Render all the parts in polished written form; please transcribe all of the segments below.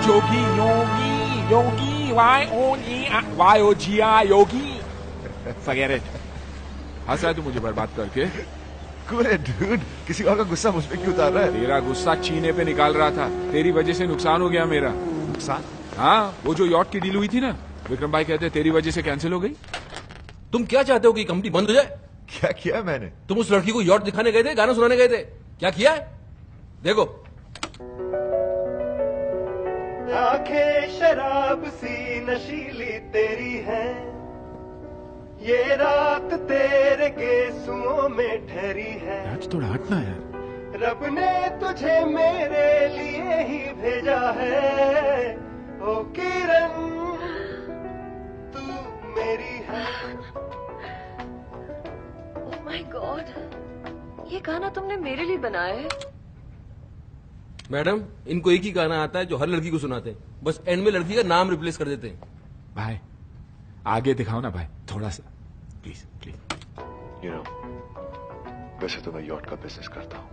Jogi Yogi Yogi YOGI Yogi. Forget it। हंस रहा है तू मुझे बर्बाद करके? Cool it, dude। किसी और का गुस्सा मुझ पे क्यों उतार रहा है? तेरा गुस्सा चीने पे निकाल रहा था। तेरी वजह से नुकसान हो गया मेरा। नुकसान? हाँ, वो जो यॉट की डील हुई थी ना, विक्रम भाई कहते तेरी वजह से कैंसिल हो गई। तुम क्या चाहते हो कि कंपनी बंद हो जाए? क्या किया मैंने? तुम उस लड़की को यॉट दिखाने गए थे, गाना सुनाने गए थे, क्या किया है? देखो। आंखें शराब सी नशीली तेरी है, ये रात तेरे गेसुओं में ठहरी है। आज थोड़ा हटना यार। रब ने तुझे मेरे लिए ही भेजा है, ओ किरण तू मेरी है। ओह माय गॉड, ये गाना तुमने मेरे लिए बनाया है? मैडम, इनको एक ही गाना आता है जो हर लड़की को सुनाते हैं, बस एंड में लड़की का नाम रिप्लेस कर देते हैं। भाई आगे दिखाओ ना भाई, थोड़ा सा प्लीज प्लीज। You know, वैसे तो मैं यॉट का बिजनेस करता हूँ,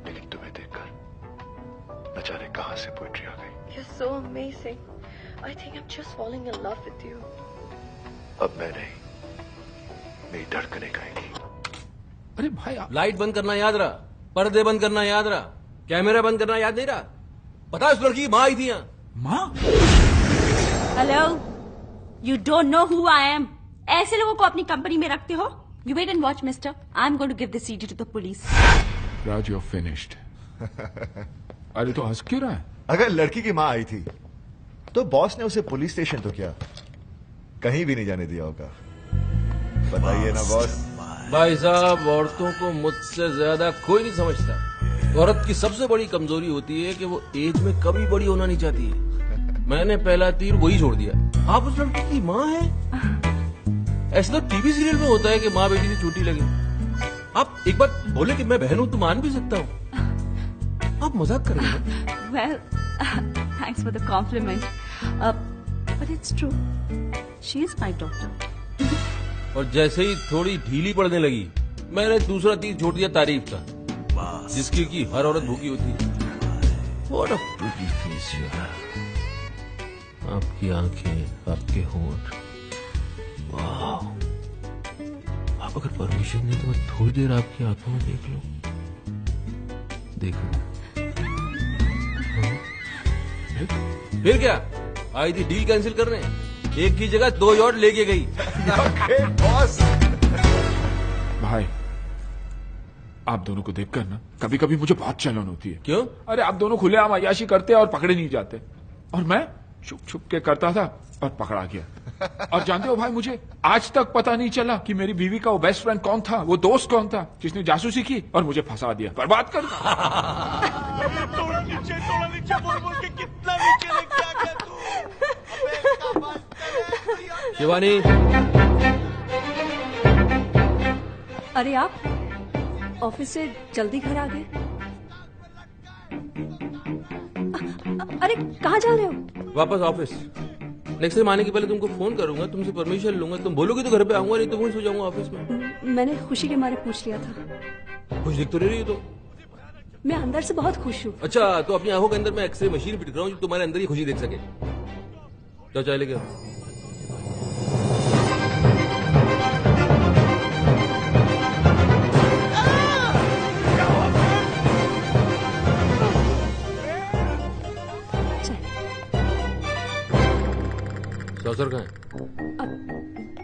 लेकिन तुम्हें देखकर न जाने कहां से पोएट्री आ गई। You're so amazing. I think I'm just falling in love with you. अब मैं नहीं, मेरी धड़कनें गाएंगी। अरे भाई लाइट बंद करना याद रहा, पर्दे बंद करना याद रहा, कैमरा बंद करना याद नहीं रहा? पता है उस लड़की की माँ आई थी यहाँ। माँ? Hello, you don't know who I am. ऐसे लोगों को अपनी कंपनी में रखते हो? You wait and watch mister, I am going to give this CD to the police. Raj you finished. अरे तो हंस क्यों रहा है? अगर लड़की की माँ आई थी तो बॉस ने उसे पुलिस स्टेशन तो क्या, कहीं भी नहीं जाने दिया होगा। बताइए ना बॉस। भाई साहब, औरतों को मुझसे ज्यादा कोई नहीं समझता। औरत की सबसे बड़ी कमजोरी होती है कि वो एज में कभी बड़ी होना नहीं चाहती है। मैंने पहला तीर वही छोड़ दिया। आप उस लड़की की माँ हैं? ऐसा तो टीवी सीरियल में होता है कि माँ बेटी से छोटी लगे। आप एक बार बोले कि मैं बहन हूं तो मान भी सकता हूँ। आप मजाक कर रहे हैं? Well, thanks for the compliment, but it's true, she is my daughter. और जैसे ही थोड़ी ढीली पड़ने लगी, मैंने दूसरा तीर छोड़ दिया तारीफ का, जिसकी की हर औरत भूखी होती है। What a pretty face you have. आपकी आंखें, आपके होंठ, वाह। आप अगर परमिशन दें तो मैं थोड़ी देर आपकी आंखों में देख लूं। देखो। फिर क्या? आई थी डील कैंसिल करने, एक की जगह 2 यॉट लेके गई। बॉस। भाई आप दोनों को देखकर ना कभी कभी मुझे बहुत चलन होती है। क्यों? अरे आप दोनों खुलेआम अय्याशी करते और पकड़े नहीं जाते, और मैं छुप छुप के करता था और पकड़ा गया। और जानते हो भाई, मुझे आज तक पता नहीं चला कि मेरी बीवी का वो बेस्ट फ्रेंड कौन था, वो दोस्त कौन था जिसने जासूसी की और मुझे फंसा दिया, बर्बाद कर दिया। थोड़ा नीचे बोल बोल के कितना नीचे लेके आ गया तू। शिवानी, अरे आप ऑफिस से जल्दी घर आ गए? अरे कहाँ जा रहे हो? वापस ऑफिस। नेक्स्ट टाइम आने के पहले तुमको फोन करूंगा, तुमसे परमिशन लूंगा। तुम बोलोगे तो घर पे आऊंगा, नहीं तो वहीं सो जाऊंगा ऑफिस में। मैंने खुशी के मारे पूछ लिया था। खुश दिख तो नहीं रही हो तो? मैं अंदर से बहुत खुश हूँ। अच्छा, तो अपनी आंखों के अंदर मैं एक्सरे मशीन फिट कराऊं जो तुम्हारे अंदर ही खुशी देख सके। जाओ चाय लेके आओ। सौसर कहाँ है?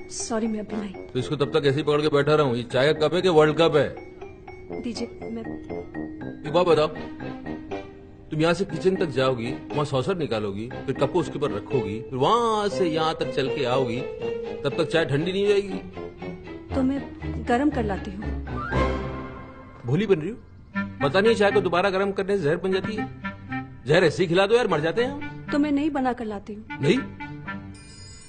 सॉरी, मैं अभी लाई। तो इसको तब तक ऐसे ही पकड़ के बैठा रहा हूँ? ये चाय का कप है कि वर्ल्ड कप है? दीजिए। मैं एक बात बताओ, तुम यहाँ से किचन तक जाओगी, वहाँ सॉसर निकालोगी, फिर कप को उसके ऊपर रखोगी, फिर वहां से यहाँ तक चल के आओगी, तब तक चाय ठंडी नहीं हो जाएगी? तो मैं गरम कर लाती हूँ। भूली बन रही हो? पता नहीं चाय को दोबारा गर्म करने से जहर बन जाती है। जहर ऐसे ही खिला दो यार, मर जाते हैं हम। तो मैं नहीं बना कर लाती हूँ। नहीं?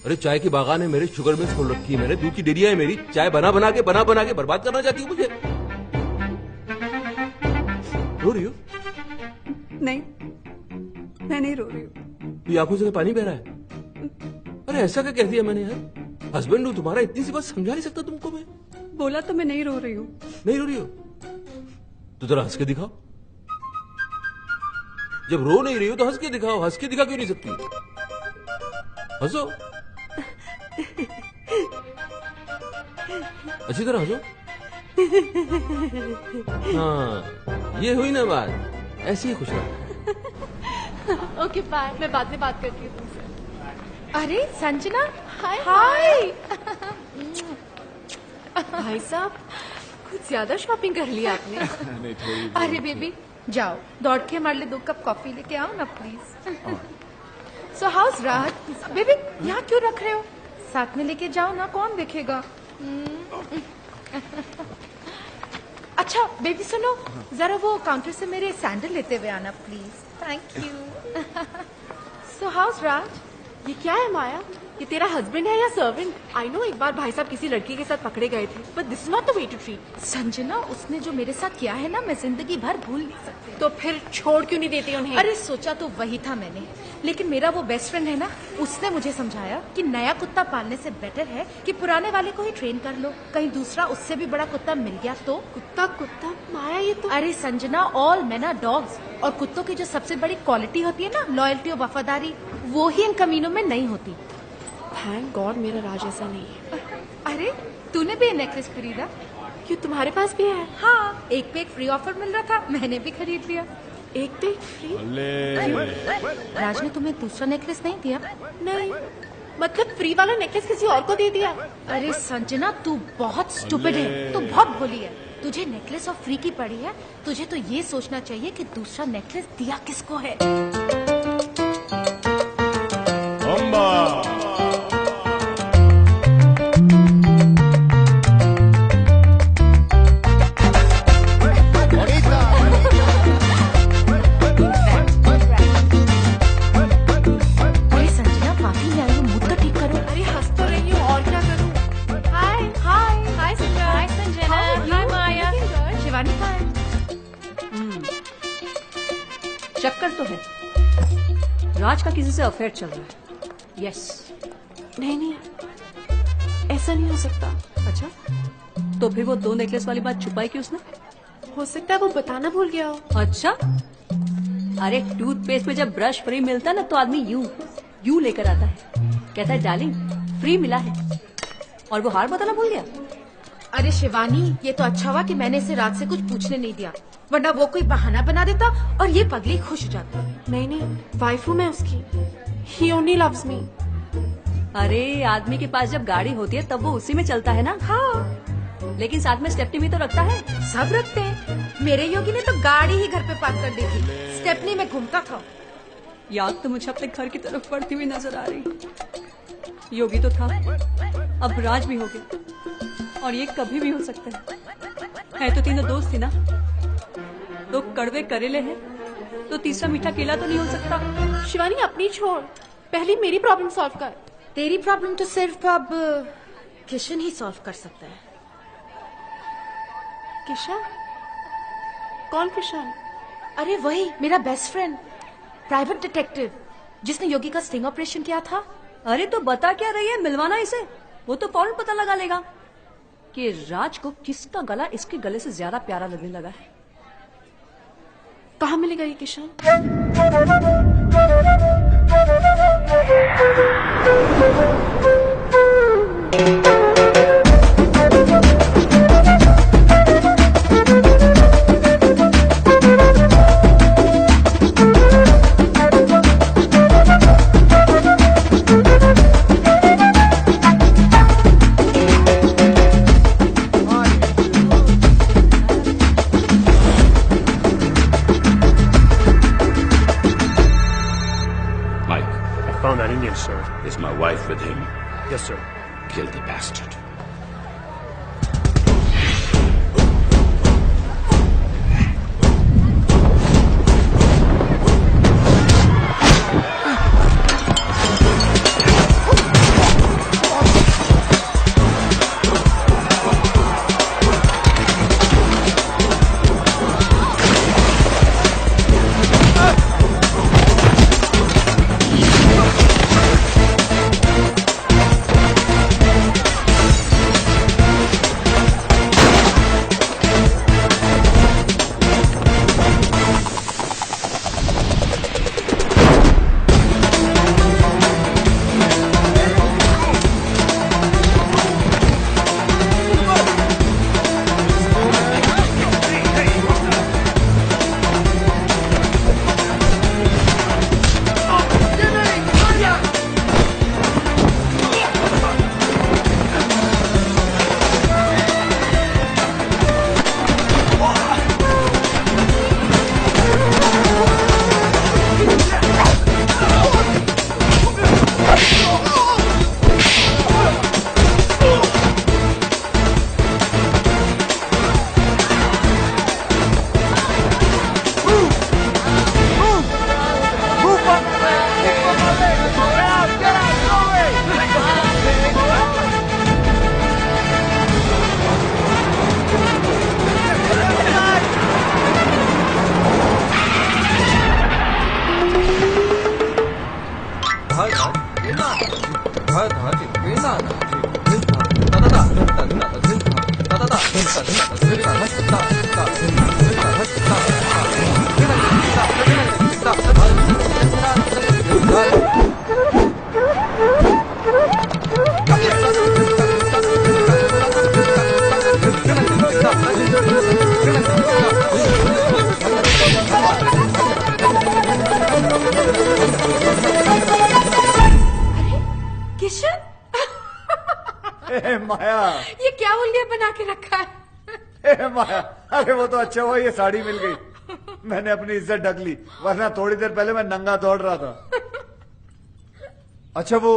अरे चाय की बागान है मेरे, शुगर मिल्स खोल रखी है मैंने, दूध की डेयरिया है मेरी। चाय बना बना के बर्बाद करना चाहती हूँ मुझे? रो रही हो? नहीं, मैं नहीं रो रही हूँ। ये आंखों से पानी बह रहा है? अरे ऐसा क्या कह दिया मैंने यार? हस्बैंड हूँ तुम्हारा, इतनी सी बात समझा नहीं सकता तुमको मैं? बोला तो मैं नहीं रो रही हूँ। नहीं रो रही हो? तो जरा हंस के दिखाओ। जब रो नहीं रही हो तो हंस के दिखाओ, हंस के दिखा क्यों नहीं सकती? हंसो, अच्छी तरह हंसो। हाँ, ये हुई ना बात, ऐसी ही खुश रहो। ओके बाय, मैं बाद में बात करती हूँ तुमसे। अरे संजना, हाय हाय। भाई साहब, कुछ ज्यादा शॉपिंग कर ली आपने। नहीं, थोड़ी अरे बेबी, जाओ दौड़ के हमारे लिए 2 कप कॉफी लेके आओ ना please. So how's Raj? Baby यहाँ क्यों रख रहे हो? साथ में लेके जाओ ना, कौन देखेगा? अच्छा बेबी सुनो, जरा वो काउंटर से मेरे सैंडल लेते हुए आना please. Thank you. So how's Raj? ये क्या है माया? ये तेरा हस्बैंड है या सर्वेंट? आई नो एक बार भाई साहब किसी लड़की के साथ पकड़े गए थे, but this is not the way to treat. Sanjana, उसने जो मेरे साथ किया है ना, मैं जिंदगी भर भूल नहीं सकती। तो फिर छोड़ क्यों नहीं देती उन्हें? अरे सोचा तो वही था मैंने, लेकिन मेरा वो बेस्ट फ्रेंड है ना, उसने मुझे समझाया कि नया कुत्ता पालने से बेटर है कि पुराने वाले को ही ट्रेन कर लो। कहीं दूसरा उससे भी बड़ा कुत्ता मिल गया तो? कुत्ता कुत्ता माया, ये तो। अरे Sanjana, all men are dogs, और कुत्तों की जो सबसे बड़ी क्वालिटी होती है ना, लॉयल्टी और वफादारी, वो ही इन कमीनों में नहीं होती। थैंक गॉड मेरा राज ऐसा नहीं है। अरे तूने भी ये नेकलेस खरीदा? क्यों, तुम्हारे पास भी है? हाँ, एक पे एक फ्री ऑफर मिल रहा था, मैंने भी खरीद लिया। एक पे एक फ्री? राज ने तुम्हें दूसरा नेकलेस नहीं दिया? नहीं, मतलब फ्री वाला नेकलेस किसी और को दे दिया? अरे संजना, तू बहुत स्टूपिड है, तू बहुत भोली है। तुझे नेकलेस और फ्री की पड़ी है, तुझे तो ये सोचना चाहिए कि दूसरा नेकलेस दिया किसको है। चक्कर तो है, राज का किसी से अफेयर चल रहा है। यस। नहीं, ऐसा नहीं हो सकता। अच्छा, तो फिर वो 2 नेकलेस वाली बात छुपाई क्यों उसने? हो सकता है वो बताना भूल गया हो। अच्छा, अरे टूथपेस्ट में जब ब्रश फ्री मिलता है ना, तो आदमी यूं लेकर आता है, कहता है डार्लिंग फ्री मिला है, और वो हार बताना भूल गया। अरे शिवानी, ये तो अच्छा हुआ कि मैंने इसे रात से कुछ पूछने नहीं दिया, वरना वो कोई बहाना बना देता और ये पगली खुश हो जाती। नहीं, वाइफ हूँ मैं उसकी। He only loves me। अरे आदमी के पास जब गाड़ी होती है तब वो उसी में चलता है ना। हाँ, लेकिन साथ में स्टेपनी भी तो रखता है। सब रखते हैं। मेरे योगी ने तो गाड़ी ही घर पे पार्क कर दी थी, स्टेपनी में घूमता था। याद तो मुझे अपने घर की तरफ बढ़ती हुई नजर आ रही। योगी तो था, अब राज भी हो गया, और ये कभी भी हो सकता है तो तीनों दोस्त थी ना, 2 कड़वे करेले हैं तो तीसरा मीठा केला तो नहीं हो सकता। शिवानी अपनी छोड़, पहले मेरी प्रॉब्लम सॉल्व कर। तेरी प्रॉब्लम तो सिर्फ अब किशन ही सॉल्व कर सकता है। किशन? कौन किशन? अरे वही मेरा बेस्ट फ्रेंड, प्राइवेट डिटेक्टिव, जिसने योगी का स्टिंग ऑपरेशन किया था। अरे तो बता क्या रही है, मिलवाना इसे, वो तो फौरन पता लगा लेगा कि राज को किसका गला इसके गले से ज्यादा प्यारा लगने लगा है। कहाँ मिलेगा ये Kishan? Found that Indian, sir. Is my wife with him? Yes, sir. Kill the bastard. Kishan, माया, ये क्या उल्लिया बना के रखा है? माया, अरे वो तो अच्छा हुआ ये साड़ी मिल गई। मैंने अपनी इज्जत ढक ली, वरना थोड़ी देर पहले मैं नंगा दौड़ रहा था। अच्छा वो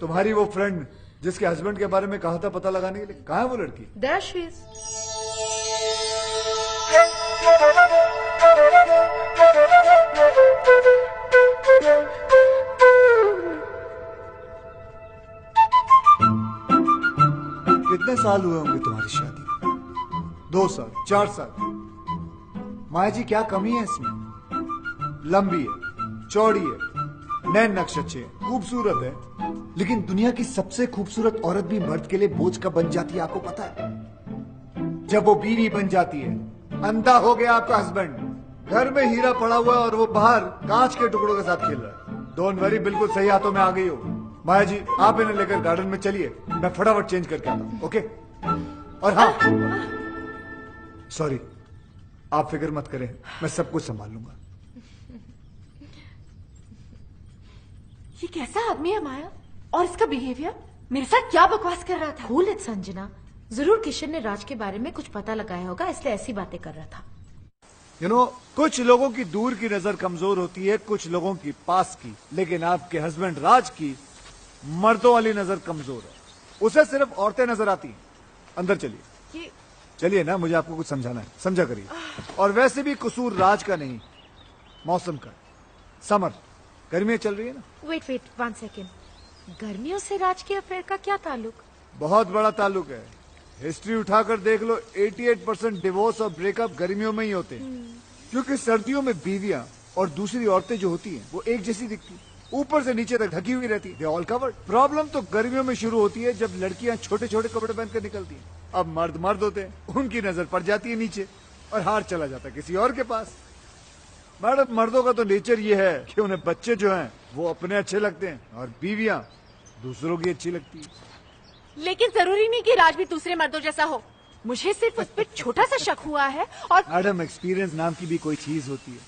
तुम्हारी वो फ्रेंड जिसके हस्बैंड के बारे में कहा था पता लगाने के लिए, कहाँ है वो लड़की? There she is. कितने साल हुए होंगे तुम्हारी शादी? 2 साल, 4 साल? माया जी क्या कमी है इसमें? लंबी है, चौड़ी है, नैन नक्श अच्छे है, खूबसूरत है, लेकिन दुनिया की सबसे खूबसूरत औरत भी मर्द के लिए बोझ कब बन जाती है आपको पता है? जब वो बीवी बन जाती है। अंधा हो गया आपका हस्बैंड, घर में हीरा पड़ा हुआ है और वो बाहर कांच के टुकड़ों के साथ खेल रहा है। डोंट वरी, बिल्कुल सही हाथों में आ गई हो। माया जी आप इन्हें लेकर गार्डन में चलिए, मैं फटाफट चेंज करके आता हूँ। ओके? और हाँ, सॉरी, आप फिक्र मत करें, मैं सब कुछ संभाल लूंगा। ये कैसा आदमी है माया? और इसका बिहेवियर मेरे साथ क्या बकवास कर रहा था? कूल इट संजना, जरूर किशन ने राज के बारे में कुछ पता लगाया होगा, इसलिए ऐसी बातें कर रहा था। You know, कुछ लोगों की दूर की नजर कमजोर होती है, कुछ लोगों की पास की, लेकिन आपके हस्बैंड राज की मर्दों वाली नजर कमजोर है। उसे सिर्फ औरतें नजर आती हैं। अंदर चलिए, चलिए ना, मुझे आपको कुछ समझाना है, समझा करिए। और वैसे भी कसूर राज का नहीं, मौसम का। समर, गर्मियां चल रही है ना। वेट 1 सेकेंड, गर्मियों से राज के अफेयर का क्या ताल्लुक? बहुत बड़ा ताल्लुक है। हिस्ट्री उठाकर देख लो, 88% डिवोर्स और ब्रेकअप गर्मियों में ही होते हैं, क्योंकि सर्दियों में बीवियां और दूसरी औरतें जो होती हैं वो एक जैसी दिखती, ऊपर से नीचे तक ढकी हुई रहती, दे ऑल कवर्ड। प्रॉब्लम तो गर्मियों में शुरू होती है जब लड़कियां छोटे छोटे कपड़े पहनकर निकलती हैं। अब मर्द होते हैं, उनकी नजर पड़ जाती है नीचे और हार चला जाता है किसी और के पास। मैडम, मर्दों का तो नेचर ये है कि उन्हें बच्चे जो हैं वो अपने अच्छे लगते हैं और बीवियां दूसरों की अच्छी लगती है। लेकिन जरूरी नहीं कि राज भी दूसरे मर्दों जैसा हो। मुझे सिर्फ उस पर छोटा सा शक हुआ है। और मैडम, एक्सपीरियंस नाम की भी कोई चीज होती है।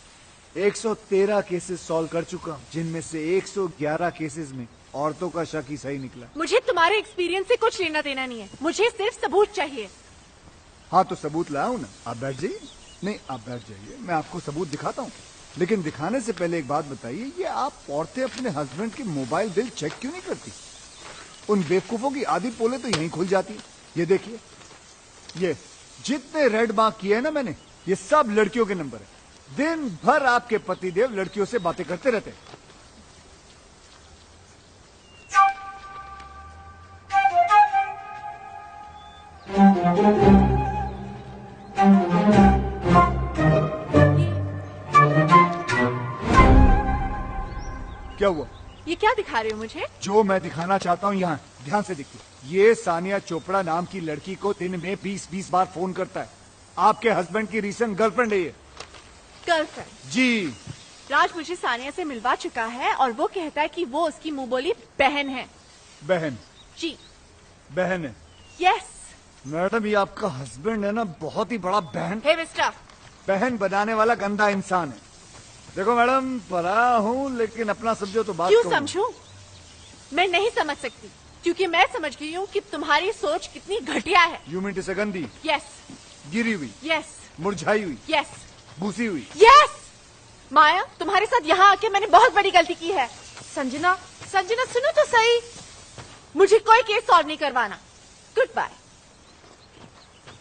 113 केसेस सॉल्व कर चुका हूँ, जिनमें से 111 केसेस में औरतों का शक ही सही निकला। मुझे तुम्हारे एक्सपीरियंस से कुछ लेना देना नहीं है, मुझे सिर्फ सबूत चाहिए। हाँ तो सबूत लाया हूँ ना, आप बैठ जाइए। नहीं, आप बैठ जाइए, मैं आपको सबूत दिखाता हूँ। लेकिन दिखाने से पहले एक बात बताइए, ये आप औरतें अपने हस्बैंड के मोबाइल बिल चेक क्यों नहीं करती? उन बेवकूफों की आधी पोले तो यहीं खुल जाती है। ये देखिए, ये जितने रेड मार्क किए हैं ना मैंने, ये सब लड़कियों के नंबर है। दिन भर आपके पतिदेव लड़कियों से बातें करते रहते हैं। क्या हुआ? ये क्या दिखा रहे हो मुझे? जो मैं दिखाना चाहता हूँ यहाँ ध्यान से देखिए। ये सानिया चोपड़ा नाम की लड़की को दिन में 20-20 बार फोन करता है। आपके हस्बैंड की रीसेंट गर्लफ्रेंड है ये। गर्लफ्रेंड? जी। राज मुझे सानिया से मिलवा चुका है और वो कहता है कि वो उसकी मुंह बोली बहन है। बहन? जी। बहन है? यस। मैडम, ये आपका हस्बैंड है ना, बहुत ही बड़ा बहन। हे मिस्टर, बहन बनाने वाला गंदा इंसान है। देखो मैडम, पराया हूँ लेकिन अपना समझो तो बात। क्यों समझूं? मैं नहीं समझ सकती, क्योंकि मैं समझ गई हूँ कि तुम्हारी सोच कितनी घटिया है। यू मीन टू से गंदी? यस। गिरी हुई? यस। मुरझाई हुई? यस। भूसी हुई? यस। माया, तुम्हारे साथ यहाँ आके मैंने बहुत बड़ी गलती की है। संजना, संजना सुनो तो सही, मुझे कोई केस सॉल्व नहीं करवाना। Goodbye.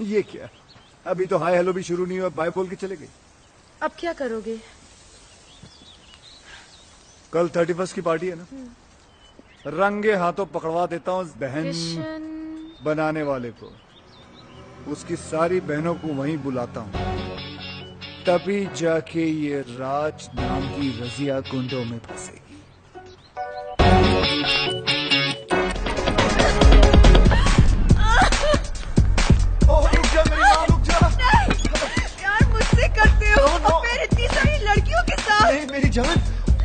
ये क्या, अभी तो हाय हेलो भी शुरू नहीं हुआ, बाय बोल के चले गए। अब क्या करोगे? कल 31 की पार्टी है ना, रंगे हाथों पकड़वा देता हूँ बहन बनाने वाले को। उसकी सारी बहनों को वहीं बुलाता हूँ, तभी जाके ये राज नाम की रजिया कुंडों में फंसेगी।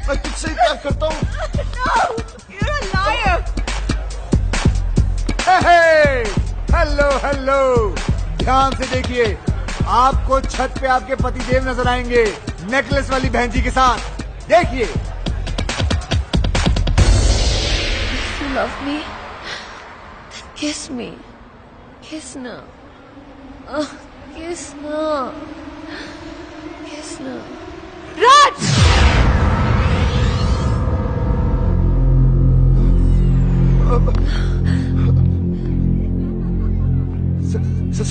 मैं तुझसे ही प्यार करता हूँ। You're a liar. Hello hello, ध्यान से देखिए, आपको छत पे आपके पतिदेव नजर आएंगे नेकलेस वाली बहन जी के साथ। देखिए। You love me? Then kiss me. Kiss now. Kiss now. Kiss now. Raj!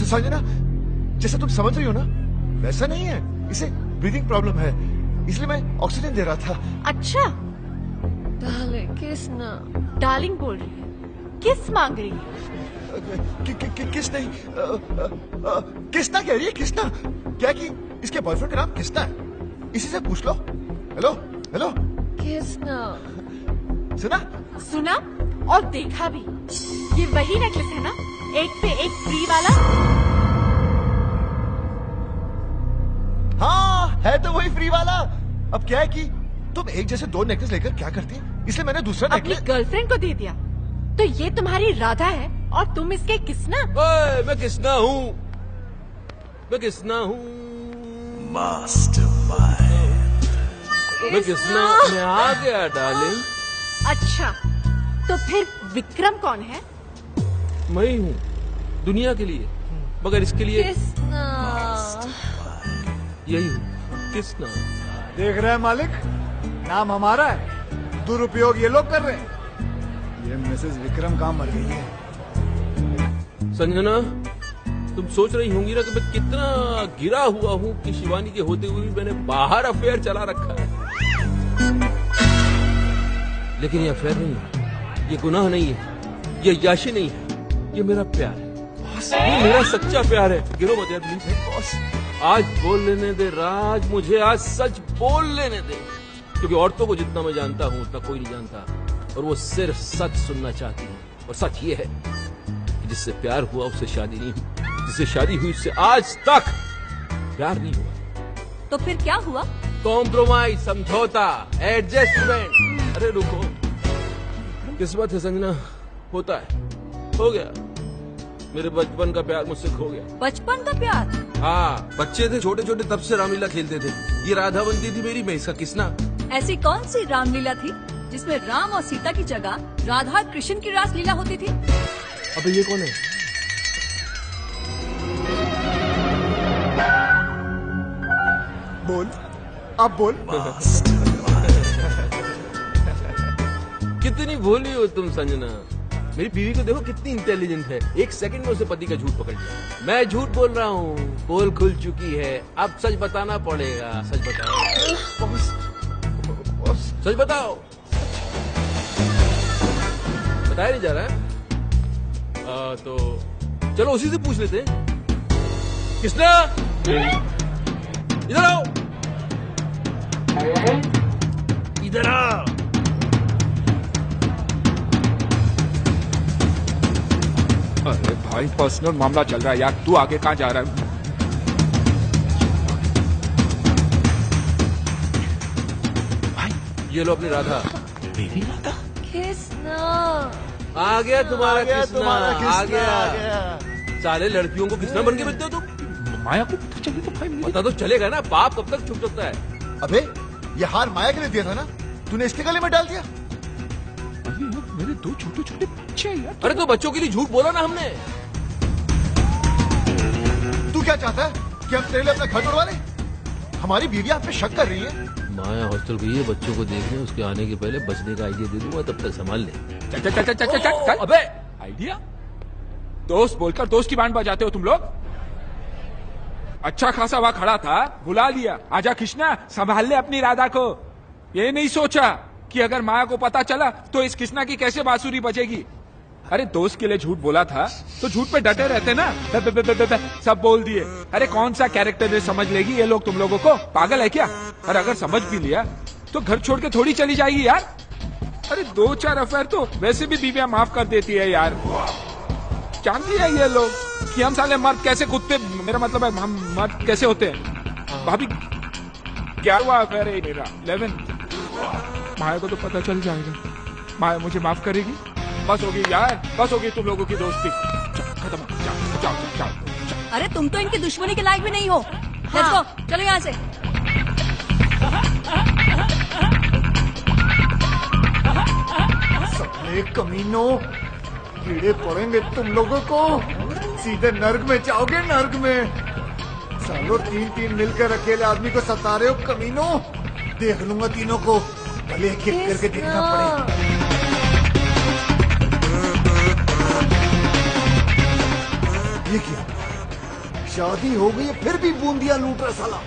Sanjana, जैसा तुम समझ रही हो ना, वैसा नहीं है। इसे ब्रीदिंग प्रॉब्लम है, इसलिए मैं ऑक्सीजन दे रहा था। अच्छा, Darling, kiss now. डार्लिंग बोल रही है, किस मांग रही है? किसना कह रही है? किसना क्या कि इसके बॉयफ्रेंड का नाम किसना है, इसी से पूछ लो। Hello hello, Kiss now. सुना? सुना और देखा भी। ये वही नेकलेस है ना, एक पे एक फ्री वाला? हाँ, है तो वही फ्री वाला। अब क्या है कि तुम एक जैसे दो नेकलेस लेकर क्या करती, इसलिए मैंने दूसरा अपनी नेकलेस। गर्लफ्रेंड को दे दिया। तो ये तुम्हारी राधा है और तुम इसके किसना? ओए, मैं किसना हूँ? मैं किसना हूँ? मैं किसना? मैं आ गया डार्लिंग। अच्छा, तो फिर विक्रम कौन है? मैं ही हूँ दुनिया के लिए, मगर इसके लिए Kiss now. यही हूँ, किसना। देख रहे हैं मालिक, नाम हमारा है, दुरुपयोग ये लोग कर रहे हैं। ये मिसेस विक्रम कहाँ मर गई है? संजना, तुम सोच रही होंगी ना कि मैं कितना गिरा हुआ हूँ कि शिवानी के होते हुए भी मैंने बाहर अफेयर चला रखा है। लेकिन ये अफेयर नहीं है, ये गुनाह नहीं है, ये याशी नहीं है, ये मेरा प्यार है। ये मेरा सच्चा प्यार है। गिरो मत यार प्लीज। बॉस, आज बोल लेने दे राज, मुझे आज सच बोल लेने दे, क्योंकि औरतों को जितना मैं जानता हूँ उतना कोई नहीं जानता, और वो सिर्फ सच सुनना चाहती है। और सच ये है कि जिससे प्यार हुआ उससे शादी नहीं हुई, जिससे शादी हुई उससे आज तक प्यार नहीं हुआ। तो फिर क्या हुआ? कॉम्प्रोमाइज, समझौता, एडजस्टमेंट। अरे रुको, किस्मत है संजना, होता है, हो गया। मेरे बचपन का प्यार मुझसे खो गया। बचपन का प्यार? हाँ, बच्चे थे छोटे छोटे, तब से रामलीला खेलते थे। ये राधा बनती थी मेरी, मैं इसका किसना। ऐसी कौन सी रामलीला थी जिसमें राम और सीता की जगह राधा कृष्ण की रासलीला होती थी? अबे ये कौन है? बोल, अब बोल। कितनी भोली हो तुम संजना। मेरी बीवी को देखो कितनी इंटेलिजेंट है, एक सेकंड में उसे पति का झूठ पकड़ लिया। मैं झूठ बोल रहा हूँ, पोल खुल चुकी है, अब सच बताना पड़ेगा। सच बताओ सच बताओ। बताया नहीं जा रहा है? तो चलो उसी से पूछ लेते हैं। किसना? इधर आओ, इधर आओ। अरे भाई, पर्सनल मामला चल रहा है यार, तू आगे कहाँ जा रहा है? भाई, ये लो अपनी राधा। मेरी राधा? Kiss now. आ गया तुम्हारा किसना, आ आ गया। गया। सारे लड़कियों को किसना बन के मिलते हो तुम? माया को पता चले तो भाई पता तो चलेगा ना, पाप कब तक छुप सकता है? अबे, ये हार माया के लिए दिया था ना, तूने इसके गले में डाल दिया। अरे यार, मेरे दो छोटे छोटे बच्चे हैं यार। अरे तो बच्चों के लिए झूठ बोला ना हमने। तू क्या चाहता है कि हम तेरे लिए अपना घर तोड़वा लें? हमारी बीवी आप पे शक कर रही है। माया हॉस्टल गई है बच्चों को देखने, उसके आने के पहले बचने का आइडिया दे दूंगा, तब तक संभाल ले। चल चल चल चल चल चल चल। अबे, आइडिया? दोस्त बोलकर दोस्त की बैंड बजाते हो तुम लोग। अच्छा खासा वहां खड़ा था, बुला लिया, आजा कृष्णा संभाल ले अपनी राधा को। ये नहीं सोचा कि अगर माया को पता चला तो इस कृष्णा की कैसे बांसुरी बजेगी। अरे दोस्त के लिए झूठ बोला था तो झूठ पे डटे रहते ना। सब बोल दिए। अरे कौन सा कैरेक्टर समझ लेगी ये लोग तुम लोगों को? पागल है क्या? और अगर समझ भी लिया तो घर छोड़ के थोड़ी चली जाएगी यार। अरे 2-4 अफेयर तो वैसे भी बीवियां माफ कर देती है यार। जानती है ये लोग कि हम साले मर्द कैसे कुत्ते, मेरा मतलब है हम मर्द कैसे होते हैं। भाभी क्या हुआ अफेयर है मेरा? 11 माया को तो पता चल जाएगा, माया मुझे माफ करेगी। बस होगी यार, बस होगी तुम लोगों की दोस्ती, खत्म, जाओ जाओ जाओ। अरे तुम तो इनकी दुश्मनी के लायक भी नहीं हो। लेट्स गो, चलो यहाँ से। साले कमीनों, कीड़े पड़ेंगे तुम लोगों को, सीधे नर्क में जाओगे, नर्क में। सालों 3-3 मिलकर अकेले आदमी को सता रहे हो कमीनों। देख लूंगा तीनों को, भले एक एक करके देखना पड़े। ये क्या, शादी हो गई है फिर भी बूंदिया लूट रहा साला,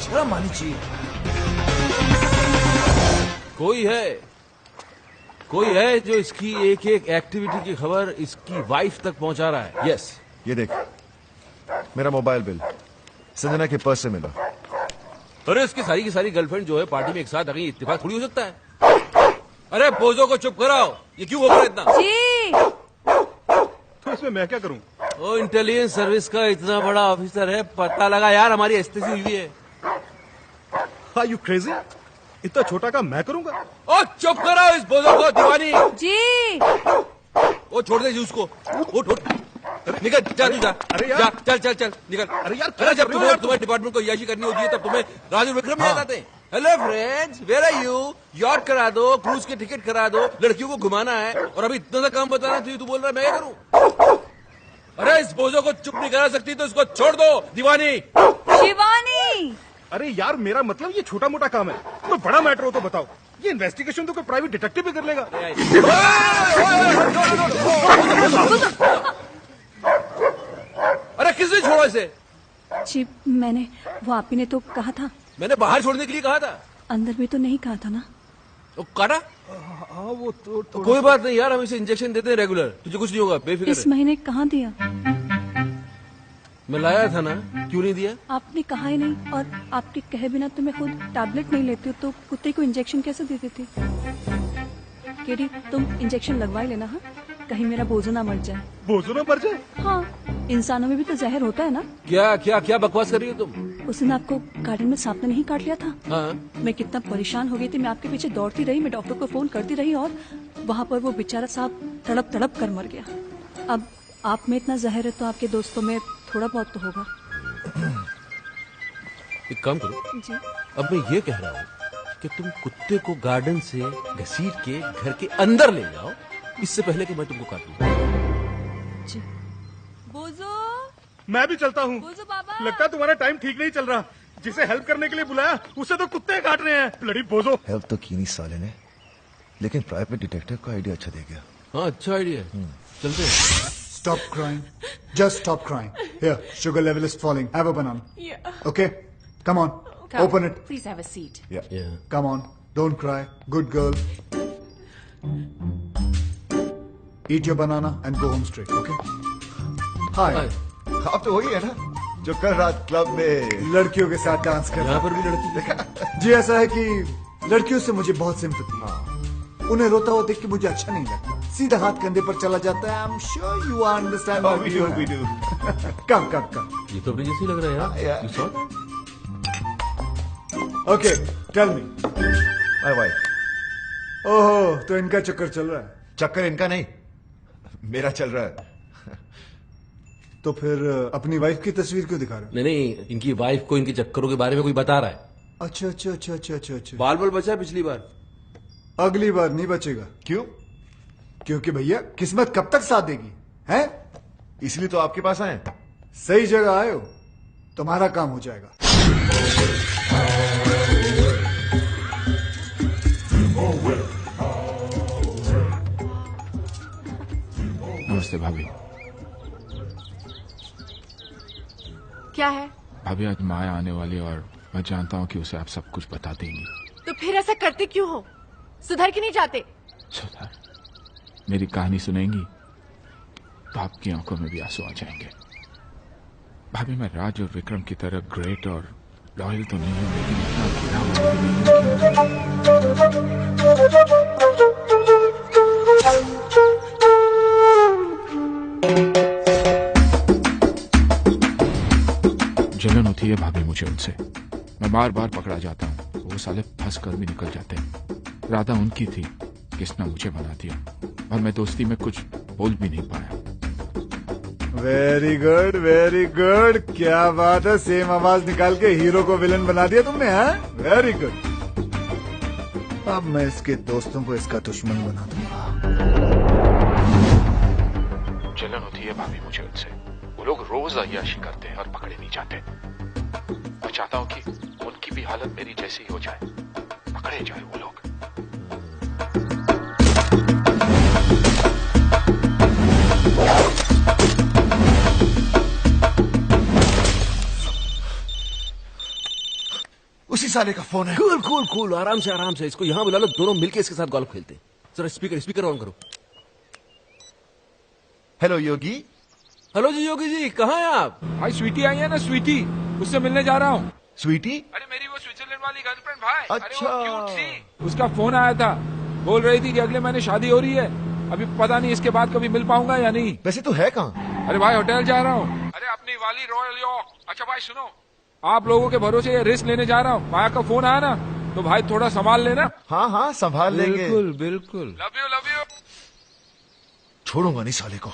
शर्म आनी चाहिए। कोई है जो इसकी एक एक एक्टिविटी की खबर इसकी वाइफ तक पहुंचा रहा है। यस, ये देख, मेरा मोबाइल बिल संजना के पर्स से मिला। अरे इसकी सारी की सारी गर्लफ्रेंड जो है पार्टी में एक साथ आ गई, इत्तेफाक थोड़ी हो सकता है। अरे बोझों को चुप कराओ, ये क्यों हो रहा है इतना? जी, तो इसमें मैं क्या करूं? ओ इंटेलिजेंस सर्विस का इतना बड़ा ऑफिसर है, पता लगा यार हमारी एस्तेसी हुई है। Are you crazy? इतना छोटा काम मैं करूंगा? ओ चुप कराओ इस बोझों को, दीवानी। जी, ओ छोड़ दे जी उसको, उठ निकल, जा तू जा। अरे यार, जा, चल निकल। अरे यार, अरे जब तुम्हें डिपार्टमेंट को याशी करनी होती है तब तुम्हें राजू विक्रम याद आते हैं। Hello friends, where are you? Yacht करा दो, क्रूज के टिकट करा दो, लड़कियों को घुमाना है, और अभी इतना सा काम बताना चाहिए, तू बोल रहा है मैं क्या करूं? अरे इस बोझों को चुप नहीं करा सकती तो इसको छोड़ दो, दीवानी। शिवानी। अरे यार, मेरा मतलब ये छोटा मोटा काम है, कोई बड़ा मैटर हो तो बताओ। ये इन्वेस्टिगेशन तो कोई प्राइवेट डिटेक्टिव भी कर लेगा। अरे किसने छोड़ा इसे? जी, मैंने, वो आप ही ने तो कहा था। मैंने बाहर छोड़ने के लिए कहा था। अंदर भी तो नहीं कहा था ना। तो काटा? हाँ, वो तो कोई बात नहीं यार, हम इसे इंजेक्शन देते हैं रेगुलर, तुझे कुछ नहीं होगा, बेफिक्र इस है। महीने कहाँ दिया? मैं लाया था ना, क्यों नहीं दिया? आपने कहा ही नहीं, और आपके कहे बिना तो मैं खुद टैबलेट नहीं लेती हूँ, तो कुत्ते को इंजेक्शन कैसे दे देती? केडी, तुम इंजेक्शन लगवा ही लेना, हाँ? कहीं मेरा बोझो ना मर जाए। बोझो ना मर जाए? हाँ, इंसानों में भी तो जहर होता है ना। क्या क्या क्या बकवास कर रही हो तुम? उस दिन आपको गार्डन में सांप ने नहीं काट लिया था? हाँ। मैं कितना परेशान हो गई थी, मैं आपके पीछे दौड़ती रही, मैं डॉक्टर को फोन करती रही, और वहाँ पर वो बेचारा सांप तड़प तड़प कर मर गया। अब आप में इतना जहर है तो आपके दोस्तों में थोड़ा बहुत तो होगा। एक काम करो जी, अब मैं ये कह रहा हूँ कि तुम कुत्ते को गार्डन से घसीट के घर के अंदर ले जाओ, इससे पहले कि मैं तुमको काटूं। जी। बोझो, मैं भी चलता हूँ। बोझो बाबा। लगता है तुम्हारा टाइम ठीक नहीं चल रहा। जिसे हेल्प करने के लिए बुलाया उसे तो कुत्ते काट रहे हैं। ब्लडी बोझो। हेल्प तो की नहीं साले ने, लेकिन प्राइवेट डिटेक्टिव का आइडिया अच्छा दे गया। हाँ, अच्छा आइडिया है, चलते हैं। Stop crying. Just stop crying. Here, sugar level is falling. Have a banana. Yeah. Okay? Come on. Open it. Please have a seat. Yeah. Come on. Don't cry. Good girl. Eat your banana and go home straight. Okay? Hi. आप तो वही है ना जो कल रात club में लड़कियों के साथ डांस कर यहाँ पर भी लड़की। जी, ऐसा है कि लड़कियों से मुझे बहुत सिंपैथी है। उन्हें रोता हुआ देख के मुझे अच्छा नहीं लगता, सीधा हाथ कंधे पर चला जाता है। I am sure you understand. we do. Come. ये तो अपने जैसे लग रहा है यार। You saw? Okay, tell me. My wife. ओहो, तो इनका चक्कर चल रहा है। चक्कर इनका नहीं, मेरा चल रहा है। तो फिर अपनी वाइफ की तस्वीर क्यों दिखा रहे हो? नहीं, इनकी वाइफ को इनके चक्करों के बारे में कोई बता रहा है। अच्छा। बाल बचा पिछली बार। अगली बार नहीं बचेगा। क्यों? क्योंकि भैया किस्मत कब तक साथ देगी, हैं? इसलिए तो आपके पास आए। सही जगह आए हो, तुम्हारा काम हो जाएगा। नमस्ते भाभी। क्या है? भाभी आज माया आने वाली और मैं जानता हूँ कि उसे आप सब कुछ बता देंगी। तो फिर ऐसा करते क्यों हो? सुधर के नहीं जाते? सुधर? मेरी कहानी सुनेंगी तो आपकी आंखों में भी आंसू आ जाएंगे। भाभी मैं राज और विक्रम की तरह ग्रेट और लॉयल तो नहीं हूं, लेकिन इतना गिरा भी नहीं। जलन होती है भाभी मुझे उनसे। मैं बार बार पकड़ा जाता हूँ, वो साले फंस कर भी निकल जाते। राधा उनकी थी, किसने मुझे बना दिया और मैं दोस्ती में कुछ बोल भी नहीं पाया। वेरी गुड वेरी गुड, क्या बात है, सेम आवाज निकाल के हीरो को विलन बना दिया तुमने, हाँ? Very good. अब मैं इसके दोस्तों को इसका दुश्मन बना दूंगा। जलन होती है भाभी मुझे उनसे। वो लोग रोज अय्याशी करते हैं और पकड़े नहीं जाते। मैं चाहता हूँ कि उनकी भी हालत मेरी जैसी हो जाए, पकड़े जाए वो लोग। उसी साले का फोन है। कूल कूल कूल, आराम से इसको यहाँ बुला लो, दोनों मिलके इसके साथ गोल्फ खेलते हैं। जरा स्पीकर ऑन करो। हेलो योगी। हेलो जी योगी जी, कहाँ हैं आप? भाई स्वीटी आई है ना, स्वीटी, उससे मिलने जा रहा हूँ। स्वीटी? अरे मेरी वो स्विट्जरलैंड वाली गर्लफ्रेंड भाई। अच्छा। अरे वो क्यूट सी। उसका फोन आया था, बोल रही थी कि अगले महीने शादी हो रही है। अभी पता नहीं इसके बाद कभी मिल पाऊंगा या नहीं। वैसे तो है कहाँ? अरे भाई होटल जा रहा हूँ। अरे अपनी वाली रॉयल यॉर्क। अच्छा भाई सुनो, आप लोगों के भरोसे ये रिस्क लेने जा रहा हूँ। माया का फोन आया ना, तो भाई थोड़ा संभाल लेना। हाँ हाँ संभाल लेंगे। बिल्कुल बिल्कुल। Love you. छोड़ूंगा नहीं साले को।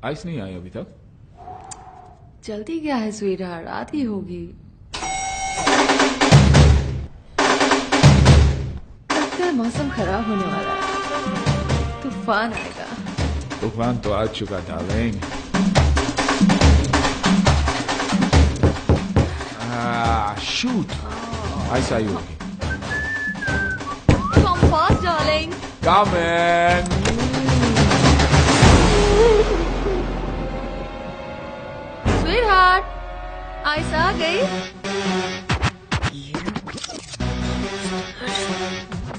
आइस नहीं आई अभी तक। जल्दी क्या है स्वीटहार्ट, आती होगी। लगता है मौसम खराब होने वाला है, तूफान आएगा। तूफान तो आ चुका डार्लिंग। शूट, आइस आई होगी। Come fast, darling. Come in. Sweetheart, ice आ गई।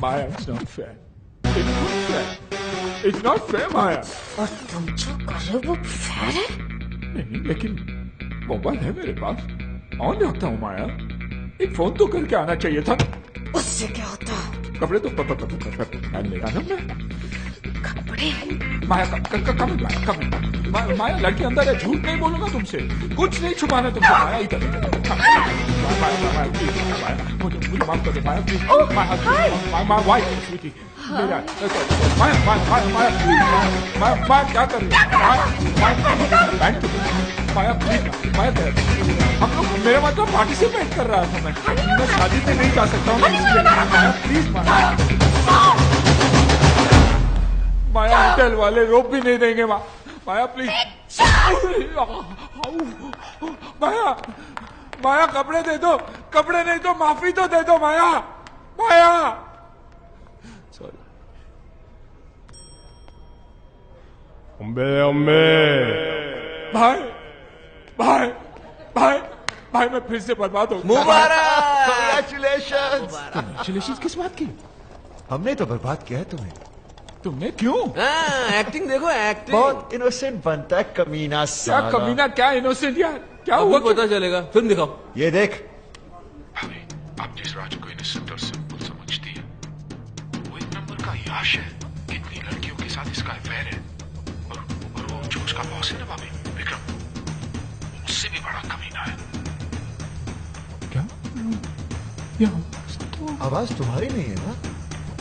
Maya, it's not fair. It's not fair. It's not fair, Maya. और तुम जो कर रहे हो वो फेयर है? नहीं, लेकिन मोबाइल है मेरे पास, ऑन रखता हूँ माया। एक फोन तो करके आना चाहिए था। उससे क्या होता? कपड़े तो पहन लेगा ना मैं। कपड़े? माया कम माया लड़की अंदर है, झूठ नहीं बोलूंगा तुमसे, कुछ नहीं छुपाना तुमसे। माया इधर माया मुझे माफ कर दे माया प्लीज। माया वाइफ स्वीटी मेरा माया क्या कर रही है? माया प्लीज माया, हम लोग मेरा मतलब पार्टिसिपेट कर रहा था मैं शादी में नहीं जा सकता हूँ माया प्लीज। माया होटल वाले रोक भी नहीं देंगे। माया प्लीज। माया कपड़े दे दो, कपड़े नहीं तो माफी तो दे दो माया। सॉरी। भाई मैं फिर से बर्बाद हो गया। Congratulations। किस बात की? हमने तो बर्बाद किया है तुम्हें। तुमने क्यों? एक्टिंग देखो, एक्टिंग बहुत इनोसेंट बनता है कमीना साला। क्या कमीना, क्या इनोसेंट यार, क्या हुआ? हुआ? पता चलेगा, फिल्म दिखाओ। ये देख। भाभी, आप जिस राज को इनोसेंट और सिंपल समझती है, वो एक नंबर का याश है। कितनी लड़कियों के साथ इसका अफेयर है। और वो जो उसका बॉस है ना भाभी, विक्रम, उससे भी बड़ा कमीना है। क्या? आवाज तुम्हारी नहीं है ना?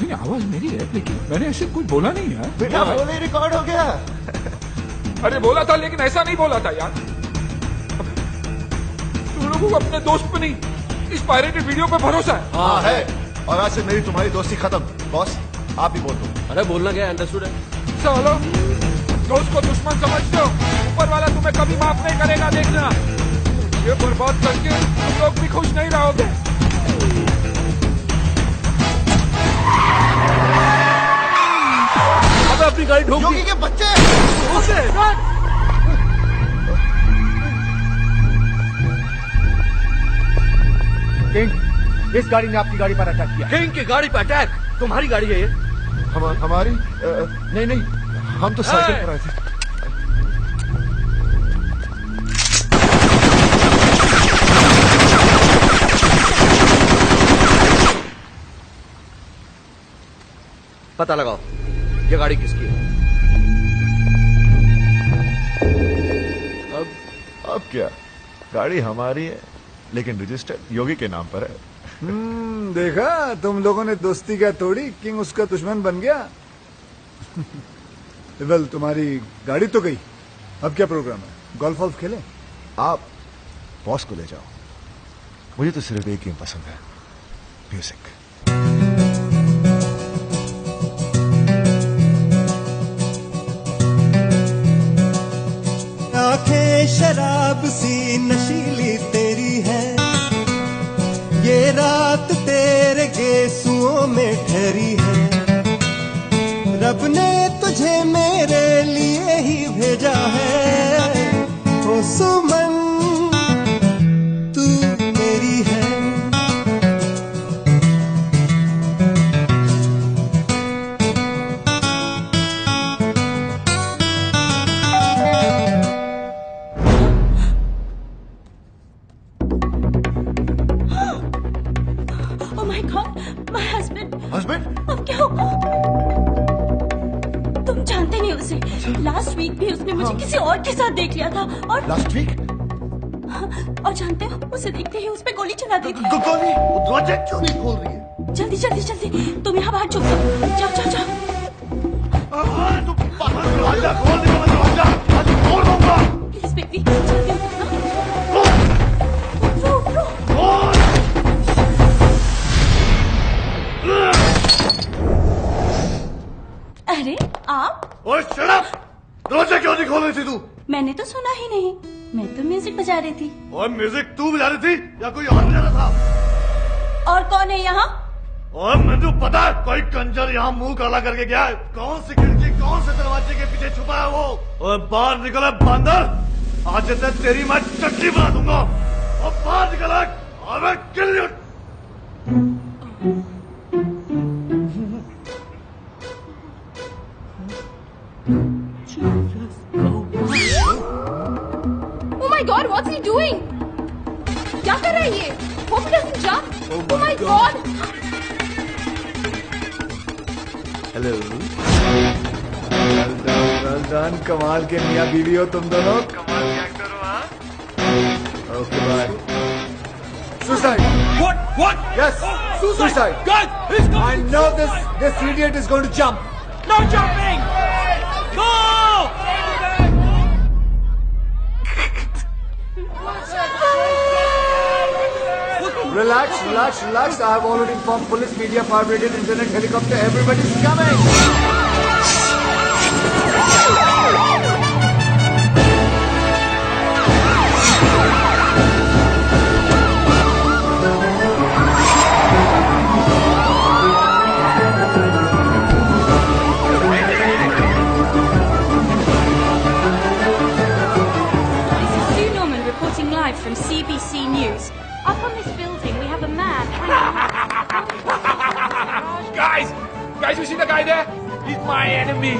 नहीं, आवाज मेरी है, लेकिन मैंने ऐसे कुछ बोला नहीं है। बेटा बोले रिकॉर्ड हो गया। अरे बोला था, लेकिन ऐसा नहीं बोला था यार। तुम लोगों को अपने दोस्त पे नहीं, इस पायरेटेड वीडियो पे भरोसा है। हाँ है, और आज से मेरी तुम्हारी दोस्ती खत्म। बॉस आप ही बोल दो। अरे बोलना क्या, अंडरस्टूड है। चलो, दोस्त को दुश्मन समझते हो, ऊपर वाला तुम्हें कभी माफ नहीं करेगा, देखना। ये बर्बाद करके तुम लोग भी खुश नहीं रहोगे। अब अपनी गाड़ी ढूंढ योगी के बच्चे। किंग, इस गाड़ी ने आपकी गाड़ी पर अटैक किया। किंग की गाड़ी पर अटैक? तुम्हारी गाड़ी है ये? हमारी नहीं, हम तो साइकिल पर आए थे। पता लगाओ ये गाड़ी किसकी है। अब क्या, गाड़ी हमारी है लेकिन रजिस्टर्ड योगी के नाम पर है। देखा तुम लोगों ने दोस्ती क्या तोड़ी, किंग उसका दुश्मन बन गया। वेल तुम्हारी गाड़ी तो गई, अब क्या प्रोग्राम है? गोल्फ वॉल्फ खेलें? आप बॉस को ले जाओ, मुझे तो सिर्फ एक गेम पसंद है, म्यूजिक। आंखें शराब सी नशीली तेरी है, ये रात तेरे गेसुओं में ठहरी है। रब ने तुझे मेरे लिए ही भेजा है, ओ सुमन तू मेरी है। Oh my God, my husband. Husband? अब क्या होगा? तुम जानते नहीं उसे। लास्ट वीक भी उसने मुझे किसी और के साथ देख लिया था और लास्ट वीक? और जानते हो उसे देखते ही उस पे गोली चला दी थी। गोली? दरवाजा क्यों नहीं खोल रही है? जल्दी जल्दी जल्दी, तुम यहाँ बाहर चुप जाओ, जाओ जाओ जाओ। दरवाजा खोल दे, दरवाजा आज तोड़ दूंगा। प्लीज बेबी जल्दी उठो। अरे आप? ओए शट अप! दरवाजा क्यों नहीं खोल रही थी तू? मैंने तो सुना ही नहीं, मैं तो म्यूजिक बजा रही थी। और म्यूजिक तू बजा रही थी या कोई और बजा रहा था? और कौन है यहाँ? और मुझे पता है कोई कंजर यहाँ मुंह काला करके गया है। कौन सी खिड़की कौन से दरवाजे के पीछे छुपा है वो? और बाहर निकले बंदर, आज से तेरी मैं चटनी बना दूंगा। और बाहर निकले और मैं kill you. Oh my God, what's he doing? क्या कर रहा है ये? Hope he doesn't jump. Oh my God. Hello, well done, कमाल के मियां बीवी हो तुम दोनों, कमाल के एक्टर हो। हाँ, okay bye. Suicide. What? Yes, suicide. Guys, he's going. I know this idiot is going to jump. No jumping. No. Relax. I have already informed police, media, fire brigade, internet, helicopter. Everybody's coming. This is Sue Norman reporting live from CBC News. Up on this building, we have a man Guys, you see the guy there? He's my enemy.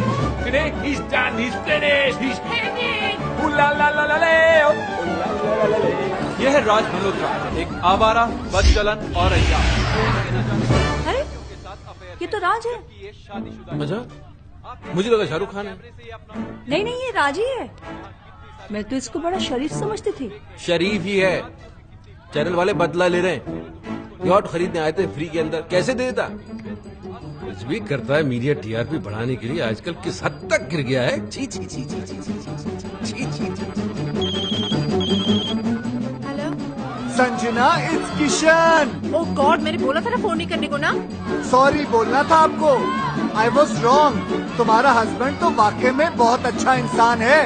Today, he's done. He's finished. He's hanging. Ooh la la la la la. Ooh la la la la la. यह है राज मल्होत्रा, एक आवारा, बदचलन और अय्यार। अरे ये तो राज है। अच्छा, मुझे लगा शाहरुख खान है। नहीं ये राज ही है। मैं तो इसको बड़ा शरीफ समझती थी। शरीफ ही है। चैनल वाले बदला ले रहे हैं। यॉट खरीदने आए थे फ्री के अंदर, कैसे दे देता? कुछ भी करता है मीडिया टीआरपी बढ़ाने के लिए। आजकल किस हद तक गिर गया है। छी छी छी छी छी छी छी छी। Hello Sanjana, it's Kishan. Oh God, मैंने बोला था ना फोन नहीं करने को ना। सॉरी बोलना था आपको। I was wrong. तुम्हारा हस्बैंड तो वाकई में बहुत अच्छा इंसान है,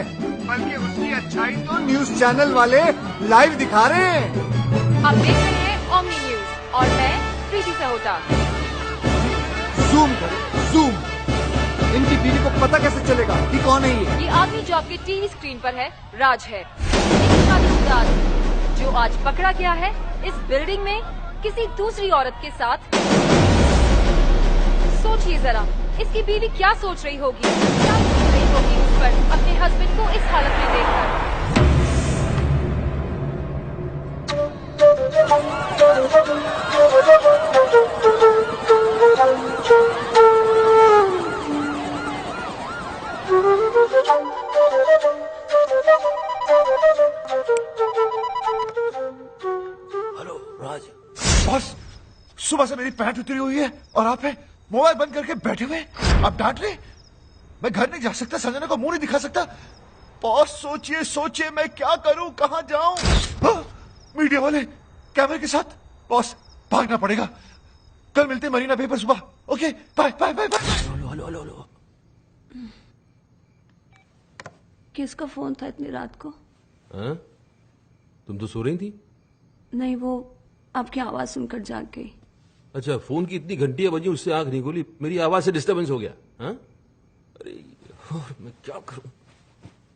बल्कि उसकी अच्छाई तो न्यूज चैनल वाले लाइव दिखा रहे हैं। आप देख रहे हैं ओमनी न्यूज और मैं प्रीति सहोटा। जूम करो, जूम। इनकी बीवी को पता कैसे चलेगा कि कौन है ये? ये आदमी जो आपके टीवी स्क्रीन पर है राज है, एक शादीशुदा आदमी जो आज पकड़ा गया है इस बिल्डिंग में किसी दूसरी औरत के साथ। सोचिए जरा, इसकी बीवी क्या सोच रही होगी, क्या सोच रही होगी उस पर अपने हस्बैंड को इस हालत में देखकर। Thank you. सुबह से मेरी पैंट उतरी हुई है और आप है मोबाइल बंद करके बैठे हुए। आप डांट रहे? मैं घर नहीं जा सकता, संजना को मुंह नहीं दिखा सकता। बॉस सोचिए सोचिए मैं क्या करूं, कहां जाऊं? मीडिया वाले कैमरे के साथ। बॉस भागना पड़ेगा। कल मिलते हैं मरीना बे पर सुबह। Okay bye bye bye bye. Hello. किसका फोन था इतनी रात को? हाँ? तुम तो सो रही थी। नहीं, वो आपकी आवाज सुनकर जाग गई। अच्छा, फोन की इतनी घंटियां बजी उससे आंख नहीं खोली, मेरी आवाज से डिस्टरबेंस हो गया। हाँ? अरे मैं क्या करूं?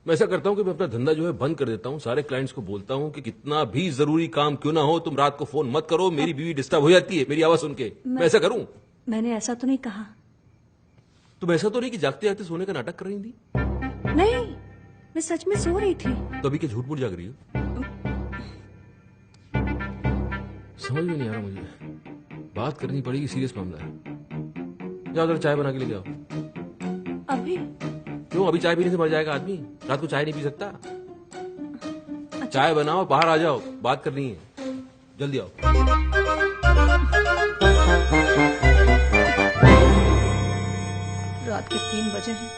मैं ऐसा करता हूं कि मैं अपना धंधा जो है बंद कर देता हूं। सारे क्लाइंट्स को बोलता हूं कि कितना भी जरूरी काम क्यों ना हो, तुम रात को फोन मत करो। मेरी बीवी डिस्टर्ब हो जाती है मेरी आवाज सुन के। मैं ऐसा करूं? मैंने ऐसा तो नहीं कहा। तुम ऐसा तो नहीं कि जागते जागते सोने का नाटक कर रही थी? नहीं, मैं सच में सो रही थी। तो अभी क्या झूठ मूठ जाग रही हो? समझ में नहीं आ रहा मुझे। बात करनी पड़ेगी, सीरियस मामला है। जाओ जरा चाय बना के ले जाओ। अभी? क्यों? अभी चाय पीने से मर जाएगा आदमी? रात को चाय नहीं पी सकता? अच्छा। चाय बनाओ, बाहर आ जाओ, बात करनी है। जल्दी आओ। रात के 3 बजे हैं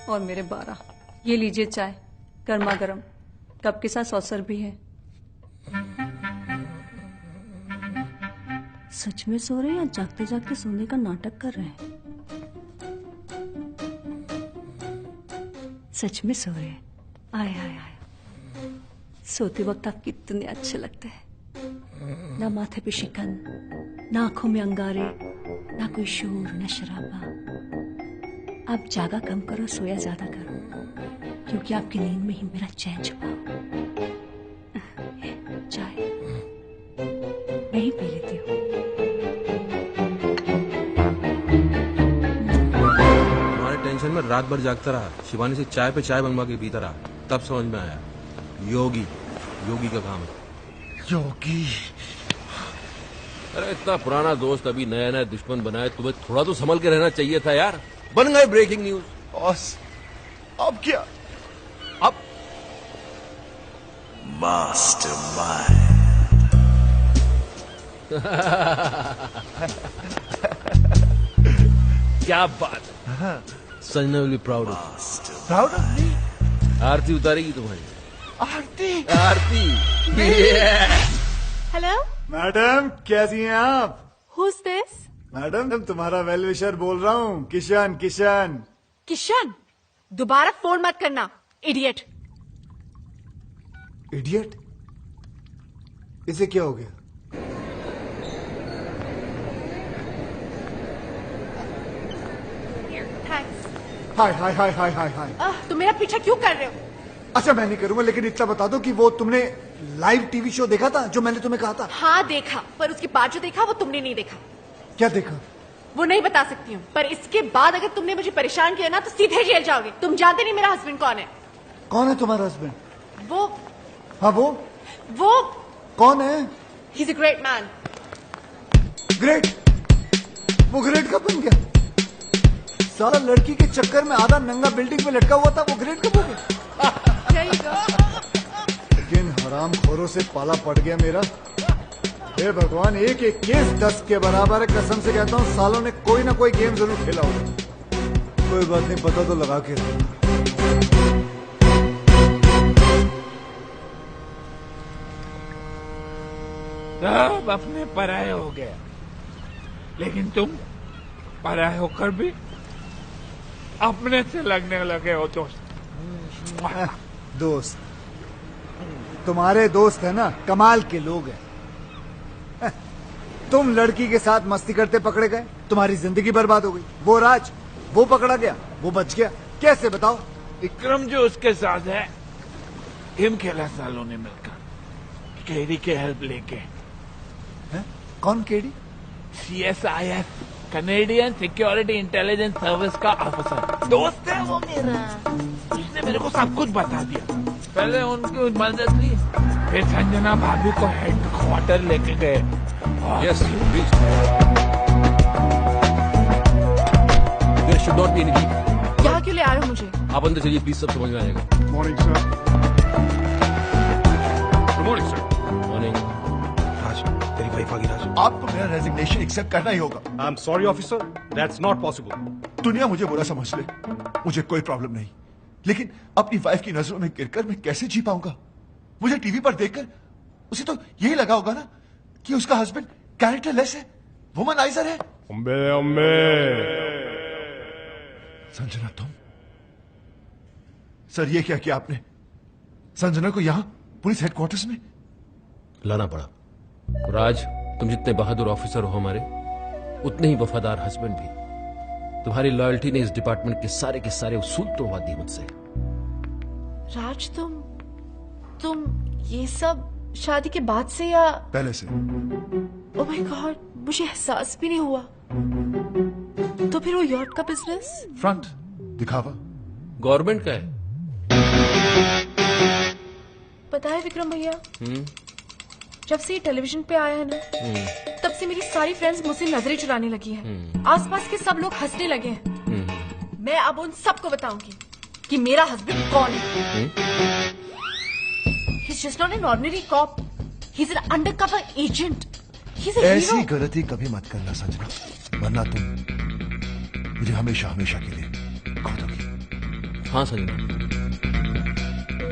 और मेरे 12। ये लीजिए चाय, गर्मा गर्म, कप के साथ सॉसर भी है। सच में सो रहे हैं या जागते जागते सोने का नाटक कर रहे हैं? सच में सो रहे हैं। आय आय आय, सोते वक्त आप कितने अच्छे लगते हैं। ना माथे पे शिकन, ना आंखों में अंगारे, ना कोई शोर, ना शराबा। आप जागा कम करो, सोया ज्यादा करो, क्योंकि आपकी नींद में ही मेरा चैन छुपा हो। चाय मैं ही पी लेती हूँ। तुम्हारे टेंशन में रात भर जागता रहा, शिवानी से चाय पे चाय बनवा के पीता रहा, तब समझ में आया योगी का काम है। योगी? अरे इतना पुराना दोस्त अभी नया नया दुश्मन बनाए, तुम्हें थोड़ा तो संभल के रहना चाहिए था यार। बन गए ब्रेकिंग न्यूज। बॉस अब क्या? अब मास्टरमाइंड। क्या बात है। Sanjana will be proud of. Proud of me? आरती उतारेगी तुम्हारी। आरती हेलो मैडम, कैसी हैं आप? Who's this? मैडम तुम्हारा वेल विशर बोल रहा हूँ, किशन। किशन, दोबारा फोन मत करना, इडियट। इडियट? इसे क्या हो गया? थैंक्स। हाय हाय हाय हाय हाय हाय। तुम मेरा पीछा क्यों कर रहे हो? अच्छा मैं नहीं करूंगा, लेकिन इतना बता दो कि वो तुमने लाइव टीवी शो देखा था जो मैंने तुम्हें कहा था? हाँ देखा, पर उसके बाद जो देखा वो तुमने नहीं देखा। क्या देखा? वो नहीं बता सकती हूँ, पर इसके बाद अगर तुमने मुझे परेशान किया ना तो सीधे जेल जाओगे। तुम जानते नहीं मेरा हस्बैंड कौन है। कौन है तुम्हारा हस्बैंड? वो। हाँ वो कौन है? He's a great man. Great? वो ग्रेट कब बन गया? सारा लड़की के चक्कर में आधा नंगा बिल्डिंग पे लटका हुआ था, वो ग्रेट कब हो गया? लेकिन हराम खोरों से पाला पड़ गया मेरा। हे भगवान, एक एक केस 10 के बराबर है। कसम से कहता हूँ सालों ने कोई ना कोई गेम जरूर खेला होगा। कोई बात नहीं, पता तो लगा के रखना। सब अपने पराये हो गया, लेकिन तुम पराये होकर भी अपने से लगने लगे हो दोस्त। दोस्त? तुम्हारे दोस्त है ना, कमाल के लोग हैं। तुम लड़की के साथ मस्ती करते पकड़े गए, तुम्हारी जिंदगी बर्बाद हो गई। वो राज, वो पकड़ा गया, वो बच गया। कैसे बताओ? विक्रम जो उसके साथ है, गेम खेला सालों ने मिलकर, केडी के हेल्प लेके। कौन KD? CSIS, Canadian security intelligence service का ऑफिसर। दोस्त है वो मेरा। उसने मेरे को सब कुछ बता दिया। पहले उनकी मदद ली, फिर संजना भाभी को हेडक्वार्टर लेके गए। Yes, please. There should not be any leak. यहाँ क्यों ले आए हो मुझे? आप अंदर चलिए प्लीज, सब समझ में आएगा। Morning sir. Good morning sir. Morning. Raj तेरी वाइफ आ गई राज। आपको मेरा रेजिग्नेशन एक्सेप्ट करना ही होगा। I am sorry officer, that's not possible. दुनिया मुझे बुरा समझ ले, मुझे कोई प्रॉब्लम नहीं, लेकिन अपनी वाइफ की नजरों में गिरकर मैं कैसे जी पाऊंगा? मुझे टीवी पर देखकर उसे तो यही लगा होगा ना कि उसका हस्बैंड कैरेक्टरलेस है, वुमनाइजर है। अम्बे अम्बे। संजना तुम? सर ये क्या किया आपने? संजना को यहां पुलिस हेडक्वार्टर्स में लाना पड़ा। राज, तुम जितने बहादुर ऑफिसर हो हमारे, उतने ही वफादार हस्बैंड भी। तुम्हारी लॉयल्टी ने इस डिपार्टमेंट के सारे उसूल तोड़वा दिए मुझसे। राज तुम ये सब शादी के बाद से या पहले से? ओह माय गॉड, मुझे एहसास भी नहीं हुआ। तो फिर वो यॉट का बिजनेस? फ्रंट दिखावा गवर्नमेंट का है। पता है विक्रम भैया, जब से ये टेलीविजन पे आया है ना, तब से मेरी सारी फ्रेंड्स मुझसे नजरें चुराने लगी हैं। आसपास के सब लोग हंसने लगे हैं। मैं अब उन सबको बताऊंगी कि मेरा हस्बैंड कौन है। He's just not an ordinary cop. He's an undercover agent. He's a ऐसी hero. गलती कभी मत करना संजना, वरना तुम मुझे हमेशा हमेशा के लिए खो दोगी। हाँ संजना,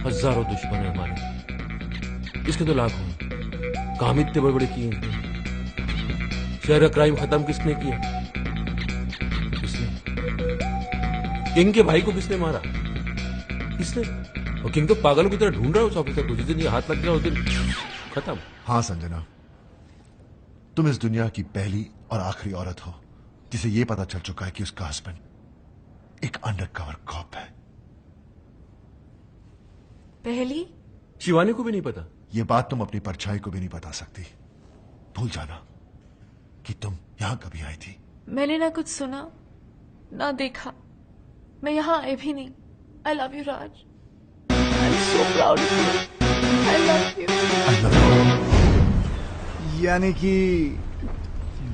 हजारों दुश्मन है हमारे, इसके तो लाखों हैं। काम इतने बड़े बड़े किए हैं। शहर का क्राइम खत्म किसने किया? किसने? किंग के भाई को किसने मारा? किसने? और किंग तो पागलों की तरह ढूंढ रहा है उस ऑफिसर को। जिस दिन ये हाथ लग गया उस दिन खत्म। हाँ संजना, तुम इस दुनिया की पहली और आखिरी औरत हो जिसे ये पता चल चुका है कि उसका हस्बैंड एक अंडरकवर कॉप है। पहली? शिवानी को भी नहीं पता। ये बात तुम अपनी परछाई को भी नहीं बता सकती। भूल जाना कि तुम यहां कभी आई थी। मैंने ना कुछ सुना ना देखा, मैं यहाँ आई भी नहीं। I love you Raj. I'm so proud of you. I love you. यानी कि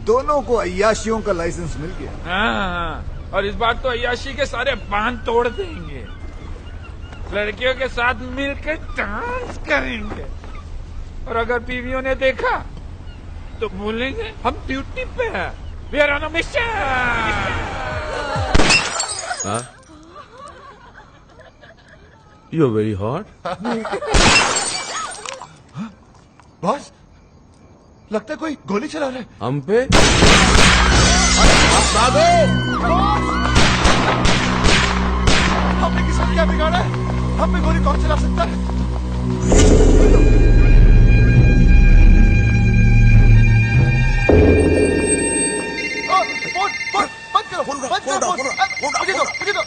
दोनों को अय्याशियों का लाइसेंस मिल गया। हाँ, और इस बार तो अय्याशी के सारे बांध तोड़ देंगे। लड़कियों के साथ मिलकर डांस करेंगे, और अगर बीवियों ने देखा तो बोलेंगे हम ड्यूटी पे हैं। We are on a mission. हाँ? You're very hot. बॉस, लगता है कोई गोली चला रहा है। हम पे? हमने किसका क्या बिगाड़ा है? हम पे गोली कौन चला सकता है? बंद करो, मुझे दो।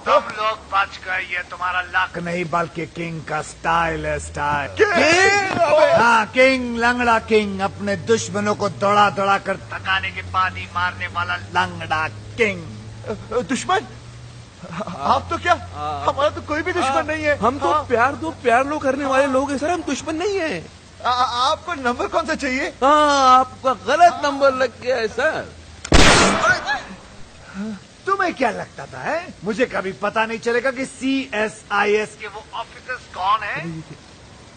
तुम लोग बच गए, ये तुम्हारा लक नहीं बल्कि किंग का स्टाइल है। स्टाइल हाँ, किंग, लंगड़ा किंग, अपने दुश्मनों को दौड़ा दौड़ा कर थकाने के बाद ही मारने वाला लंगड़ा किंग। दुश्मन? आप तो क्या, हमारा तो कोई भी दुश्मन नहीं है। हम तो प्यार लो करने वाले लोग हैं सर, हम दुश्मन नहीं है। आपको नंबर कौन सा चाहिए? हाँ, आपका गलत नंबर लग गया है सर। तुम्हें क्या लगता था है? मुझे कभी पता नहीं चलेगा कि CSIS के वो ऑफिसर्स कौन हैं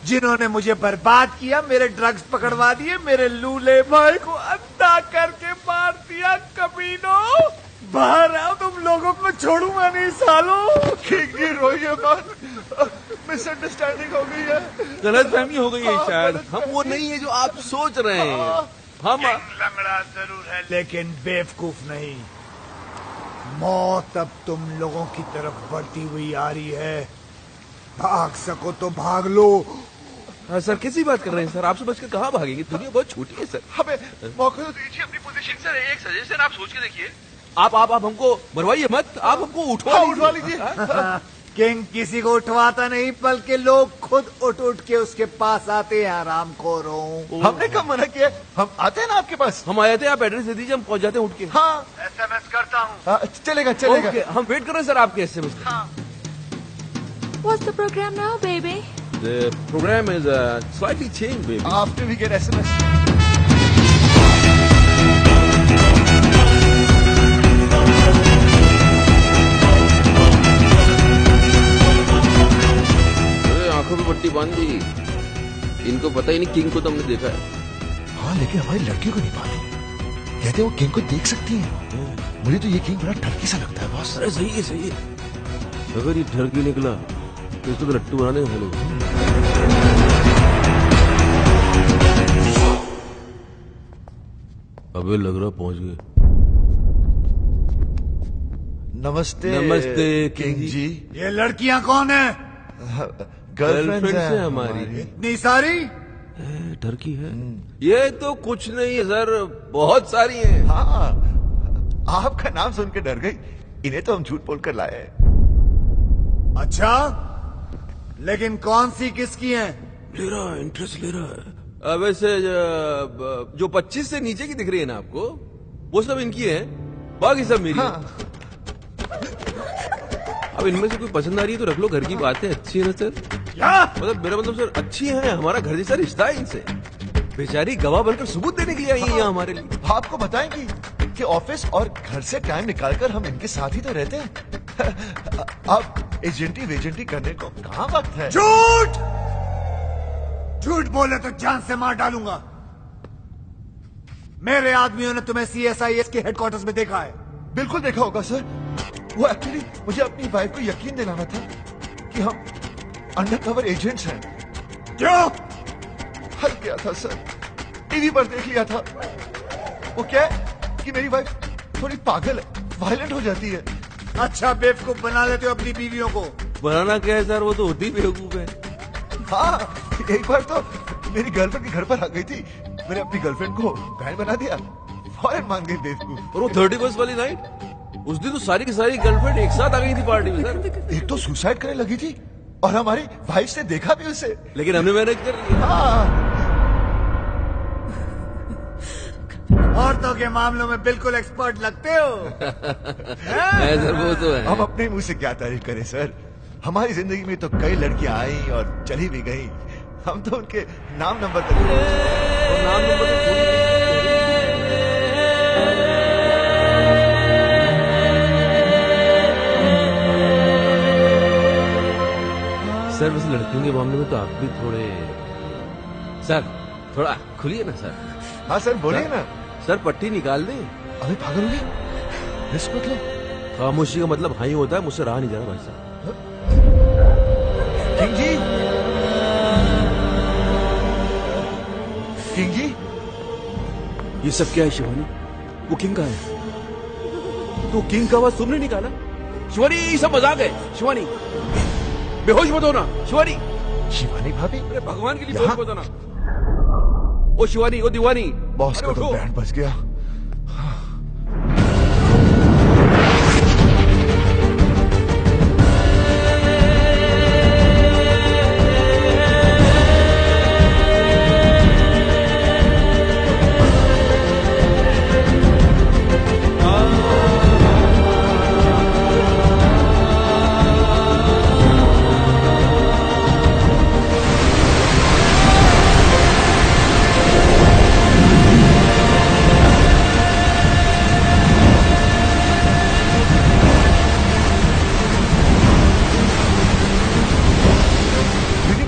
जिन्होंने मुझे बर्बाद किया, मेरे ड्रग्स पकड़वा दिए, मेरे लूले भाई को अंधा करके मार दिया। कमीनों, बाहर आओ, तुम लोगों को छोड़ूंगा नहीं सालों। ठीक नहीं, रोइए मत, मिसअंडरस्टैंडिंग हो गई है। गलत फहमी हो गई है शायद। हम वो नहीं है जो आप सोच रहे हैं। हम लंगड़ा जरूर है, लेकिन बेवकूफ नहीं। मौत अब तुम लोगों की तरफ बढ़ती हुई आ रही है। भाग सको तो भाग लो। हाँ सर, कैसी बात कर रहे हैं सर? आपसे बचकर कहाँ भागेंगे? दुनिया बहुत छोटी है सर। हमें मौका तो दीजिए अपनी पोजीशन। सर एक सजेशन आप सोच के देखिए। आप हमको मरवाइए मत, आप हमको उठवा लीजिए। किंग किसी को उठवाता नहीं, बल्कि लोग खुद उठ के उसके पास आते हैं। आरामखोरों, हमने कब मना किया? हम आते हैं ना आपके पास। हम आए थे, आप एड्रेस दे दीजिए, हम पहुंच जाते हैं उठ के। हाँ, SMS करता हूँ। चलेगा। हम वेट कर रहे हैं सर आपके SMS का। What's the program now, baby? The program is slightly changed, baby. After we get SMS. आंखों पे पट्टी बांध ही नहीं किंग को तो हमने देखा है। हाँ लेकिन हमारी लड़की को नहीं पाती। कहते वो किंग को देख सकती है। मुझे तो ये किंग बड़ा ठरकी सा लगता है बॉस। अरे सही है सही है। अगर ये ठरकी निकला तो इसको तो लट्टू बनाने बोलो। अबे लग रहा पहुंच गए। नमस्ते नमस्ते किंग जी। ये लड़कियां कौन है? गर्लफ्रेंड है हमारी। इतनी सारी? ठरकी है। ये तो कुछ नहीं है सर, बहुत सारी हैं। हाँ आपका नाम सुन के डर गई। इन्हें तो हम झूठ बोलकर लाए। अच्छा लेकिन कौन सी किसकी है? ले रहा है, इंटरेस्ट ले रहा है। वैसे जो 25 से नीचे की दिख रही है ना आपको, वो सब इनकी है, बाकी सब मेरी है। अब इनमें से कोई पसंद आ रही है तो रख लो, घर की बात है, अच्छी है ना सर? मतलब मेरा मतलब सर अच्छी है, हमारा घर जैसा रिश्ता है इनसे। बेचारी गवाह बनकर सबूत देने के लिए आई है यहाँ हमारे लिए। आपको बताएंगी कि ऑफिस और घर से टाइम निकालकर हम इनके साथ ही तो रहते हैं। अब एजेंटी वेजेंटी करने को कहाँ वक्त है? झूठ! झूठ बोले तो जान से मार डालूंगा। मेरे आदमियों ने तुम्हें CSIS के हेडक्वार्टर्स में देखा है। बिल्कुल देखा होगा सर। वो एक्चुअली मुझे अपनी वाइफ को यकीन दिलाना था कि हम अंडरकवर एजेंट्स हैं। क्यों? हल किया था सर, टीवी पर देख लिया था। वो क्या है कि मेरी वाइफ थोड़ी पागल है, वायलेंट हो जाती है। अच्छा बेवकूफ बना लेते हो अपनी बीवियों को। बनाना क्या है सर, वो तो होती बेवकूफ है। हाँ एक बार तो मेरी गर्लफ्रेंड के घर पर आ गई थी, मैंने अपनी गर्लफ्रेंड को बहन बना दिया, फौरन मान गई बेवकूफ। और वो 31st वाली नाइट, उस दिन तो सारी की सारी गर्लफ्रेंड एक साथ आ गई थी पार्टी में सर। एक तो सुसाइड करने लगी थी और हमारी वाइफ ने देखा भी उसे, लेकिन हमने मैनेज कर लिया। हाँ। औरतों के मामलों में बिल्कुल एक्सपर्ट लगते हो। सर वो तो है। हम अपने मुंह से क्या तारीफ करें सर, हमारी जिंदगी में तो कई लड़कियां आई और चली भी गई, हम तो उनके नाम नंबर तक नहीं पहुंचे। और नाम नंबर तो थोड़ी सर, वैसे लड़कियों के मामले में तो आप भी थोड़े सर थोड़ा खुलिए ना सर। हाँ सर बोलिए ना सर, पट्टी निकाल दें। अभी पागल हो गए? रिस्क मतलब? खामोशी का मतलब हाँ ही होता है, मुझसे रहा नहीं जा रहा भाई साहब। किंग जी, किंग जी, ये सब क्या है शिवानी? वो किंग का है तो किंग का आवाज तुमने निकाला? शिवानी ये सब मजाक है। शिवानी बेहोश मत होना। शिवानी, शिवानी भाभी, अरे भगवान के लिए बेहोश मत होना। ओ शिवानी, ओ दीवानी, बॉस का तो बैंड बज गया।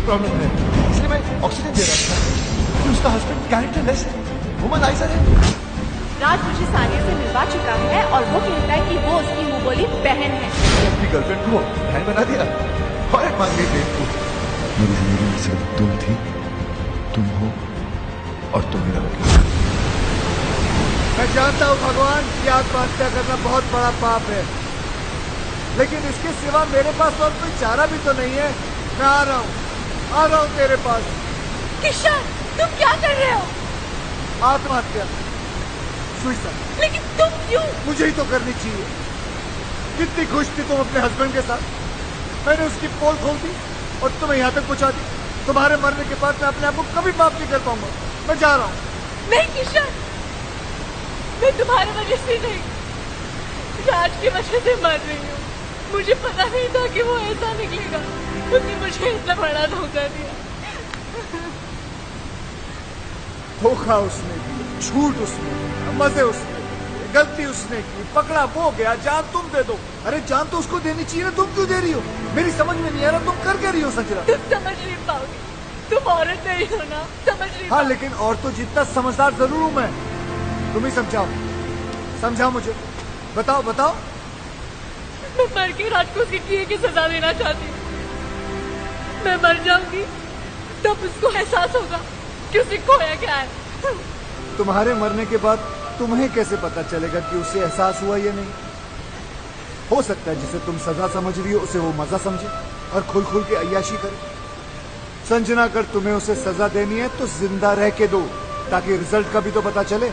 प्रॉब्लम है, इसलिए मैं ऑक्सीजन दे रहा था कि उसका हस्बैंड कैरेक्टरलेस है, वुमनाइजर है। राज मुझे सानिया से मिलवा चुका है और वो कहता है कि वो उसकी मुंह बोली बहन है। अपनी गर्लफ्रेंड को बहन बना दिया और मान गई बेवकूफ। मेरी जिंदगी में सिर्फ तुम थी, तुम हो और तुम मेरा वकील। मैं जानता हूँ भगवान कि आत्महत्या करना बहुत बड़ा पाप है, लेकिन इसके सिवा मेरे पास और कोई चारा भी तो नहीं है। मैं आ रहा हूँ तेरे पास। किशन, तुम क्या कर रहे हो? आत्महत्या, सुसाइड। लेकिन तुम क्यों? मुझे ही तो करनी चाहिए। कितनी खुश थी तुम अपने हस्बैंड के साथ, मैंने उसकी पोल खोल दी और तुम्हें यहाँ तक पहुँचा दी। तुम्हारे मरने के बाद मैं अपने आप को कभी माफ नहीं कर पाऊंगा। मैं जा रहा हूँ। नहीं किशन, मैं तुम्हारे वजह से नहीं, राज की वजह से मर रही हूँ। मुझे पता नहीं था कि वो ऐसा निकलेगा, उसने मुझे इतना बड़ा धोखा दिया। धोखा उसने दिया, झूठ उसने दिया, मजे उसने दिए, गलती उसने की, पकड़ा वो गया, जान तुम दे दो। अरे जान तो उसको देनी चाहिए ना, तुम क्यों दे रही हो? मेरी समझ में नहीं आ रहा तुम कर क्या रही हो सचरा? तुम समझ नहीं पाओगे, तुम औरत नहीं हो ना, समझ रही? हाँ, लेकिन औरतों जितना समझदार जरूर हूं मैं। तुम ही समझाओ, समझाओ मुझे, बताओ बताओ। मैं मर के राज को उसकी किए की सजा देना चाहती हूँ। मैं मर जाऊंगी तब उसको एहसास होगा कि उसे खोया क्या है। तुम्हारे मरने के बाद तुम्हें कैसे पता चलेगा कि उसे एहसास हुआ या नहीं? हो सकता है जिसे तुम सजा समझ रही हो उसे वो मजा समझे और खुल खुल के अय्याशी करे। संजना, अगर तुम्हें उसे सजा देनी है तो जिंदा रह के दो, ताकि रिजल्ट का भी तो पता चले।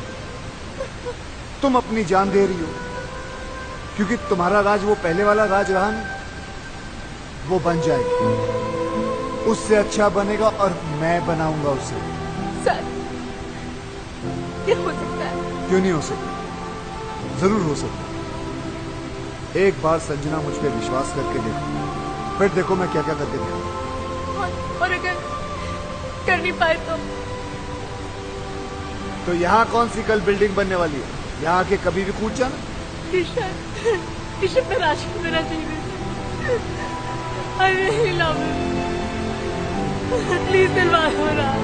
तुम अपनी जान दे रही हो, क्योंकि तुम्हारा राज वो पहले वाला राज रहा नहीं, वो बन जाएगा, उससे अच्छा बनेगा और मैं बनाऊंगा उसे। सर, ये हो सकता है? क्यों नहीं हो सकता? जरूर हो सकता। एक बार संजना मुझ पे विश्वास करके देखो, फिर देखो मैं क्या क्या करके देखूं। और अगर कर नहीं पाए तो यहाँ कौन सी कल बिल्डिंग बनने वाली है? यहाँ आके कभी भी कूद जाना। किशन मैं राज को मेरा चाहिए। अरे लव प्लीज दिलवा दो राज।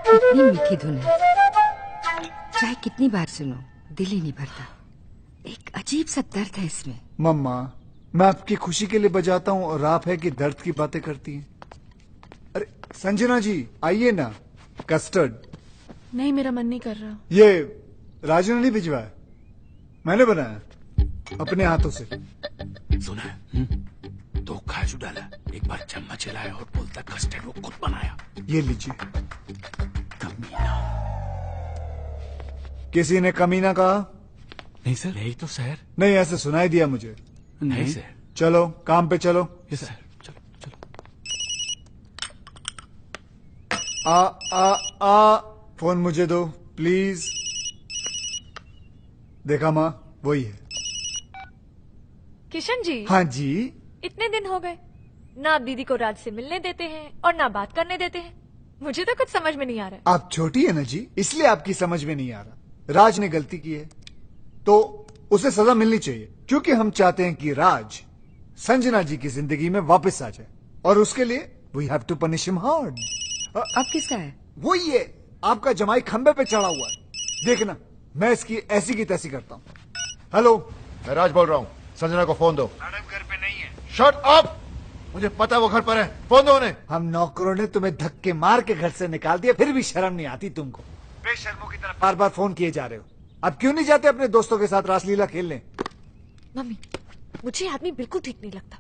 कितनी मीठी धुन है, चाहे कितनी बार सुनो दिल ही नहीं भरता। एक अजीब सा दर्द है इसमें। मम्मा, मैं आपकी खुशी के लिए बजाता हूँ और आप है कि दर्द की बातें करती हैं। अरे संजना जी आइए ना, कस्टर्ड। नहीं, मेरा मन नहीं कर रहा। ये राजू ने नहीं भिजवाया, मैंने बनाया अपने हाथों से। सुना है? 2 काजू डाला, एक बार चम्मच हिलाया और बोलता कस्टर्ड वो खुद बनाया। ये लीजिए। किसी ने कमीना कहा? नहीं सर, यही तो सर। नहीं, ऐसे सुनाई दिया मुझे। नहीं सर। चलो काम पे चलो। यस सर, चलो चलो। फोन मुझे दो प्लीज। देखा माँ, वही है। किशन जी। हाँ जी। इतने दिन हो गए, ना आप दीदी को राज से मिलने देते हैं और ना बात करने देते हैं। मुझे तो कुछ समझ में नहीं आ रहा है। आप छोटी है ना जी, इसलिए आपकी समझ में नहीं आ रहा। राज ने गलती की है तो उसे सजा मिलनी चाहिए, क्योंकि हम चाहते हैं कि राज संजना जी की जिंदगी में वापस आ जाए, और उसके लिए we have to punish him hard. अब किसका है? वही है, आपका जमाई खंबे पे चढ़ा हुआ है। देखना मैं इसकी ऐसी की तैसी करता हूँ। हेलो, मैं राज बोल रहा हूँ, संजना को फोन दो। मैडम घर पे नहीं है। शट अप, मुझे पता है वो घर पर है, फोन दो उन्हें। हम नौकरों ने तुम्हें धक्के मार के घर से निकाल दिया, फिर भी शर्म नहीं आती तुमको। बेशर्मों की तरह बार बार फोन किए जा रहे हो। अब क्यों नहीं जाते अपने दोस्तों के साथ रासलीला खेलने? मम्मी, मुझे ये आदमी बिल्कुल ठीक नहीं लगता।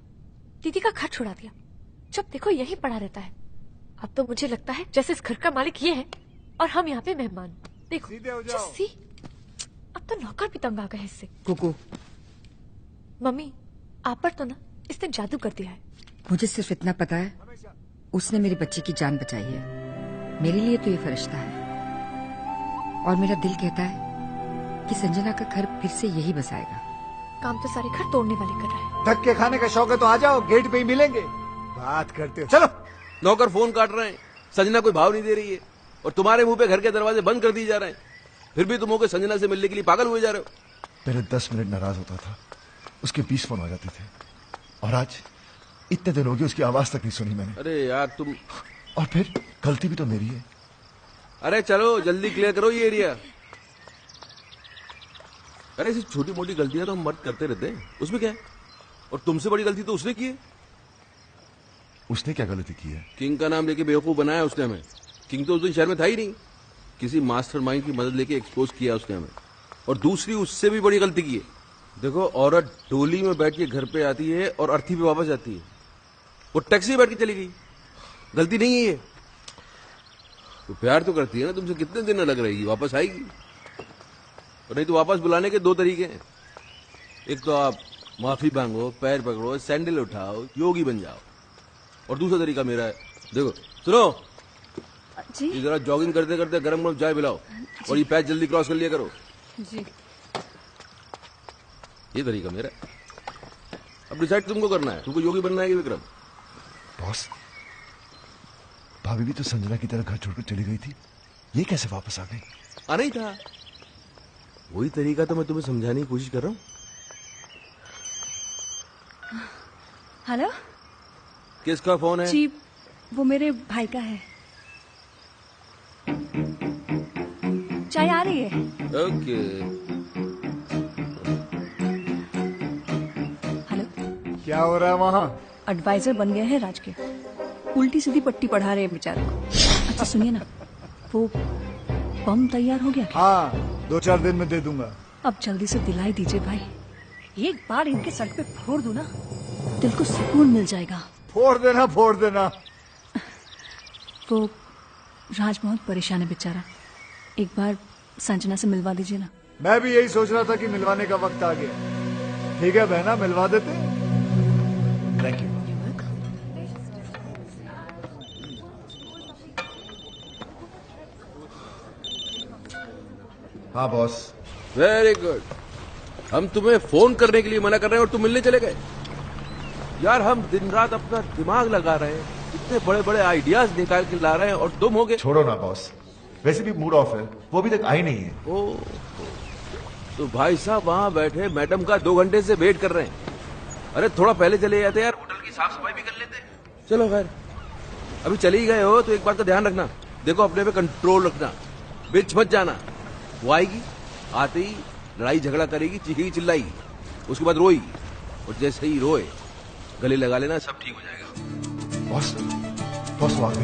दीदी का घर छुड़ा दिया, जब देखो यहीं पड़ा रहता है। अब तो मुझे लगता है जैसे इस घर का मालिक ये है और हम यहाँ पे मेहमान। देखो सीधे हो जाओ। सी, अब तो नौकर भी तंग आ गए इससे। कुकू, मम्मी आप पर तो ना इसने जादू कर दिया है। मुझे सिर्फ इतना पता है, उसने मेरी बच्ची की जान बचाई है। मेरे लिए तो ये फरिश्ता है, और मेरा दिल कहता है कि संजना का घर फिर से यही बसाएगा। काम तो सारे घर तोड़ने वाले कर रहा है। धक्के खाने का शौक है तो आ जाओ, गेट पे ही मिलेंगे। बात करते हो, चलो। नौकर फोन काट रहे हैं, संजना कोई भाव नहीं दे रही है, और तुम्हारे मुंह पे घर के दरवाजे बंद कर दिए जा रहे हैं, फिर भी तुम होकर संजना से मिलने के लिए पागल हुए जा रहे हो। पहले 10 मिनट नाराज होता था, उसके 20 फोन आ जाते थे, और आज इतने दिन हो गए उसकी आवाज तक नहीं सुनी मैंने। अरे यार तुम, और फिर गलती भी तो मेरी है। अरे चलो जल्दी क्लियर करो ये एरिया। अरे ऐसी छोटी मोटी गलतियां तो हम मर्द करते रहते हैं, उसमें क्या है? और तुमसे बड़ी गलती तो उसने की है। उसने क्या गलती की है? किंग का नाम लेके बेवकूफ बनाया उसने हमें। किंग तो उस दिन शहर में था ही नहीं। किसी मास्टरमाइंड की मदद लेके एक्सपोज किया उसने हमें। और दूसरी उससे भी बड़ी गलती की है। देखो, औरत डोली में बैठ के घर पे आती है और अर्थी पे वापस जाती है। वो टैक्सी में बैठ के चली गई, गलती नहीं है ये। तो प्यार तो करती है ना तुमसे, कितने दिन लग रहेगी, वापस आएगी। और नहीं तो वापस बुलाने के दो तरीके हैं। एक तो आप माफी मांगो, पैर पकड़ो, सैंडल उठाओ, योगी बन जाओ। और दूसरा तरीका मेरा है, देखो सुनो जी, ये जरा जॉगिंग करते करते गरम गरम चाय पिलाओ और ये पैच जल्दी क्रॉस कर लिया करो। जी, ये तरीका मेरा है। अब डिसाइड तुमको करना है, तुमको योगी बनना है कि विक्रम। बॉस, भाभी भी तो संजना की तरह घर छोड़कर चली गई थी, ये कैसे वापस आ गई? आना ही था, वही तरीका तो मैं तुम्हें समझाने की कोशिश कर रहा हूँ। हेलो किसका फोन है? जी, वो मेरे भाई का है। चाय आ रही है। ओके। हेलो, क्या हो रहा है वहाँ? एडवाइजर बन गए हैं राज के, उल्टी सीधी पट्टी पढ़ा रहे हैं बेचारे को। अच्छा सुनिए ना, वो बम तैयार हो गया क्या? हाँ, 2-4 दिन में दे दूंगा। अब जल्दी से दिलाई दीजिए भाई, एक बार इनके सर पे फोड़ दूं ना, दिल को सुकून मिल जाएगा। फोड़ देना, फोड़ देना। वो राज बहुत परेशान है बेचारा, एक बार संजना से मिलवा दीजिए ना। मैं भी यही सोच रहा था कि मिलवाने का वक्त आ गया। ठीक है बहना, मिलवा देते। Thank you. हाँ बॉस। Very good. हम तुम्हें फोन करने के लिए मना कर रहे हैं और तुम मिलने चले गए। यार हम दिन रात अपना दिमाग लगा रहे हैं, इतने बड़े बड़े आइडियाज निकाल के ला रहे हैं और तुम हो गए। छोड़ो ना बॉस, वैसे भी मूड ऑफ है, वो अभी तक आई नहीं है। ओ, तो भाई साहब वहाँ बैठे मैडम का 2 घंटे से वेट कर रहे हैं। अरे थोड़ा पहले चले जाते यार, होटल की साफ सफाई भी कर लेते। चलो खैर, अभी चले ही गए हो तो एक बात का ध्यान रखना, देखो अपने पे कंट्रोल रखना, बीच मत जाना। वो आएगी, आते ही लड़ाई झगड़ा करेगी, चीखेगी चिल्लाएगी, उसके बाद रोएगी, और जैसे ही रोए गले लगा लेना, सब ठीक हो जाएगा। बॉस, बॉस वो आ गई।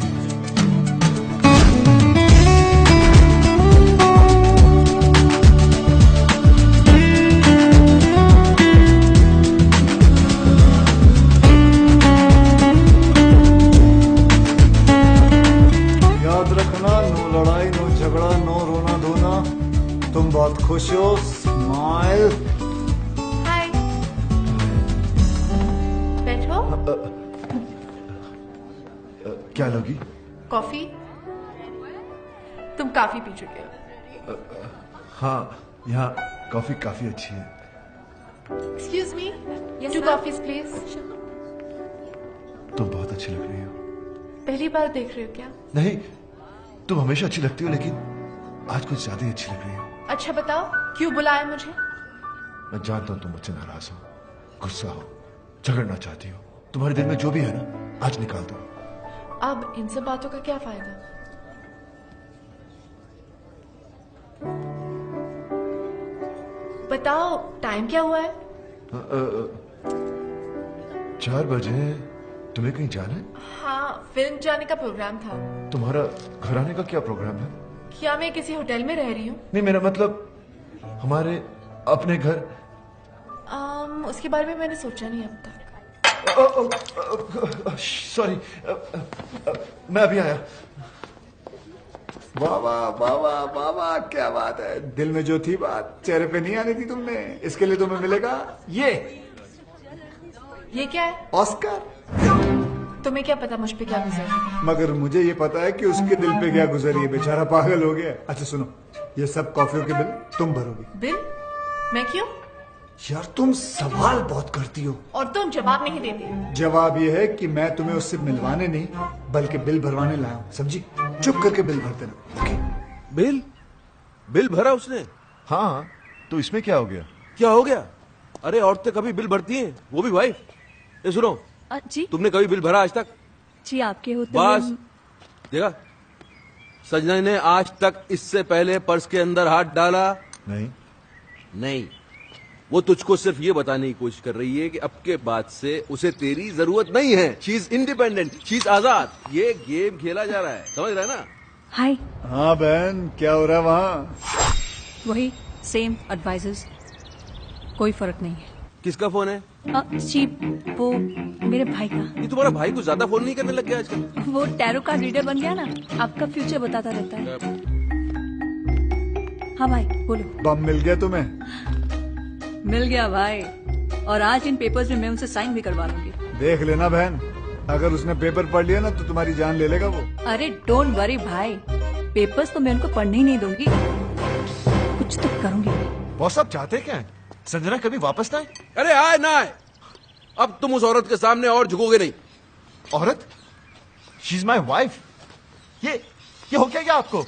याद रखना, नो लड़ाई, नो झगड़ा, नो रोना धोना। तुम बहुत खुश हो, स्माइल। हाय, बैठो। क्या लगी? कॉफी? तुम काफी पी चुके हो। हाँ, यहाँ कॉफी काफी अच्छी है। Excuse me, 2 coffees please. तुम बहुत अच्छी लग रही हो। पहली बार देख रहे हो क्या? नहीं, तुम हमेशा अच्छी लगती हो, लेकिन आज कुछ ज्यादा ही अच्छी लग रही हो। अच्छा बताओ, क्यों बुलाया मुझे? मैं जानता हूँ तुम मुझसे नाराज हो, गुस्सा हो, झगड़ना चाहती हो। तुम्हारे दिल में जो भी है ना, आज निकाल दो। अब इन सब बातों का क्या फायदा? बताओ, टाइम क्या हुआ है? 4 बजे। तुम्हें कहीं जाना है? हाँ, फिल्म जाने का प्रोग्राम था। तुम्हारा घर आने का क्या प्रोग्राम है? क्या मैं किसी होटल में रह रही हूँ? नहीं, मेरा मतलब हमारे अपने घर। उसके बारे में मैंने सोचा नहीं अब तक। सॉरी, मैं अभी आया। वाह वाह वाह वाह वाह वाह, क्या बात है। दिल में जो थी बात चेहरे पे नहीं आनी थी तुमने, इसके लिए तुम्हें मिलेगा ये क्या है? ऑस्कर। तुम्हें क्या पता मुझ पे क्या गुजरा? मगर मुझे ये पता है कि उसके दिल पे क्या गुजरी है, बेचारा पागल हो गया। अच्छा सुनो, ये सब कॉफियों के बिल तुम भरोगी। बिल? मैं क्यों? यार तुम सवाल बहुत करती हो और तुम जवाब नहीं देती। जवाब ये है कि मैं तुम्हें उससे मिलवाने नहीं बल्कि बिल भरवाने लाया हूँ, समझी? चुप करके बिल भर देना। ओके? बिल भरा उसने? हाँ, तो इसमें क्या हो गया? क्या हो गया? अरे औरतें कभी बिल भरती हैं, वो भी वाइफ। ये सुनो जी, तुमने कभी बिल भरा आज तक? जी आपके होते बस देखा, संजना ने आज तक इससे पहले पर्स के अंदर हाथ डाला नहीं। नहीं, वो तुझको सिर्फ ये बताने की कोशिश कर रही है कि अब के बाद से उसे तेरी जरूरत नहीं है। She is independent, she is आजाद। ये गेम खेला जा रहा है, समझ रहा है ना? हाय। हाँ बहन, क्या हो रहा है वहाँ? वही सेम एडवाइजर्स, कोई फर्क नहीं है। किसका फोन है? जी वो मेरे भाई का। ये तुम्हारा भाई को ज्यादा फोन नहीं करने लग गया आजकल? वो टैरो का रीडर बन गया ना, आपका फ्यूचर बताता रहता है। हाँ भाई बोलो। बम मिल गया तुम्हें? मिल गया भाई, और आज इन पेपर्स में मैं उनसे साइन भी करवा लूंगी। देख लेना बहन, अगर उसने पेपर पढ़ लिया ना तो तुम्हारी जान ले लेगा वो। अरे डोंट वरी भाई, पेपर्स तो मैं उनको पढ़ने ही नहीं दूंगी, कुछ तो करूंगी। बॉस आप चाहते क्या है? संजना कभी वापस ना आए? अरे आए ना आए, अब तुम उस औरत के सामने और झुकोगे नहीं। औरत? She is my wife. ये हो क्या आपको?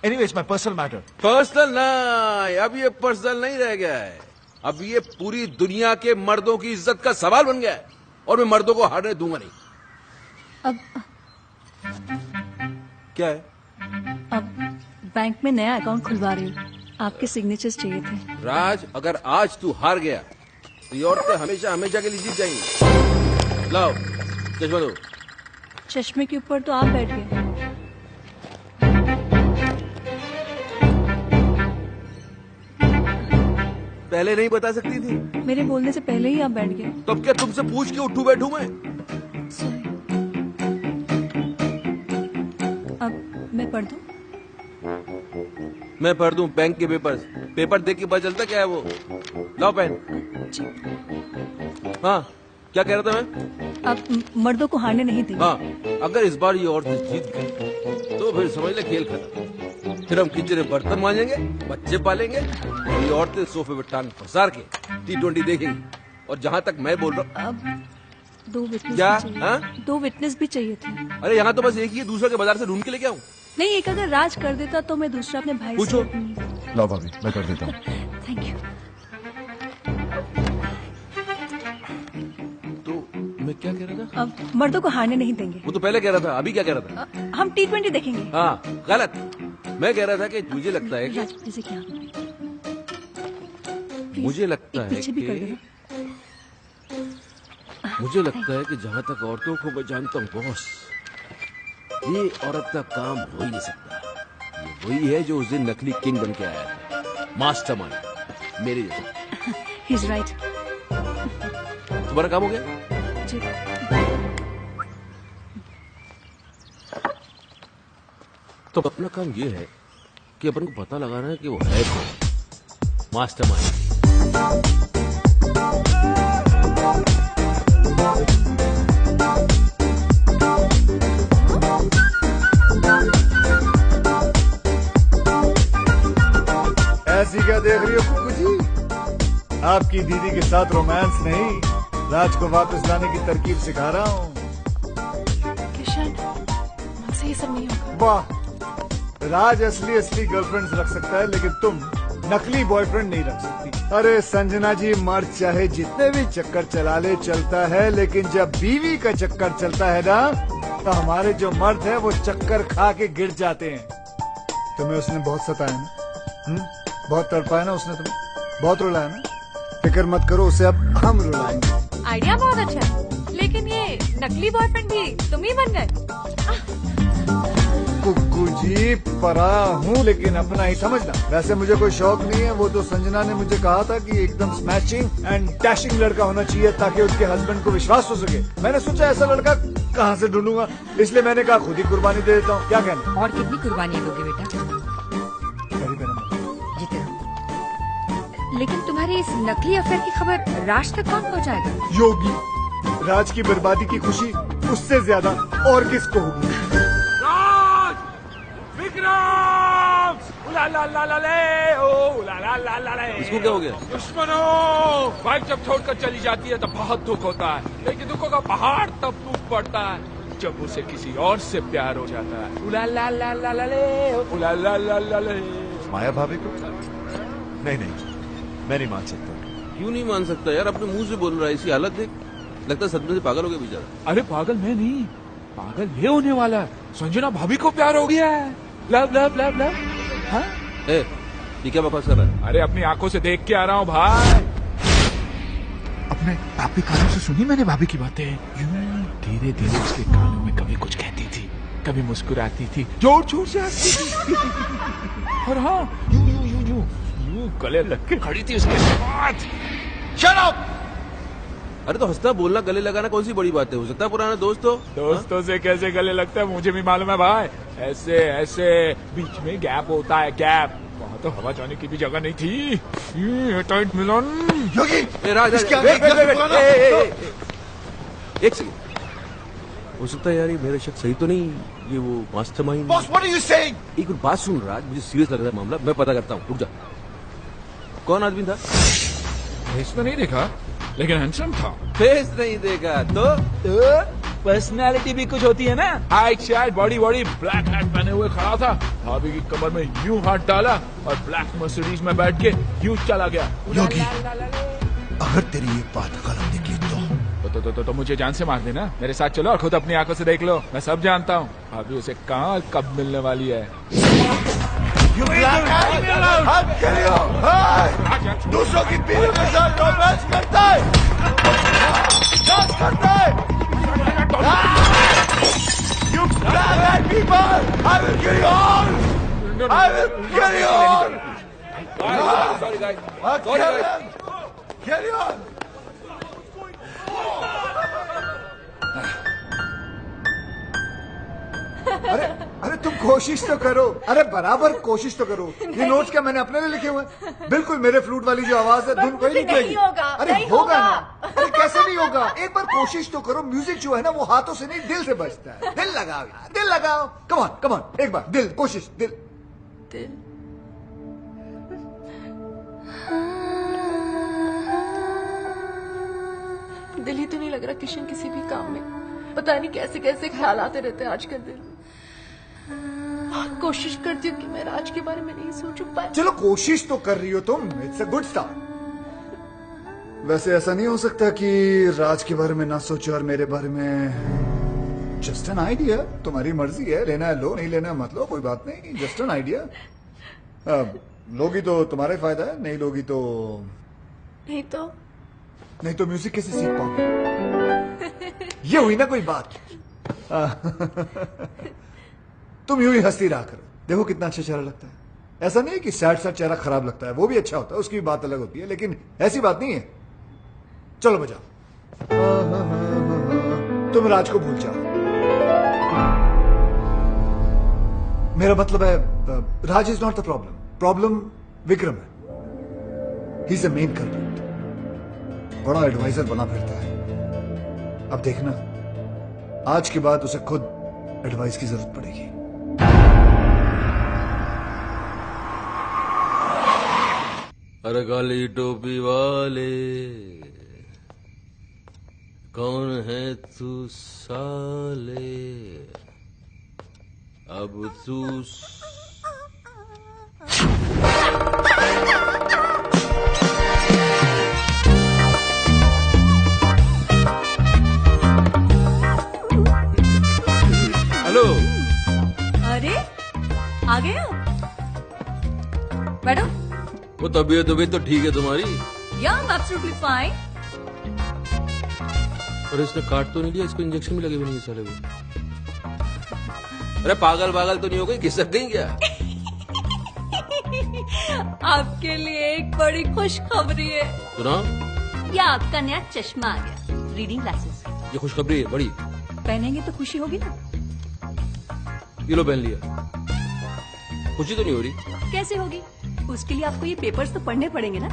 Anyways my personal matter. Personal नहीं, अब ये पर्सनल नहीं रह गया है, अब ये पूरी दुनिया के मर्दों की इज्जत का सवाल बन गया है, और मैं मर्दों को हारने दूंगा नहीं। अब क्या है? अब बैंक में नया अकाउंट खुलवा रही हूँ, आपके सिग्नेचर्स चाहिए थे। राज, अगर आज तू हार गया तो ये औरतें हमेशा हमेशा के लिए जीत जाएंगी। लाओ चश्मा दो। चश्मे के ऊपर तो आप बैठ गए। पहले नहीं बता सकती थी? मेरे बोलने से पहले ही आप बैठ गए। तो अब क्या तुमसे पूछ के उठू बैठू मैं? अब मैं पढ़ दूं? मैं पढ़ दूं बैंक के पेपर देख के पता चलता क्या है वो। लाओ पेन। हाँ क्या कह रहा था मैं? अब मर्दों को हारने नहीं देंगे। हाँ, अगर इस बार ये औरतें जीत गई तो फिर समझ ले खेल खत्म। फिर हम किचन में बर्तन मांजेंगे, बच्चे पालेंगे, और ये औरतें सोफे पे टांग पसार के T20 देखेंगी। और जहाँ तक मैं बोल रहा हूँ, अब 2 विटनेस क्या? भी चाहिए। हाँ? 2 विटनेस भी चाहिए थे। अरे यहाँ तो बस एक ही है, दूसरा के बाजार से ढूंढ के लेके आऊँ? नहीं, एक अगर राज कर देता तो मैं दूसरा अपने भाई पूछो। से। लो भाभी, मैं कर देता हूँ। Thank you. मैं क्या कह रहा था? अब मर्दों को हारने नहीं देंगे। वो तो पहले कह रहा था, अभी क्या कह रहा था? हम T20 देखेंगे। हाँ गलत, मैं कह रहा था कि मुझे लगता है कि राज, जैसे क्या? मुझे लगता है पीछे भी कर कि देना। मुझे लगता है कि जहाँ तक औरतों को मैं जानता हूँ बॉस, ये औरत का काम हो ही नहीं सकता। ये वही है जो उस दिन नकली किंग बन के आया था, मास्टरमाइंड, मेरे जैसा। He's right। तुम्हारा काम हो गया? जी। तो अपना काम ये है कि अपन को पता लगाना है कि वो है कौन, मास्टरमाइंड। ऐसी क्या देख रही हो कुकू जी? आपकी दीदी के साथ रोमांस नहीं, राज को वापस लाने की तरकीब सिखा रहा हूँ। किशन, मुझसे ये सब नहीं होगा। वाह, राज असली गर्लफ्रेंड्स रख सकता है, लेकिन तुम नकली बॉयफ्रेंड नहीं रख सकती। अरे संजना जी, मर्द चाहे जितने भी चक्कर चला ले चलता है, लेकिन जब बीवी का चक्कर चलता है ना, तो हमारे जो मर्द है वो चक्कर खा के गिर जाते हैं। तुम्हें उसने बहुत सताया ना? बहुत तड़पाया ना उसने तुम्हें? बहुत रुलाया ना? फिक्र मत करो, उसे अब हम रुलाएंगे। आइडिया बहुत अच्छा है, लेकिन ये नकली बॉयफ्रेंड भी तुम ही बन गए। कुकू जी, पराया हूँ लेकिन अपना ही समझना। वैसे मुझे कोई शौक नहीं है, वो तो संजना ने मुझे कहा था कि एकदम स्मैशिंग एंड डैशिंग लड़का होना चाहिए ताकि उसके हस्बैंड को विश्वास हो सके। मैंने सोचा ऐसा लड़का कहाँ से ढूंढूंगा, इसलिए मैंने कहा खुद ही कुर्बानी दे देता हूँ। क्या कहना? और कितनी कुर्बानी दोगे बेटा? जीते रहो। लेकिन तुम्हारी इस नकली अफेयर की खबर राज तक कौन पहुँचाएगा? योगी। राज की बर्बादी की खुशी उससे ज्यादा और किसको होगी? विक्रम! उला ला ला ला ले, ओ उला ला ला ला ले। इसको क्या हो गया? दुश्मनों! बाइक जब छोड़कर चली जाती है तो बहुत दुख होता है, लेकिन दुखों का पहाड़ तब टूट पड़ता है जब उसे किसी और से प्यार हो जाता है। उला ला ला ला ला ले, उला ला ला ला ले। माया भाभी को? नहीं, मैं नहीं मान सकता। क्यों नहीं मान सकता यार? अपने मुंह से बोल रहा है, इसकी हालत देख, लगता है सदमे से पागल हो गया बेचारा। अरे पागल मैं नहीं, पागल ये होने वाला है। संजना भाभी को प्यार हो गया है। Love love love love. हाँ? ए, ये क्या बकवास कर रहा है? अरे अपनी आंखों से देख के आ रहा हूँ भाई। अपने भाभी कानों से सुनी मैंने भाभी की बातें। यूं धीरे धीरे उसके कानों में कभी कुछ कहती थी, कभी मुस्कुराती थी, जोर जोर से हंसती थी। और हाँ, यूं यूं यूं यूं यूं गले लग के खड़ी थी उसके साथ। Shut up! अरे तो हंसना बोलना गले लगाना कौन सी बड़ी बात है? हो सकता है पुराना दोस्त हो। दोस्तों से कैसे गले लगता है मुझे भी मालूम है भाई। ऐसे ऐसे बीच में गैप होता है, गैप। वहाँ तो हवा जाने की भी जगह नहीं थी। ये टाइट मिलन। योगी, एक सेकंड, हो सकता है यार ये मेरा शक सही तो नहीं, ये वो mastermind. Boss, what are you saying? एक बात सुन राज, मुझे सीरियस लग रहा है मामला, मैं पता करता हूँ, रुक जा। कौन आदमी था? फेस तो नहीं देखा, लेकिन हैंडसम था। फेस नहीं देखा तो पर्सनालिटी भी कुछ होती है ना। Height शाइट body body, black hat पहने हुए खड़ा था, भाभी की कमर में यूं हाथ डाला और ब्लैक मर्सिडीज में बैठ के यूं चला गया। योगी, अगर तेरी ये बात गलत निकली तो मुझे जान से मार देना। मेरे साथ चलो और खुद अपनी आंखों से देख लो। मैं सब जानता हूँ, भाभी उसे कहाँ और कब मिलने वाली है। दूसरों की बीवी के साथ रोमांस करता है, डांस करता है। You black-eyed people! I will kill you all! I will kill you all! Sorry guys. Kill you all! अरे तुम कोशिश तो करो। अरे बराबर कोशिश तो करो। ये नोट्स क्या मैंने अपने लिए लिखे हुए हैं? बिल्कुल मेरे फ्लूट वाली जो आवाज है, धुन कोई निकलेगी। अरे होगा ना। अरे कैसे नहीं होगा? एक बार कोशिश तो करो। म्यूजिक जो है ना वो हाथों से नहीं दिल से बजता है। दिल लगाओ यार, दिल लगाओ। कम ऑन कम ऑन, एक बार दिल, कोशिश, दिल। दिल ही तो नहीं लग रहा किशन किसी भी काम में। पता नहीं कैसे कैसे ख्याल आते रहते हैं आजकल दिल में। कोशिश करती हूँ कि मैं राज के बारे में नहीं सोचूं, पर चलो कोशिश तो कर रही हो तुम। It's a good start. वैसे ऐसा नहीं हो सकता कि राज के बारे में ना सोचो और मेरे बारे में। जस्ट एन आइडिया, तुम्हारी मर्जी है, लेना है लो, नहीं लेना है मत लो, कोई बात नहीं। Just an idea. लोगी तो तुम्हारा फायदा है, नहीं लोगी तो नहीं तो म्यूजिक कैसे सीख पाओगे? ये हुई ना कोई बात। तुम यूं ही हंसती रहा करो, देखो कितना अच्छा चेहरा लगता है। ऐसा नहीं कि सैड सैड चेहरा खराब लगता है, वो भी अच्छा होता है, उसकी भी बात अलग होती है, लेकिन ऐसी बात नहीं है। चलो बजाओ। तुम राज को भूल जाओ। मेरा मतलब है Raj is not the problem, problem Vikram है। He is the main culprit. बड़ा एडवाइजर बना फिरता है। अब देखना, आज के बाद उसे खुद एडवाइस की जरूरत पड़ेगी। अरे काली टोपी वाले, कौन है तू साले? अब तू हेलो। अरे आ गए हो? बैठो। वो तबीयत तो ठीक है तुम्हारी? या आई एम एब्सोल्युटली फाइन। और इसने काट तो नहीं लिया? इसको इंजेक्शन भी लगे हुए नहीं साले को। अरे पागल तो नहीं हो गई? खिसक गई क्या? आपके लिए एक बड़ी खुशखबरी है। सुनाओ। ये आपका नया चश्मा आ गया, रीडिंग ग्लासेस। ये खुशखबरी है बड़ी। पहनेंगे तो खुशी होगी ना? ये लो पहन लिया। खुशी तो नहीं हो रही? कैसे होगी? उसके लिए आपको ये पेपर्स तो पढ़ने पड़ेंगे ना।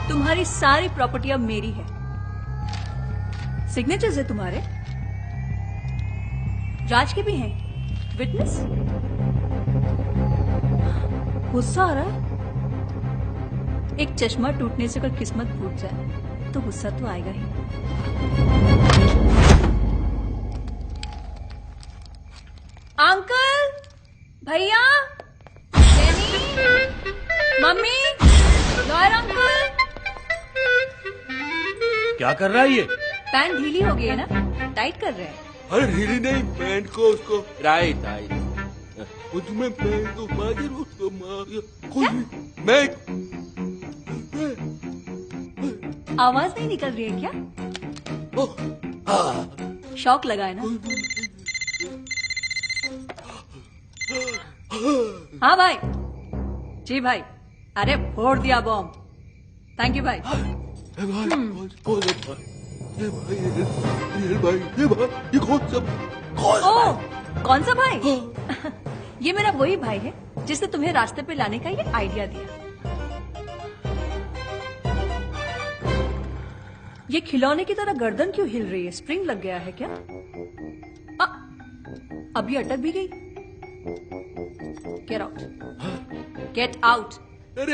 तुम्हारी सारी प्रॉपर्टी अब मेरी है। सिग्नेचर्स है तुम्हारे, राज के भी हैं। विटनेस? गुस्सा आ रहा है? एक चश्मा टूटने से अगर किस्मत फूट जाए तो गुस्सा तो आएगा ही। अंकल, भैया, मम्मी, लॉयर अंकल। क्या कर रहा है ये? पैंट ढीली हो गई है ना, टाइट कर रहे हैं। अरे ढीली नहीं, पैंट को उसको राइट राइट। उसमें पैंट को मार उसको मैं आवाज नहीं निकल रही है क्या? शौक लगा है ना? हाँ भाई, जी भाई, अरे फोड़ दिया बॉम्ब। थैंक यू भाई। ये कौन सा भाई? ये मेरा वही भाई है जिसने तुम्हें रास्ते पे लाने का ये आइडिया दिया। ये खिलौने की तरह गर्दन क्यों हिल रही है? स्प्रिंग लग गया है क्या? अभी अटक भी गई। Get out, get out. अरे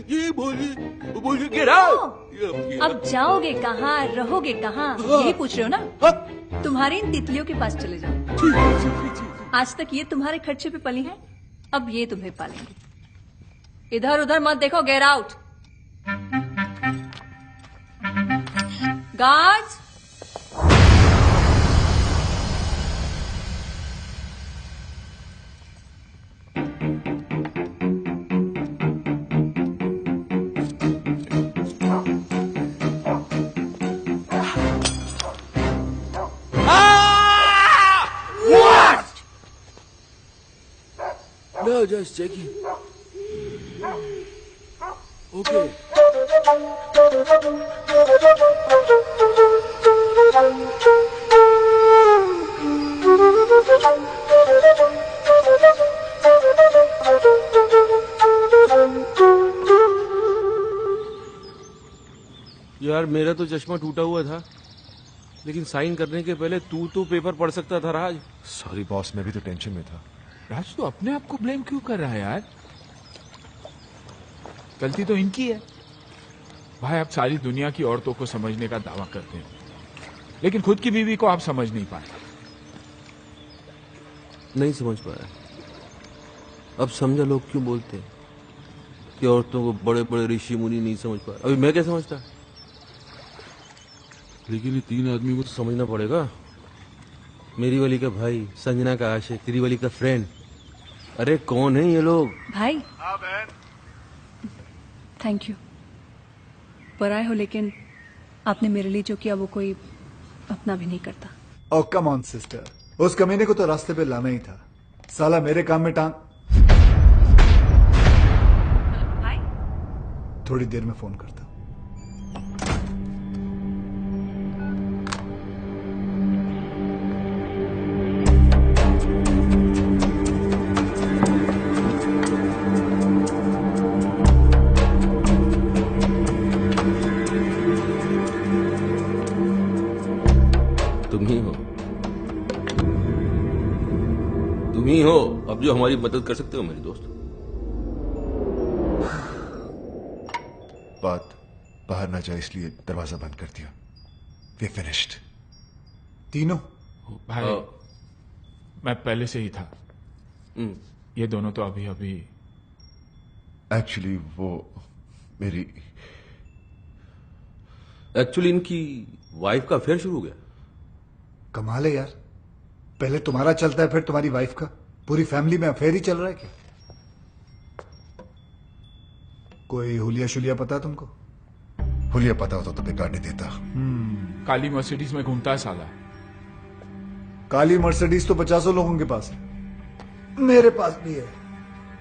ये बोलिए गेट आउट। अब जाओगे कहाँ, रहोगे कहाँ, यही पूछ रहे हो ना? तुम्हारी इन तितलियों के पास चले जाओ। आज तक ये तुम्हारे खर्चे पे पली है, अब ये तुम्हें पालेंगे। इधर उधर मत देखो, get out. Guards, No, just checking. Okay. यार मेरा तो चश्मा टूटा हुआ था, लेकिन साइन करने के पहले तू तो पेपर पढ़ सकता था राज। सॉरी बॉस, मैं भी तो टेंशन में था। राज तो अपने आप को ब्लेम क्यों कर रहा है यार? गलती तो इनकी है। भाई आप सारी दुनिया की औरतों को समझने का दावा करते हैं, लेकिन खुद की बीवी को आप समझ नहीं पाए। नहीं समझ पाया। अब समझा लोग क्यों बोलते हैं कि औरतों को बड़े बड़े ऋषि मुनि नहीं समझ पाए। अभी मैं क्या समझता, लेकिन ये तीन आदमी को तो समझना पड़ेगा। मेरी वाली का भाई, संजना का आशिक, तेरी वाली का फ्रेंड। अरे कौन है ये लोग? भाई। हाँ बहन। Thank you. पराए हो, लेकिन आपने मेरे लिए जो किया वो कोई अपना भी नहीं करता। ओ कम ऑन सिस्टर, उस कमीने को तो रास्ते पे लाना ही था। साला मेरे काम में टांग। भाई थोड़ी देर में फोन करता हूं। तुम ही हो अब जो हमारी मदद कर सकते हो मेरे दोस्त। बात बाहर ना जाए इसलिए दरवाजा बंद कर दिया। We finished. तीनों? भाई मैं पहले से ही था। ये दोनों तो अभी अभी। एक्चुअली वो मेरी इनकी वाइफ का अफेयर शुरू हो गया। कमाल है यार, पहले तुम्हारा चलता है फिर तुम्हारी वाइफ का। पूरी फैमिली में अफेयर ही चल रहा है क्या? कोई हुलिया शुलिया पता है तुमको? हुलिया पता होता तो बेकार नहीं देता। काली मर्सिडीज में घूमता है साला। काली मर्सिडीज तो 50 लोगों के पास है, मेरे पास भी है।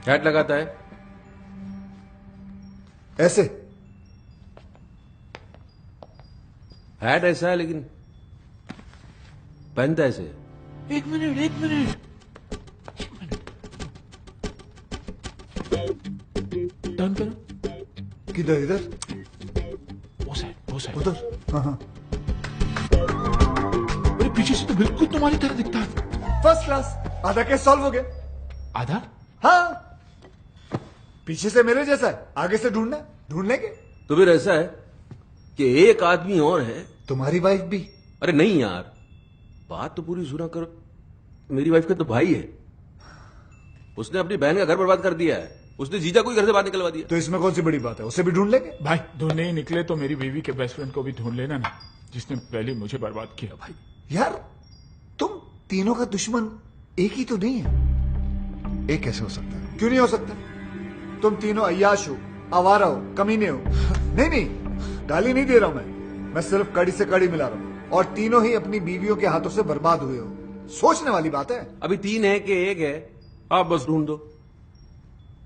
हैट लगाता है ऐसे। हैट ऐसा है लेकिन पहनता ऐसे। एक मिनट टर्न करो। किधर? इधर? वो साइड उधर। हाँ। अरे पीछे से तो बिल्कुल तुम्हारी तरह दिखता है। First class. आधा केस सॉल्व हो गया। आधा? हाँ, पीछे से मेरे जैसा है, आगे से ढूंढ लेंगे। तो फिर ऐसा है कि एक आदमी और है। तुम्हारी वाइफ भी? अरे नहीं यार, बात तो पूरी सुना करो। मेरी वाइफ का तो भाई है, उसने अपनी बहन का घर बर्बाद कर दिया है। उसने जीजा को ही घर से बाहर निकलवा दिया। तो इसमें कौन सी बड़ी बात है? उसे भी ढूंढ लेंगे। भाई ढूंढने ही निकले तो मेरी बीवी के बेस्ट फ्रेंड को भी ढूंढ लेना ना, जिसने पहले मुझे बर्बाद किया। भाई यार तुम तीनों का दुश्मन एक ही तो नहीं है। एक कैसे हो सकता है? क्यों नहीं हो सकता? तुम तीनों अय्याश हो, आवारा हो, कमीने हो। नहीं नहीं, गाली नहीं दे रहा हूं मैं सिर्फ कड़ी से कड़ी मिला रहा हूं। और तीनों ही अपनी बीवियों के हाथों से बर्बाद हुए हो। सोचने वाली बात है। अभी 3 है कि 1 है, आप बस ढूंढ दो।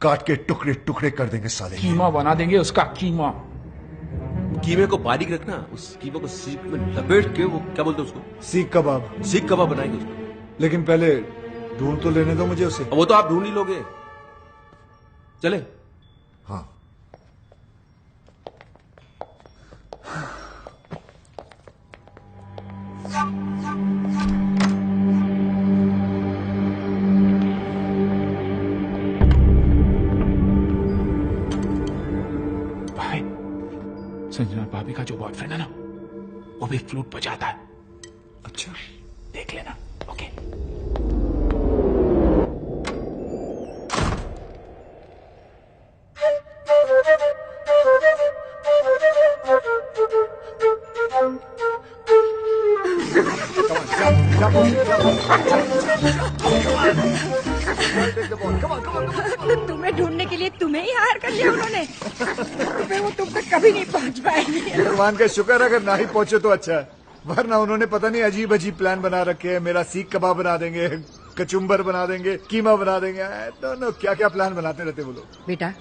काट के टुकड़े टुकड़े कर देंगे साले। कीमा बना देंगे उसका, कीमा। कीमे को बारीक रखना, उस कीमे को सीख में लपेट के, वो क्या बोलते हैं उसको, सीख कबाब। सीख कबाब बनाएंगे उसको। लेकिन पहले ढूंढ तो लेने दो मुझे उसे। वो तो आप ढूंढ ही लोगे। चले? हाँ। भाई, संजना भाभी का जो बॉयफ्रेंड है ना, वो भी फ्लूट बजाता है। अच्छा, देख लेना। ओके। तुम्हें ढूंढने के लिए तुम्हें ही हायर कर लिया उन्होंने। फिर वो तुम तक कभी नहीं पहुंच पाएंगे। भगवान का शुक्र, अगर ना ही पहुंचे तो अच्छा है, वरना उन्होंने पता नहीं अजीब अजीब प्लान बना रखे हैं। मेरा सीख कबाब बना देंगे, कचुम्बर बना देंगे, कीमा बना देंगे। दोनों क्या क्या प्लान बनाते रहते वो लोग। बेटा,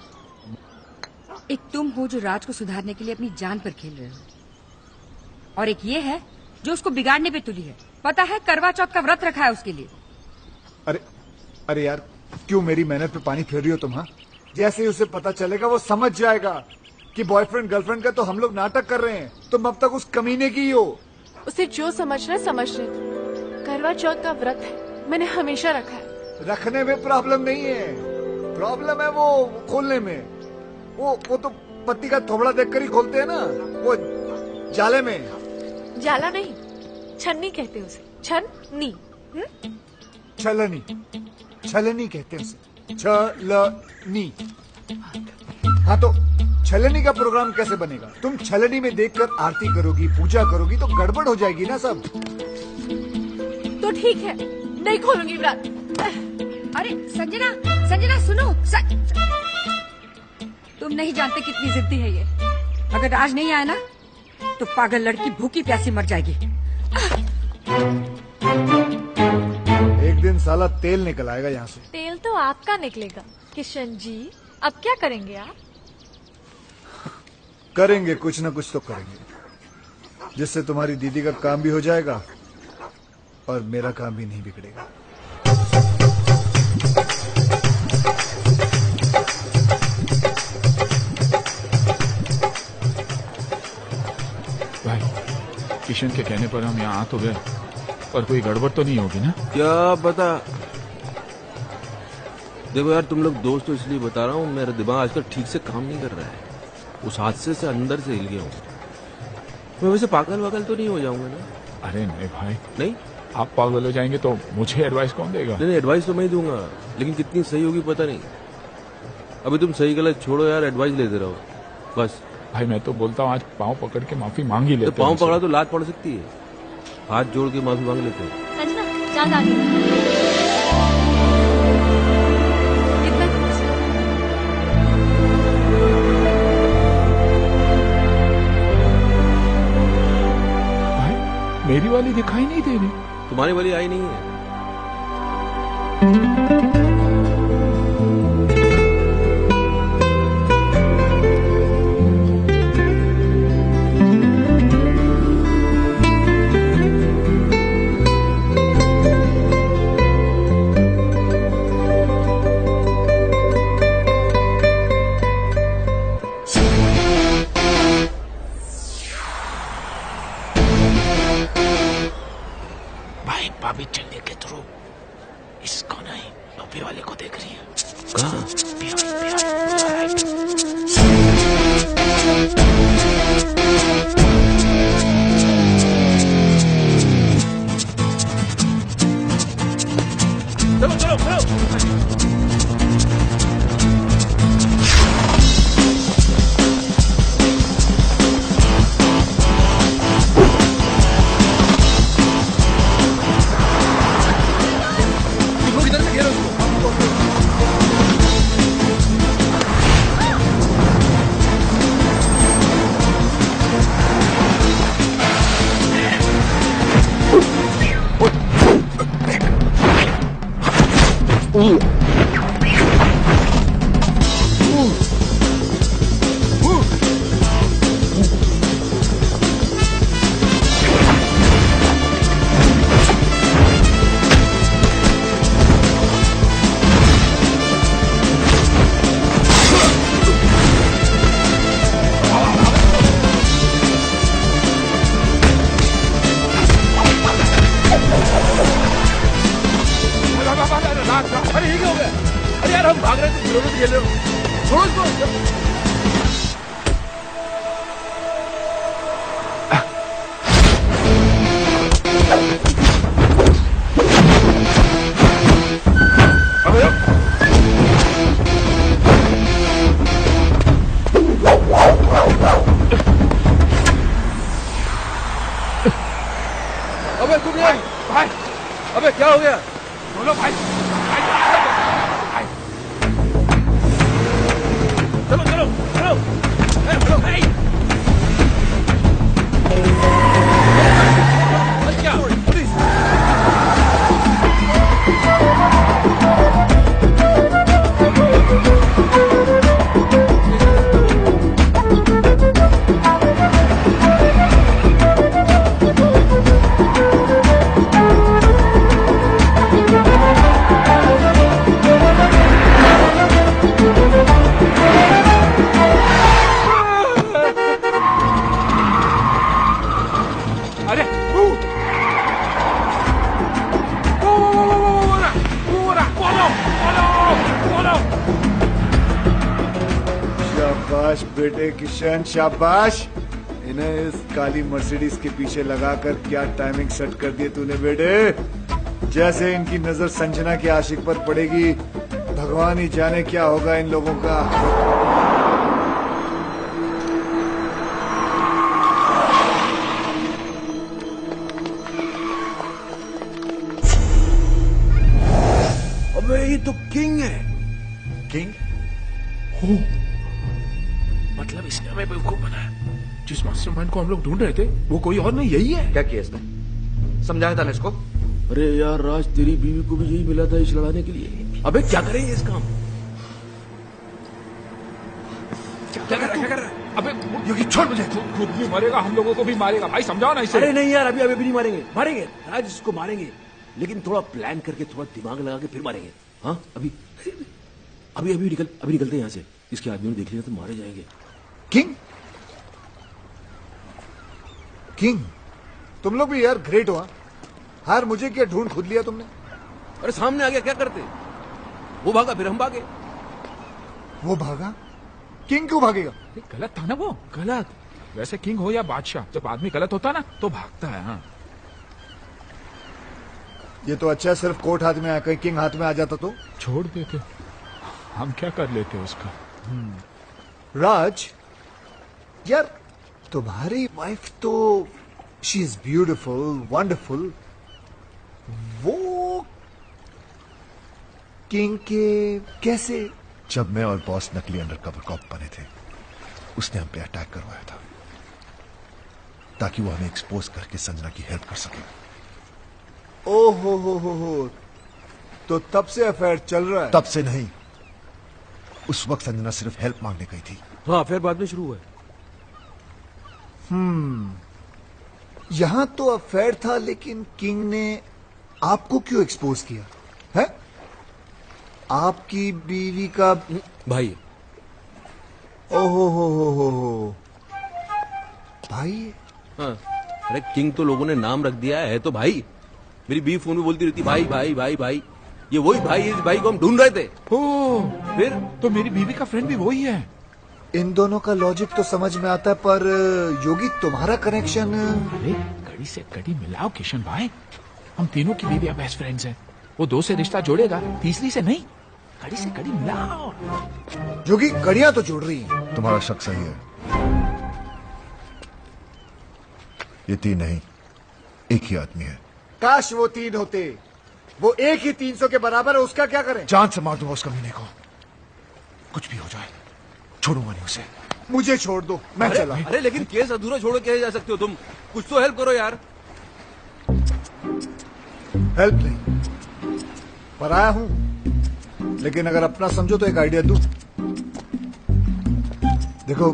एक तुम हो जो राज को सुधारने के लिए अपनी जान पर खेल रहे हो, और एक ये है जो उसको बिगाड़ने पे तुली है। पता है, करवा चौथ का व्रत रखा है उसके लिए। अरे यार, क्यों मेरी मेहनत पे पानी फेर रही हो तुम? हाँ, जैसे ही उसे पता चलेगा वो समझ जाएगा कि बॉयफ्रेंड गर्लफ्रेंड का तो हम लोग नाटक कर रहे हैं। तुम अब तक उस कमीने की ही हो। उसे जो समझना है समझ ले। करवा चौथ का व्रत है, मैंने हमेशा रखा है। रखने में प्रॉब्लम नहीं है, प्रॉब्लम है वो खोलने में। वो तो पत्ती का थोबड़ा देखकर ही खोलते हैं ना, वो जाले में। जाला नहीं, छन्नी कहते हैं उसे। छन्नी। छलनी, छलनी कहते हैं उसे। छलनी। हाँ, तो छलनी का प्रोग्राम कैसे बनेगा? तुम छलनी में देखकर आरती करोगी, पूजा करोगी तो गड़बड़ हो जाएगी ना सब। तो ठीक है, नहीं खोलूंगी व्रत। अरे संजना, संजना सुनो। तुम नहीं जानते कितनी जिद्दी है ये। अगर राज नहीं आया ना तो पागल लड़की भूखी प्यासी मर जाएगी। एक दिन साला तेल निकल आएगा यहाँ से। तेल तो आपका निकलेगा किशन जी। अब क्या करेंगे आप? करेंगे कुछ ना कुछ तो करेंगे, जिससे तुम्हारी दीदी का काम भी हो जाएगा और मेरा काम भी नहीं बिगड़ेगा। भाई, किशन के कहने पर हम यहाँ आ तो गए, पर कोई गड़बड़ तो नहीं होगी ना? क्या बता। देखो यार, तुम लोग दोस्त तो इसलिए बता रहा हूँ, मेरा दिमाग आजकल ठीक से काम नहीं कर रहा है। उस हादसे से अंदर से हिल गया हूँ मैं। वैसे पागल वागल तो नहीं हो जाऊंगा ना? अरे नहीं भाई। नहीं, आप पागल हो जाएंगे तो मुझे एडवाइस कौन देगा? नहीं, एडवाइस तो मैं ही दूंगा, लेकिन कितनी सही होगी पता नहीं। अभी तुम सही गलत छोड़ो यार, एडवाइस लेते रहो बस। भाई मैं तो बोलता हूँ आज पाँव पकड़ के माफी मांग ही लेते। तो पाँव पकड़ा तो लात पड़ सकती है, हाथ जोड़ के माफी मांग लेते हैं। संजना, चांद आ गई। मेरी वाली दिखाई नहीं दे रही। तुम्हारी वाली आई नहीं है। भाभी चलने के थ्रू इसको नहीं, अभी वाले को देख रही है। कहाँ? चलो चलो चलो। से खेल रहे हो? छोड़ो इसको। अबे तुम ये भाई अबे क्या हो गया? बोलो भाई चलो चलो चलो चलो भाई क्या पुलिस अरे शाबाश बेटे किशन शाबाश। इन्हें इस काली मर्सिडीज के पीछे लगाकर क्या टाइमिंग सेट कर दी तूने बेटे। जैसे इनकी नजर संजना के आशिक पर पड़ेगी भगवान ही जाने क्या होगा इन लोगों का। अबे ये तो किंग है। किंग? हो मतलब इसने हमें बेवकूफ बनाया। जिस मास्टरमाइंड को हम लोग ढूंढ रहे थे वो कोई और नहीं यही है। क्या किया इसने? समझाया था ना इसको? अरे यार राज तेरी बीवी को भी यही मिला था इस लड़ाने के लिए। अबे क्या करेंगे इस काम? क्या कर रहा है? अबे योगी छोड़ मुझे। खुद भी मरेगा हम लोगों को भी मारेगा। भाई समझाओ ना इसे। अरे नहीं यार अभी अभी नहीं मारेंगे मारेंगे राज इसको मारेंगे लेकिन थोड़ा प्लान करके थोड़ा दिमाग लगा के फिर मारेंगे। हाँ अभी अभी अभी निकलते हैं यहाँ से। इसके आदमी ने देख लिया तो मारे जाएंगे। किंग किंग तुम लोग भी यार ग्रेट हो। हार मुझे क्या ढूंढ खुद लिया तुमने। अरे सामने आ गया क्या करते? वो भागा फिर हम भागे। वो भागा? किंग क्यों भागेगा? गलत था ना वो। गलत वैसे किंग हो या बादशाह जब आदमी गलत होता ना तो भागता है। हाँ ये तो अच्छा सिर्फ कोर्ट हाथ में आया। कहीं किंग हाथ में आ जाता तो छोड़ देते। हम क्या कर लेते उसका। राज यार तुम्हारी वाइफ तो शी इज ब्यूटिफुल वंडरफुल। वो किंग के कैसे? जब मैं और बॉस नकली अंडरकवर कॉप बने थे उसने हम पे अटैक करवाया था ताकि वो हमें एक्सपोज करके संजना की हेल्प कर सके। ओ हो तो तब से अफेयर चल रहा है? तब से नहीं, उस वक्त संजना सिर्फ हेल्प मांगने गई थी। हाँ फिर बाद में शुरू हुआ। यहां तो अफेयर था लेकिन किंग ने आपको क्यों एक्सपोज किया है? आपकी बीवी का भाई। ओहो हो भाई। हाँ अरे किंग तो लोगों ने नाम रख दिया है तो भाई। मेरी बीवी फोन में बोलती रहती भाई भाई भाई भाई। ये वही भाई है इस भाई को हम ढूंढ रहे थे। फिर तो मेरी बीवी का फ्रेंड भी वही है। इन दोनों का लॉजिक तो समझ में आता है पर योगी तुम्हारा कनेक्शन। अरे कड़ी से कड़ी मिलाओ किशन भाई। हम तीनों की बीवियां बेस्ट फ्रेंड्स हैं। वो दो से रिश्ता जोड़ेगा तीसरी से नहीं। कड़ी से कड़ी मिलाओ। योगी कड़ियां तो जोड़ रही हैं। तुम्हारा शक सही है। ये तीन नहीं एक ही आदमी है। काश वो तीन होते। वो एक ही 300 के बराबर है। उसका क्या करें? जान से मार दूंगा उस कमीने को। कुछ भी हो जाए छोड़ूंगा नहीं उसे। मुझे छोड़ दो मैं चला। अरे लेकिन केस अधूरा छोड़ के जा सकते हो तुम। कुछ तो हेल्प करो यार। हेल्प नहीं पराया हूं लेकिन अगर अपना समझो तो एक आइडिया दूं। देखो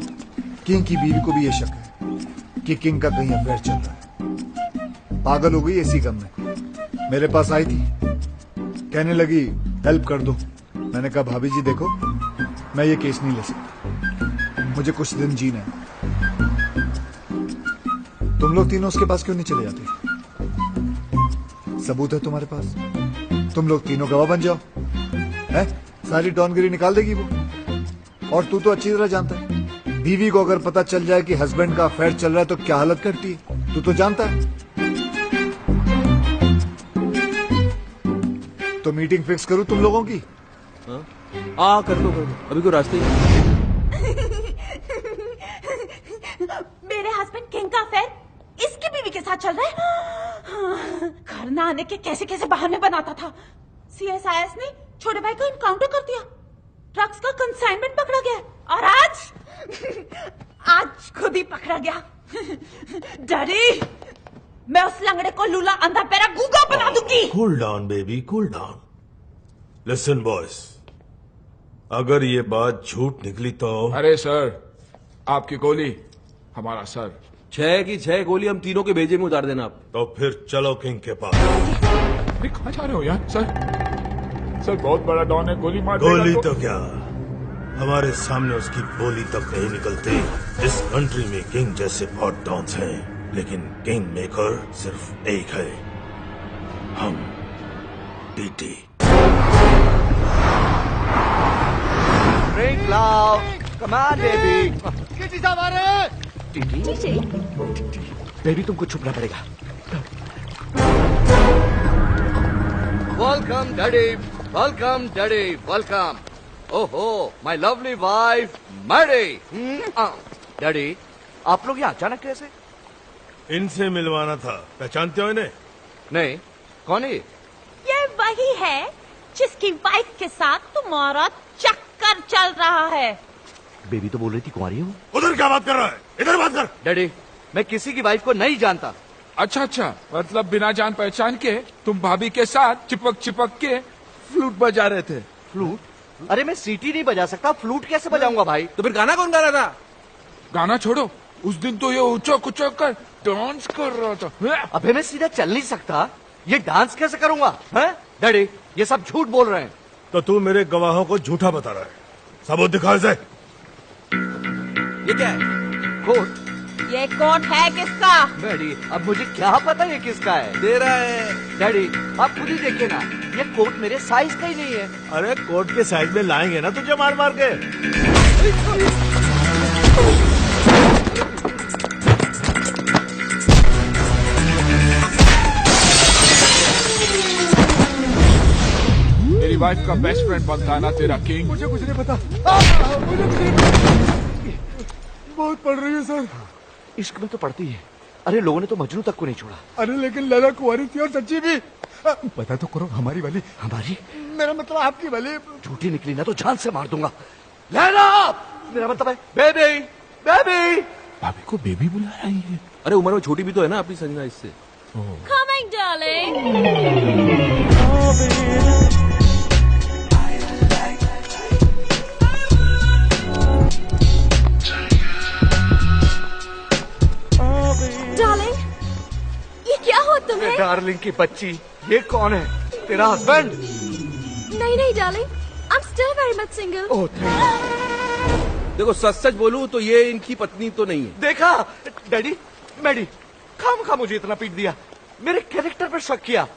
किंग की बीवी को भी ये शक है कि किंग का कहीं अफेयर चल रहा है। पागल हो गई इसी गम में। मेरे पास आई थी कहने लगी हेल्प कर दो। मैंने कहा भाभी जी देखो मैं ये केस नहीं ले सकता। मुझे कुछ दिन जीना है। तुम लोग तीनों उसके पास क्यों नहीं चले जाते? सबूत है तुम्हारे पास। तुम लोग तीनों गवाह बन जाओ। है सारी डॉनगिरी निकाल देगी वो। और तू तो अच्छी तरह जानता है, बीवी को अगर पता चल जाए कि हस्बैंड का अफेयर चल रहा है तो क्या हालत करती है, तू तो जानता है। तो मीटिंग फिक्स करूं तुम लोगों की? कर दो अभी कोई रास्ते ही। मेरे हस्बैंड किंग का अफेयर इसकी बीवी के साथ चल रहा है। घर न आने के कैसे कैसे बहाने बनाता था। सीएसआईएस ने छोटे भाई को इनकाउंटर कर दिया, ड्रग्स का कंसाइनमेंट पकड़ा गया और आज खुद ही पकड़ा गया। डैडी, मैं उस लंगड़े को लूला अंधा पैरा गूंगा बना दूंगी। Cool down baby, cool down. Listen boys, अगर ये बात झूठ निकली तो। अरे सर, आपकी गोली हमारा सर। 6 की 6 गोली हम तीनों के भेजे में उतार देना आप। तो फिर चलो किंग के पास। अरे कहाँ जा रहे हो यार? सर बहुत बड़ा डॉन है, गोली मार देगा गोली तो क्या, हमारे सामने उसकी बोली तक नहीं निकलती। इस कंट्री में किंग जैसे बहुत डॉन्स हैं, लेकिन किंग मेकर सिर्फ एक है, हम टीटी। ड्रिंक लाओ, कम ऑन बेबी। किसी साहब आ रहे हैं। बेबी तुमको छुपना पड़ेगा। Welcome daddy, welcome daddy, welcome. ओहो, my lovely wife Maddy. Daddy, आप लोग यहाँ अचानक कैसे? इनसे मिलवाना था, पहचानते हो इन्हें? नहीं, कौन है ये वही है जिसकी वाइफ के साथ तुम्हारा चक्कर चल रहा है। बेबी तो बोल रही थी कुंवारी हूँ। उधर क्या बात कर रहा है? इधर बात कर। डैडी, मैं किसी की वाइफ को नहीं जानता। अच्छा, मतलब बिना जान पहचान के तुम भाभी के साथ चिपक के फ्लूट बजा रहे थे। फ्लूट? अरे मैं सीटी नहीं बजा सकता, फ्लूट कैसे बजाऊंगा भाई? तो फिर गाना कौन गा रहा था? गाना छोड़ो, उस दिन तो ये उचक कर डांस कर रहा था। अबे मैं सीधा चल नहीं सकता, ये डांस कैसे करूंगा? हैं? डैडी, ये सब झूठ बोल रहे हैं। तो तू मेरे गवाहों को झूठा बता रहा है, सबूत दिखा इसे। ये क्या है? कोट। ये कोट है किसका? डैडी, अब मुझे क्या पता ये किसका है? दे रहा है। डैडी, आप खुद ही देखिए ना, ये कोट मेरे साइज का ही नहीं है। अरे कोट के साइज में लाएंगे ना तुझे मार मार के। मेरी वाइफ का बेस्ट फ्रेंड बनता है ना तेरा किंग। मुझे कुछ नहीं पता, मुझे कुछ नहीं पता। बहुत पढ़ रही है सर। इश्क में तो पड़ती है। अरे लोगों ने तो मजनू तक को नहीं छोड़ा। अरे लेकिन लैला कुंवारी थी और सच्ची भी। पता तो करो, हमारी वाली। हमारी? मेरा मतलब आपकी वाली। झूठी निकली ना तो जान से मार दूंगा। लैला, मेरा मतलब है बेबी, बेबी। भाभी को बेबी बुला रही है। अरे उम्र में छोटी भी तो है ना अपनी संजना इससे। Coming, darling. डार्लिंग, ये क्या हो तुम्हें? डार्लिंग की बच्ची, ये कौन है? तेरा हस्बैंड? नहीं darling, I am still very much single. Oh देखो सच बोलूं तो ये इनकी पत्नी तो नहीं है। देखा डैडी, मैडी, खामखा मुझे इतना पीट दिया, मेरे कैरेक्टर पर शक किया।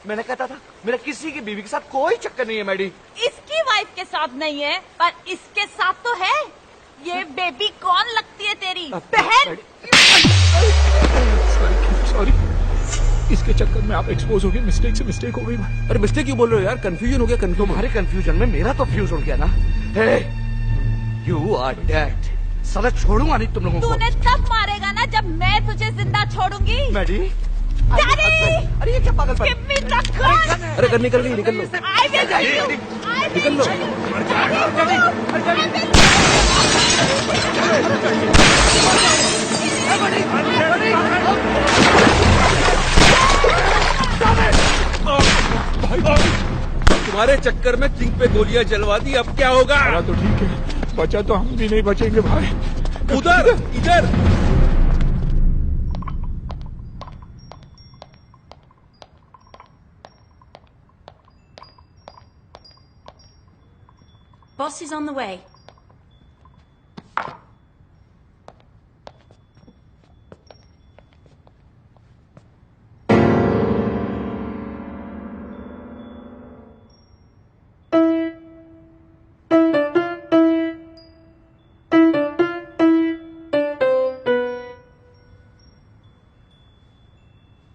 मैंने कहता था मेरा किसी की बीवी के साथ कोई चक्कर नहीं है मैडी। इसकी वाइफ के साथ नहीं है, पर इसके साथ तो है। ये बेबी कौन लगती है तेरी बहन? सॉरी, इसके चक्कर में आप एक्सपोज हो गए। मिस्टेक हो गई भाई। अरे मिस्टेक क्यों बोल रहे हो यार? कंफ्यूजन हो गया। तुम्हारे कंफ्यूजन में मेरा तो फ्यूज उड़ गया ना। हे, यू आर डेड। साला छोड़ूंगा नहीं तुम लोगों को। तूने तब मारेगा ना जब मैं तुझे जिंदा छोड़ूंगी। मैडी, डैडी, अरे ये क्या पागलपन? Give me the gun. अरे गन निकल गई, निकल लो, आई विल किल यू। निकल लो। तुम्हारे चक्कर में किंग पे गोलियां जलवा दी, अब क्या होगा? तो ठीक है, बचा तो हम भी नहीं बचेंगे भाई। उधर, इधर। Boss is on the way.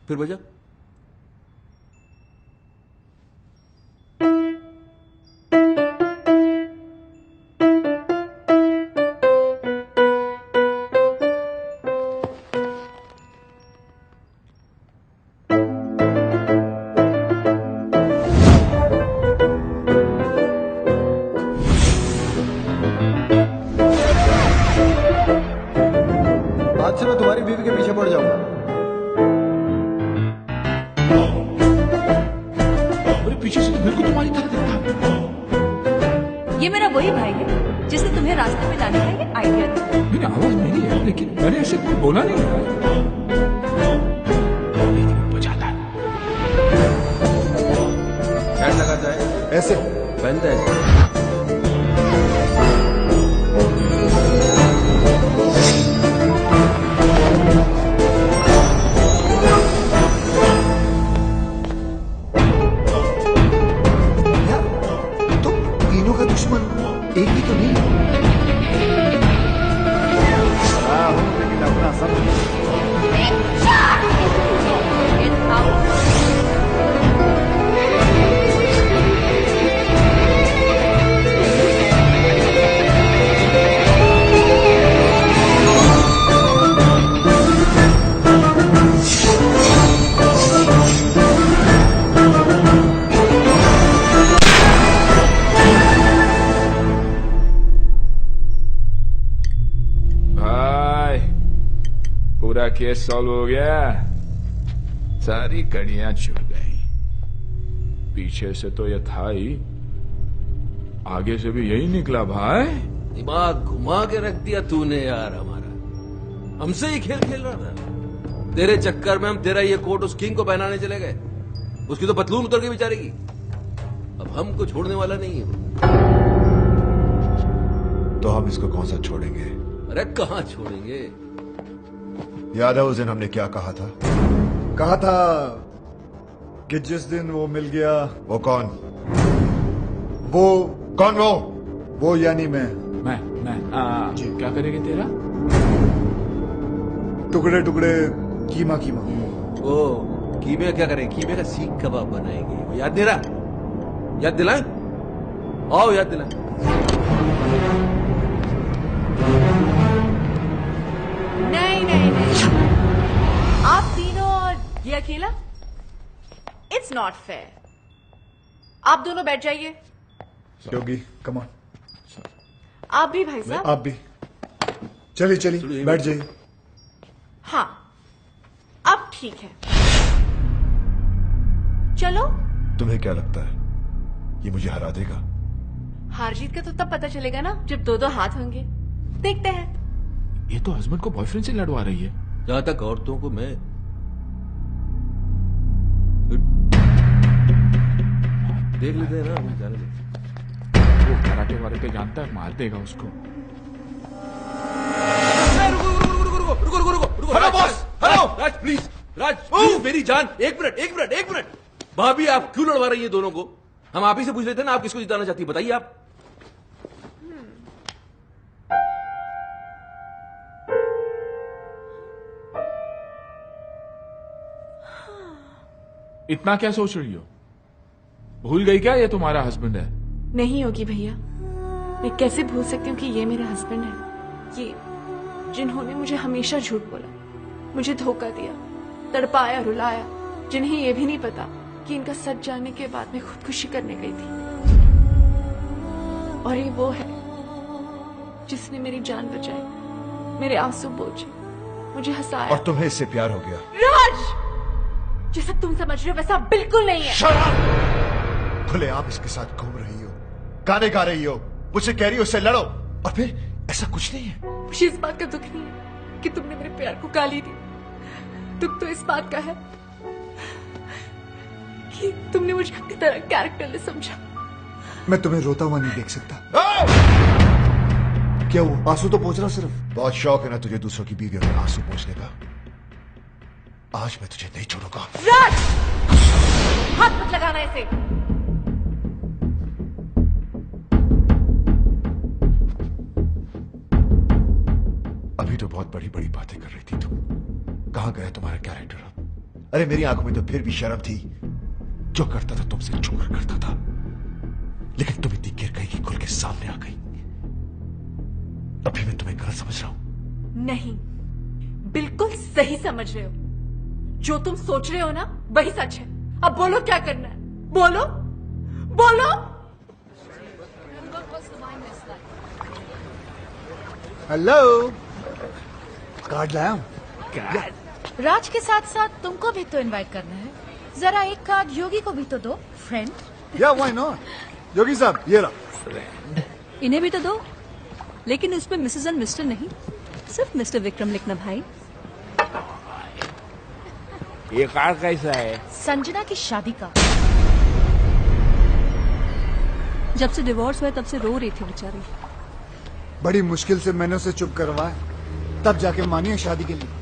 फिर बजा। आज से मैं तुम्हारी बीवी के पीछे पड़ जाऊंगा। अरे पीछे से तो बिल्कुल तुम्हारी तरह दिखता है। ये मेरा वही भाई है जिसने तुम्हें रास्ते में लाने का ये आइडिया दिया। मेरी आवाज मेरी है, लेकिन मैंने ऐसे कुछ बोला नहीं है। बजाता है। हैट लगा जाए ऐसे पहनता है। तीनों का दुश्मन एक भी तो नहीं। लेकिन अपना सब पूरा केस सॉल्व हो गया, सारी कड़ियां छुट गई। पीछे से तो ये था ही, आगे से भी यही निकला भाई। दिमाग घुमा के रख दिया तूने यार हमारा। हमसे ही खेल खेल रहा था। तेरे चक्कर में हम तेरा ये कोट उस किंग को पहनाने चले गए। उसकी तो पतलून उतर के बेचारे की। अब हमको छोड़ने वाला नहीं है। तो हम इसको कौन सा छोड़ेंगे? अरे कहाँ छोड़ेंगे? याद है उस दिन हमने क्या कहा था? कहा था कि जिस दिन वो मिल गया। वो कौन? वो कौन? वो यानी मैं जी क्या करेंगे तेरा? टुकड़े टुकड़े कीमा कीमा। ओ कीमे क्या करें? कीमे का सीख कबाब बनाएंगे। याद दे रहा? याद दिलाएं? आओ याद दिलाएं। नहीं नहीं नहीं, आप तीनों और ये अकेला, इट्स नॉट फेयर। आप दोनों बैठ जाइए। योगी कम ऑन। आप भी भाई साहब। आप भी चलिए चलिए बैठ जाइए। हाँ अब ठीक है, चलो। तुम्हें क्या लगता है ये मुझे हरा देगा? हार जीत का तो तब पता चलेगा ना जब दो दो हाथ होंगे। देखते हैं। ये तो हस्बैंड को बॉयफ्रेंड से लड़वा रही है। जहां तक औरतों को मैं देख लेते हैं ना, जाने दे। वो कराटे वाले पे जानता है, मार देगा उसको। रुको hello boss, hello Raj please, Raj please मेरी जान, एक मिनट। भाभी आप क्यों लड़वा रही है दोनों को? हम आप ही से पूछ लेते हैं ना, आप किसको जिताना चाहती है बताइए आप। इतना क्या सोच रही हो? भूल गई क्या ये तुम्हारा हस्बैंड है? नहीं होगी भैया, मैं कैसे भूल सकती हूँ कि ये मेरा हस्बैंड है। ये जिन्होंने मुझे हमेशा झूठ बोला, मुझे धोखा दिया, तड़पाया, रुलाया, जिन्हें ये भी नहीं पता कि इनका सच जानने के बाद मैं खुदकुशी करने गई थी। और ये वो है जिसने मेरी जान बचाई, मेरे आंसू पोंछे, मुझे हंसाया। और तुम्हें इससे प्यार हो गया? राज, जैसा तुम समझ रहे हो वैसा बिल्कुल नहीं है। खुले आप इसके साथ घूम रही हो, गाने गा रही हो, मुझसे कह रही हो इससे लड़ो, और फिर ऐसा कुछ नहीं है। मुझे इस बात का दुख नहीं है कि तुमने मेरे प्यार को गाली दी। दुख तो इस बात का है कि तुमने मुझे अपनी तरह कैरेक्टरलेस समझा। मैं तुम्हें रोता हुआ नहीं देख सकता। क्या वो आंसू तो पोंछ रहा सिर्फ? बहुत शौक है ना तुझे दूसरों की बीवियों में आंसू पोंछने का। आज मैं तुझे नहीं छोड़ूंगा। राज, हाथ मत लगाना इसे। अभी तो बहुत बड़ी बड़ी बातें कर रही थी तुम। कहां गया तुम्हारा कैरेक्टर? अरे मेरी आंखों में तो फिर भी शर्म थी। जो करता था तुमसे छुप कर करता था, लेकिन तुम इतनी गिर गई कि खुल के सामने आ गई। अभी मैं तुम्हें गलत समझ रहा हूं? नहीं, बिल्कुल सही समझ रहे हो। जो तुम सोच रहे हो ना वही सच है। अब बोलो क्या करना है, बोलो बोलो। हेलो, कार्ड लाया हूं। राज के साथ साथ तुमको भी तो इनवाइट करना है। जरा एक कार्ड योगी को भी तो दो, फ्रेंड। या व्हाई नॉट। योगी साहब ये रहा। इन्हें भी तो दो, लेकिन इसमें मिसेस एंड मिस्टर नहीं, सिर्फ मिस्टर विक्रम लिखना भाई। ये कार्ड कैसा है? संजना की शादी का। जब से डिवोर्स हुआ तब से रो रही थी बेचारी। बड़ी मुश्किल से मैंने उसे चुप करवाया, तब जाके मानी है शादी के लिए।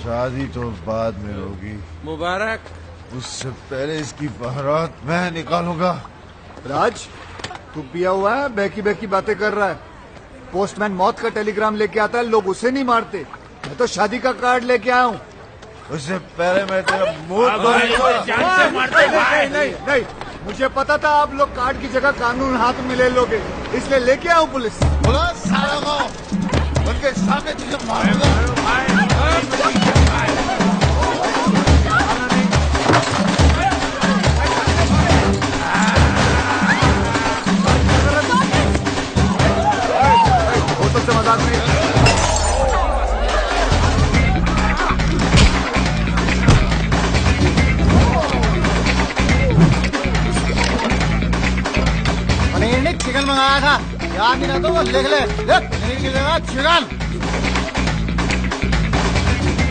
शादी तो बाद में होगी। मुबारक। उससे पहले इसकी बारात मैं निकालूंगा। राज, तू पिया हुआ है, बहकी बहकी बातें कर रहा है। पोस्टमैन मौत का टेलीग्राम लेके आता है, लोग उसे नहीं मारते। मैं तो शादी का कार्ड लेके आया हूँ। उससे पहले मैं तेरा मुंह नहीं, मुझे पता था आप लोग कार्ड की जगह कानून हाथ में ले लोगे, इसलिए लेके आऊं पुलिस। बोला सारा को उनके सामने तुझे मारूंगा। होटल से मजाक नहीं। पनीर ने चिकन मंगाया था, याद नहीं ना तो वो लिख ले। पनीर की जगह चिकन।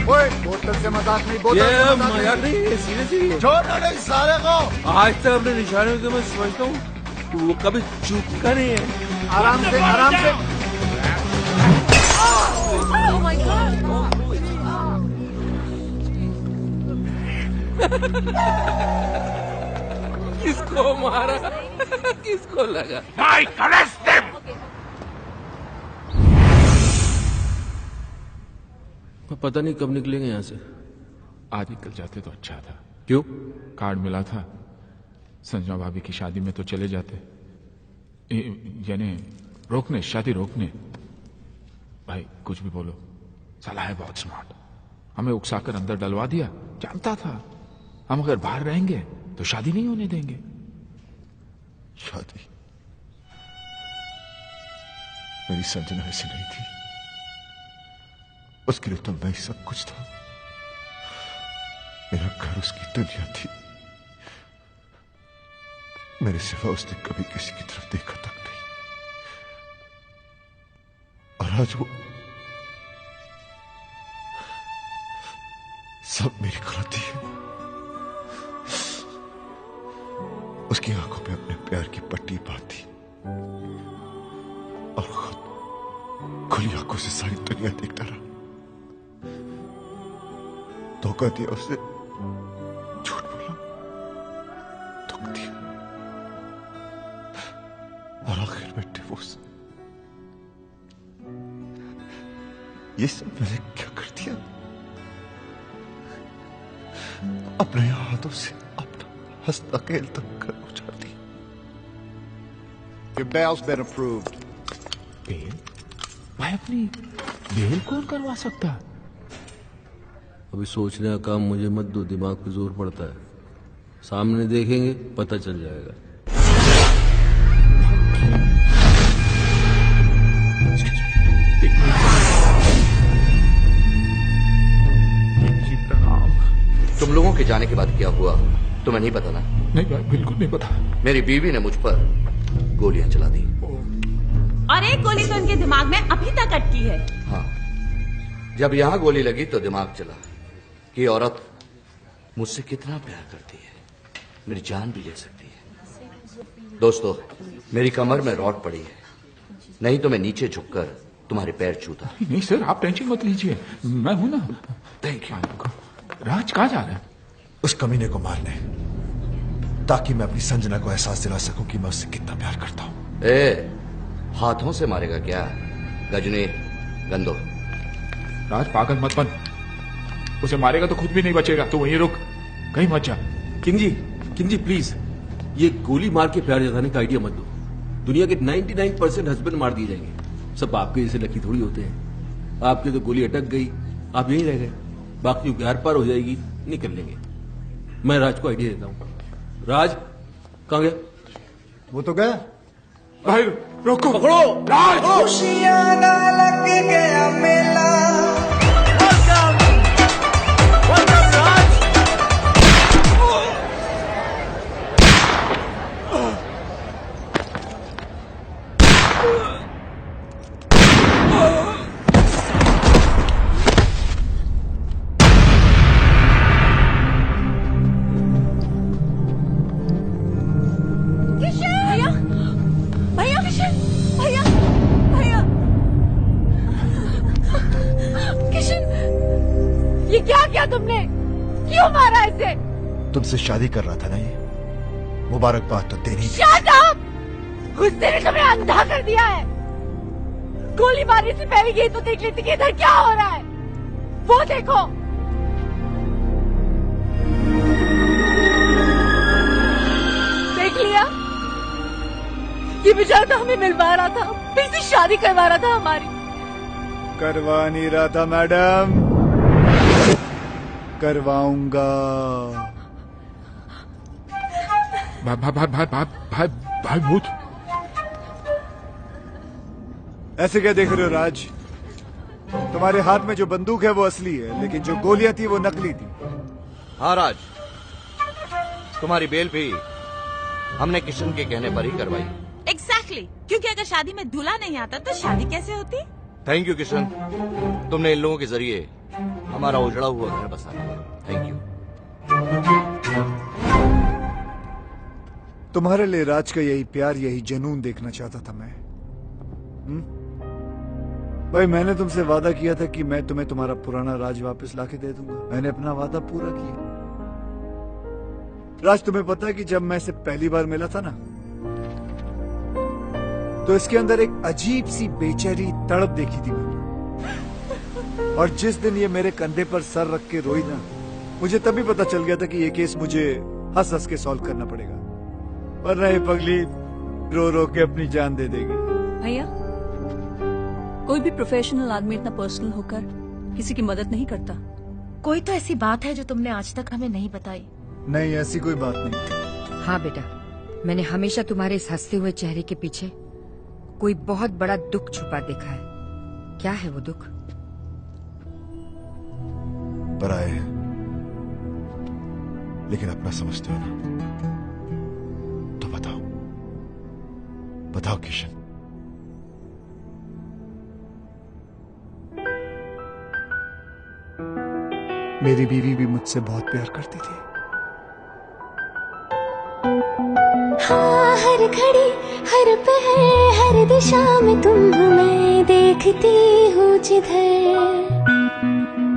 ओए, होटल से मजाक नहीं, बोतल ये से मजाक मजाक नहीं है, सीरियसली। छोड़ो नहीं सारे को। आज तक अपने निशानों को मैं समझता हूँ, वो कभी चूकता नहीं है। आराम से, आराम से। Oh my God! किसको मारा? किसको लगा? Mike, arrest them! पता नहीं कब निकलेंगे यहाँ से। आज निकल जाते तो अच्छा था। क्यों? कार्ड मिला था, संजना भाभी की शादी में तो चले जाते। यानी रोकने, शादी रोकने। भाई कुछ भी बोलो, साला है बहुत स्मार्ट। हमें उकसाकर अंदर डलवा दिया, जानता था हम अगर बाहर रहेंगे तो शादी नहीं होने देंगे। शादी? मेरी संजना ऐसी नहीं थी, उसके लिए तो मैं ही सब कुछ था। मेरा घर उसकी दुनिया थी। मेरे सिवा उसने कभी किसी की तरफ देखा तक नहीं। और आज वो सब मेरी गलती है। उसकी आंखों में अपने प्यार की पट्टी बांधी और खुद खुली आंखों से सारी दुनिया देखता रहा। धोखा दिया उसे, झूठ बोला, दुख दिया, और आखिर में डिवोर्स। ये सब मैंने क्या कर दिया? अपने हाथों से अपना हंसता खेलता घर उजाड़ दिया। Your bail's been approved. Bail? भाई अपनी बेल कौन करवा सकता? अभी सोचने का काम मुझे मत दो, दिमाग पे जोर पड़ता है। सामने देखेंगे पता चल जाएगा। तुम लोगों के जाने के बाद क्या हुआ तुम्हें नहीं पता ना? नहीं भाई, बिल्कुल नहीं पता। मेरी बीवी ने मुझ पर गोलियां चला दी। और एक गोली तो इनके दिमाग में अभी तक अटकी है। हाँ, जब यहाँ गोली लगी तो दिमाग चला कि औरत मुझसे कितना प्यार करती है, मेरी जान भी ले सकती है। दोस्तों, मेरी कमर में रॉड पड़ी है, नहीं तो मैं नीचे झुककर तुम्हारे पैर छूता। नहीं सर, आप टेंशन मत लीजिए, मैं हूं ना। Thank you. राज कहाँ जा रहा है? उस कमीने को मारने, ताकि मैं अपनी संजना को एहसास दिला सकूं कि मैं उससे कितना प्यार करता हूं। हाथों से मारेगा क्या? गजनी, गंदो। राज पागल मत बन, उसे मारेगा तो खुद भी नहीं बचेगा। तो वहीं रुक, कहीं मत जा। किंग जी प्लीज, ये गोली मार के प्यार जताने का आइडिया मत दो। दुनिया के 99% हस्बैंड मार दिए जाएंगे। सब आपके जैसे लकी थोड़ी होते हैं। आपके तो गोली अटक गई, आप यहीं रह गए। बाकी की आर पार हो जाएगी, निकल लेंगे। मैं राज को आइडिया देता हूँ। राज कहाँ गया? वो तो गया। भाई रोको, पकड़ो राज। खुशियाँ ना लग गया मेला। तुमने क्यों मारा इसे? तुमसे शादी कर रहा था ना ये, मुबारकबाद तो देनी थी। Shut up! गुस्से ने तुम्हें अंधा कर दिया है। गोली मारने से पहले ये तो देख लेती कि इधर क्या हो रहा है। वो देखो। देख लिया? ये बेचारा तो हमें मिलवा रहा था, फिर से शादी करवा रहा था हमारी। करवा नहीं रहा था मैडम, करवाऊंगा। भाई भूत। ऐसे क्या देख रहे हो राज? तुम्हारे हाथ में जो बंदूक है वो असली है, लेकिन जो गोलियां थी वो नकली थी। हाँ राज, तुम्हारी बेल भी हमने किशन के कहने पर ही करवाई। Exactly. क्योंकि अगर शादी में दूल्हा नहीं आता तो शादी कैसे होती? थैंक यू किशन, तुमने इन लोगों के जरिए हमारा उजड़ा हुआ घर बसाया। Thank you. तुम्हारे लिए राज का यही प्यार, यही जुनून देखना चाहता था मैं। भाई मैंने तुमसे वादा किया था कि मैं तुम्हें तुम्हारा पुराना राज वापस लाके दे दूंगा। मैंने अपना वादा पूरा किया। राज तुम्हें पता है कि जब मैं इसे पहली बार मिला था ना, तो इसके अंदर एक अजीब सी बेचैनी तड़प देखी थी मैंने। और जिस दिन ये मेरे कंधे पर सर रख के रोई ना, मुझे तभी पता चल गया था कि ये केस मुझे हंस हंस के सॉल्व करना पड़ेगा, वरना ये पगली रो रो के अपनी जान दे देगी। भैया, कोई भी प्रोफेशनल आदमी इतना पर्सनल होकर किसी की मदद नहीं करता। कोई तो ऐसी बात है जो तुमने आज तक हमें नहीं बताई। नहीं, ऐसी कोई बात नहीं। हाँ बेटा, मैंने हमेशा तुम्हारे इस हंसते हुए चेहरे के पीछे कोई बहुत बड़ा दुख छुपा देखा है। क्या है वो दुख? पराए है, लेकिन अपना समझते हो ना, तो बताओ, बताओ किशन। मेरी बीवी भी मुझसे बहुत प्यार करती थी। हाँ, हर घड़ी हर पहर हर दिशा में तुम हो, मैं देखती हूँ जिधर।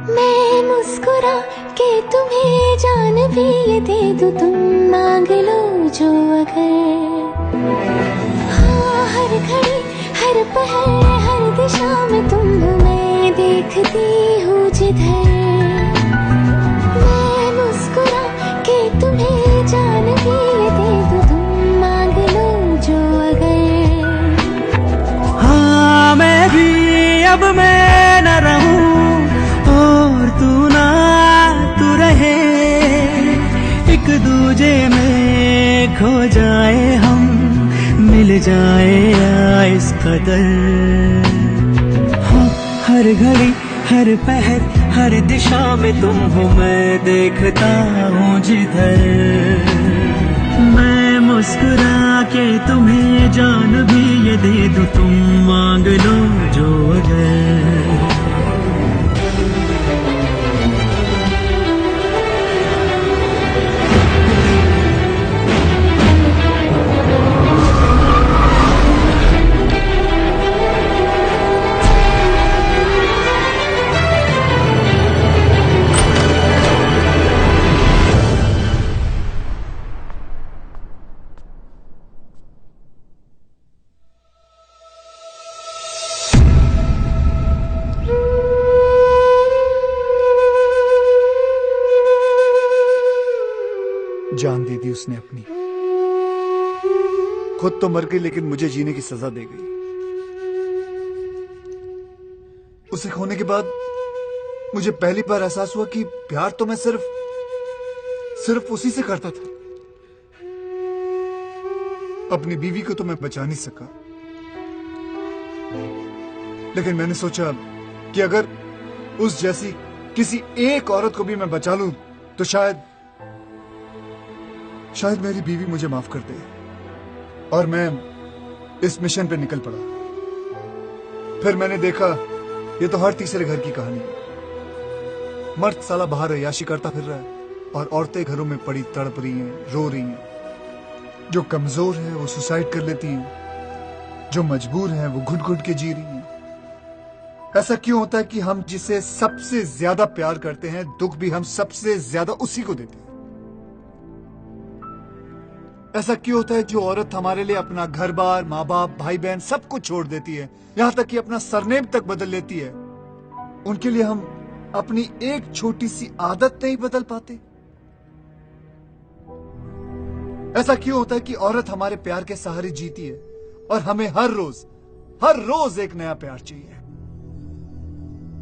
मैं मुस्कुरा के तुम्हें जान भी ये दे दूँ, तुम मांग लो जो अगर। हाँ, हर घड़ी हर पहर हर दिशा में तुम हो, मैं देखती हूँ जिधर। मैं मुस्कुरा के तुम्हें जान भी ये दे दूँ, तुम मांग लो जो अगर। हाँ, मैं भी अब मैं न रहूं और तू ना तू रहे, एक दूजे में खो जाए हम, मिल जाए इस कदर। हाँ, हर घड़ी हर पहर हर दिशा में तुम हो, मैं देखता हूँ जिधर। मैं मुस्कुरा के तुम्हें जान भी ये दे दूँ, तुम मांग लो जो अगर। जान दे दी उसने अपनी। खुद तो मर गई लेकिन मुझे जीने की सजा दे गई। उसे खोने के बाद मुझे पहली बार एहसास हुआ कि प्यार तो मैं सिर्फ उसी से करता था। अपनी बीवी को तो मैं बचा नहीं सका, लेकिन मैंने सोचा कि अगर उस जैसी किसी एक औरत को भी मैं बचा लूं तो शायद मेरी बीवी मुझे माफ कर दे। और मैं इस मिशन पे निकल पड़ा। फिर मैंने देखा ये तो हर तीसरे घर की कहानी है। मर्द साला बाहर अय्याशी करता फिर रहा है और औरतें घरों में पड़ी तड़प रही हैं, रो रही हैं। जो कमजोर है वो सुसाइड कर लेती हैं, जो मजबूर है वो घुट घुट के जी रही हैं। ऐसा क्यों होता है कि हम जिसे सबसे ज्यादा प्यार करते हैं दुख भी हम सबसे ज्यादा उसी को देते हैं? ऐसा क्यों होता है जो औरत हमारे लिए अपना घर बार, माँ बाप, भाई बहन सब कुछ छोड़ देती है, यहां तक कि अपना सरनेम तक बदल लेती है, उनके लिए हम अपनी एक छोटी सी आदत नहीं बदल पाते? ऐसा क्यों होता है कि औरत हमारे प्यार के सहारे जीती है और हमें हर रोज एक नया प्यार चाहिए?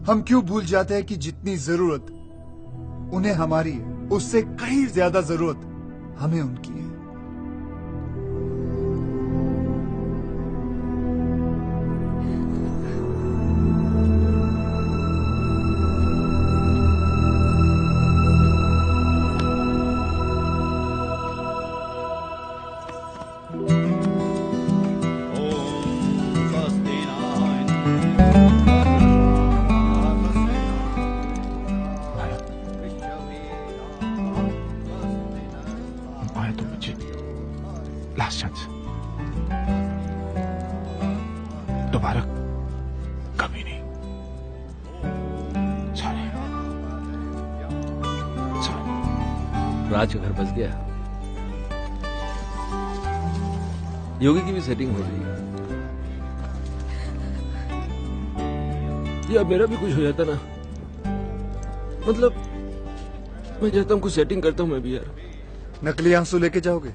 हम क्यों भूल जाते हैं कि जितनी जरूरत उन्हें हमारी है उससे कहीं ज्यादा जरूरत हमें उनकी है? लास्ट चांस, दोबारा कभी नहीं। सॉरी। राज का घर बस गया। योगी की भी सेटिंग हो गई। या मेरा भी कुछ हो जाता ना, मतलब मैं चाहता हूँ कुछ सेटिंग करता हूँ मैं भी यार। नकली आंसू लेके जाओगे?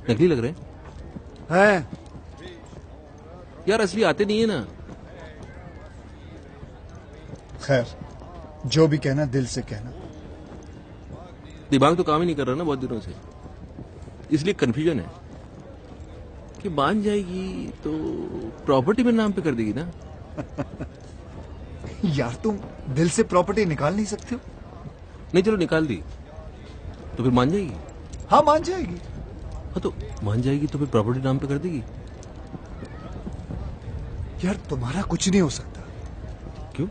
नकली लग रहे हैं यार, असली आते नहीं है ना। खैर, जो भी कहना दिल से कहना। दिमाग तो काम ही नहीं कर रहा ना बहुत दिनों से, इसलिए कंफ्यूजन है कि मान जाएगी तो प्रॉपर्टी मेरे नाम पे कर देगी ना। यार तुम दिल से प्रॉपर्टी निकाल नहीं सकते हो? नहीं चलो निकाल दी तो फिर मान जाएगी? हाँ मान जाएगी। हाँ तो मान जाएगी तो फिर प्रॉपर्टी नाम पे कर देगी। यार तुम्हारा कुछ नहीं हो सकता। क्यों?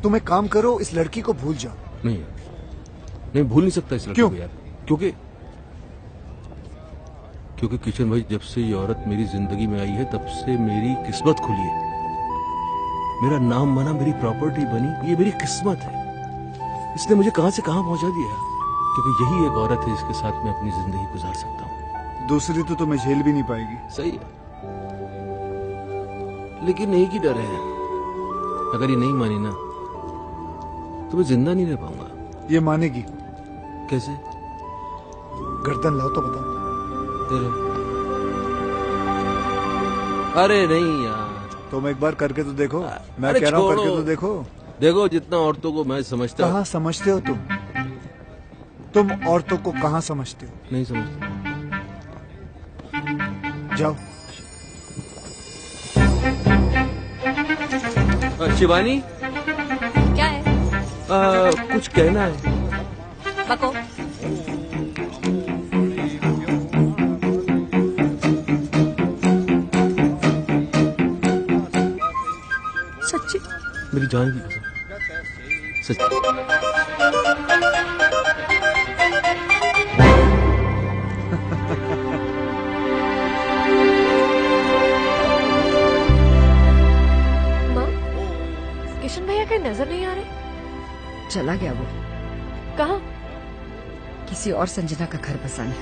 तुम एक काम करो, इस लड़की को भूल जाओ। नहीं भूल नहीं सकता इस लड़की को यार। क्योंकि किशन भाई, जब से ये औरत मेरी जिंदगी में आई है तब से मेरी किस्मत खुली है। मेरा नाम बना, मेरी प्रॉपर्टी बनी, ये मेरी किस्मत है। इसने मुझे कहां से कहां पहुंचा दिया, क्योंकि यही एक औरत है जिसके साथ मैं अपनी जिंदगी गुजार सकता हूँ। दूसरी तो तुम्हें झेल भी नहीं पाएगी। सही है, लेकिन एक ही डर है, अगर ये नहीं मानी ना तो मैं जिंदा नहीं रह पाऊंगा। ये मानेगी। कैसे? गर्दन लाओ तो बताओ। अरे नहीं यार, तुम एक बार करके तो देखो। मैं कह रहा हूँ करके तो देखो। देखो जितना औरतों को मैं समझता हूँ। कहाँ समझते हो तुम औरतों को कहाँ समझते हो? नहीं समझते। जाओ। शिवानी, क्या है? कुछ कहना है। बको। सच्ची मेरी जान की कसम, सच्ची। किशन भैया कहीं नजर नहीं आ रहे? चला गया वो। कहाँ? किसी और संजना का घर बसाने।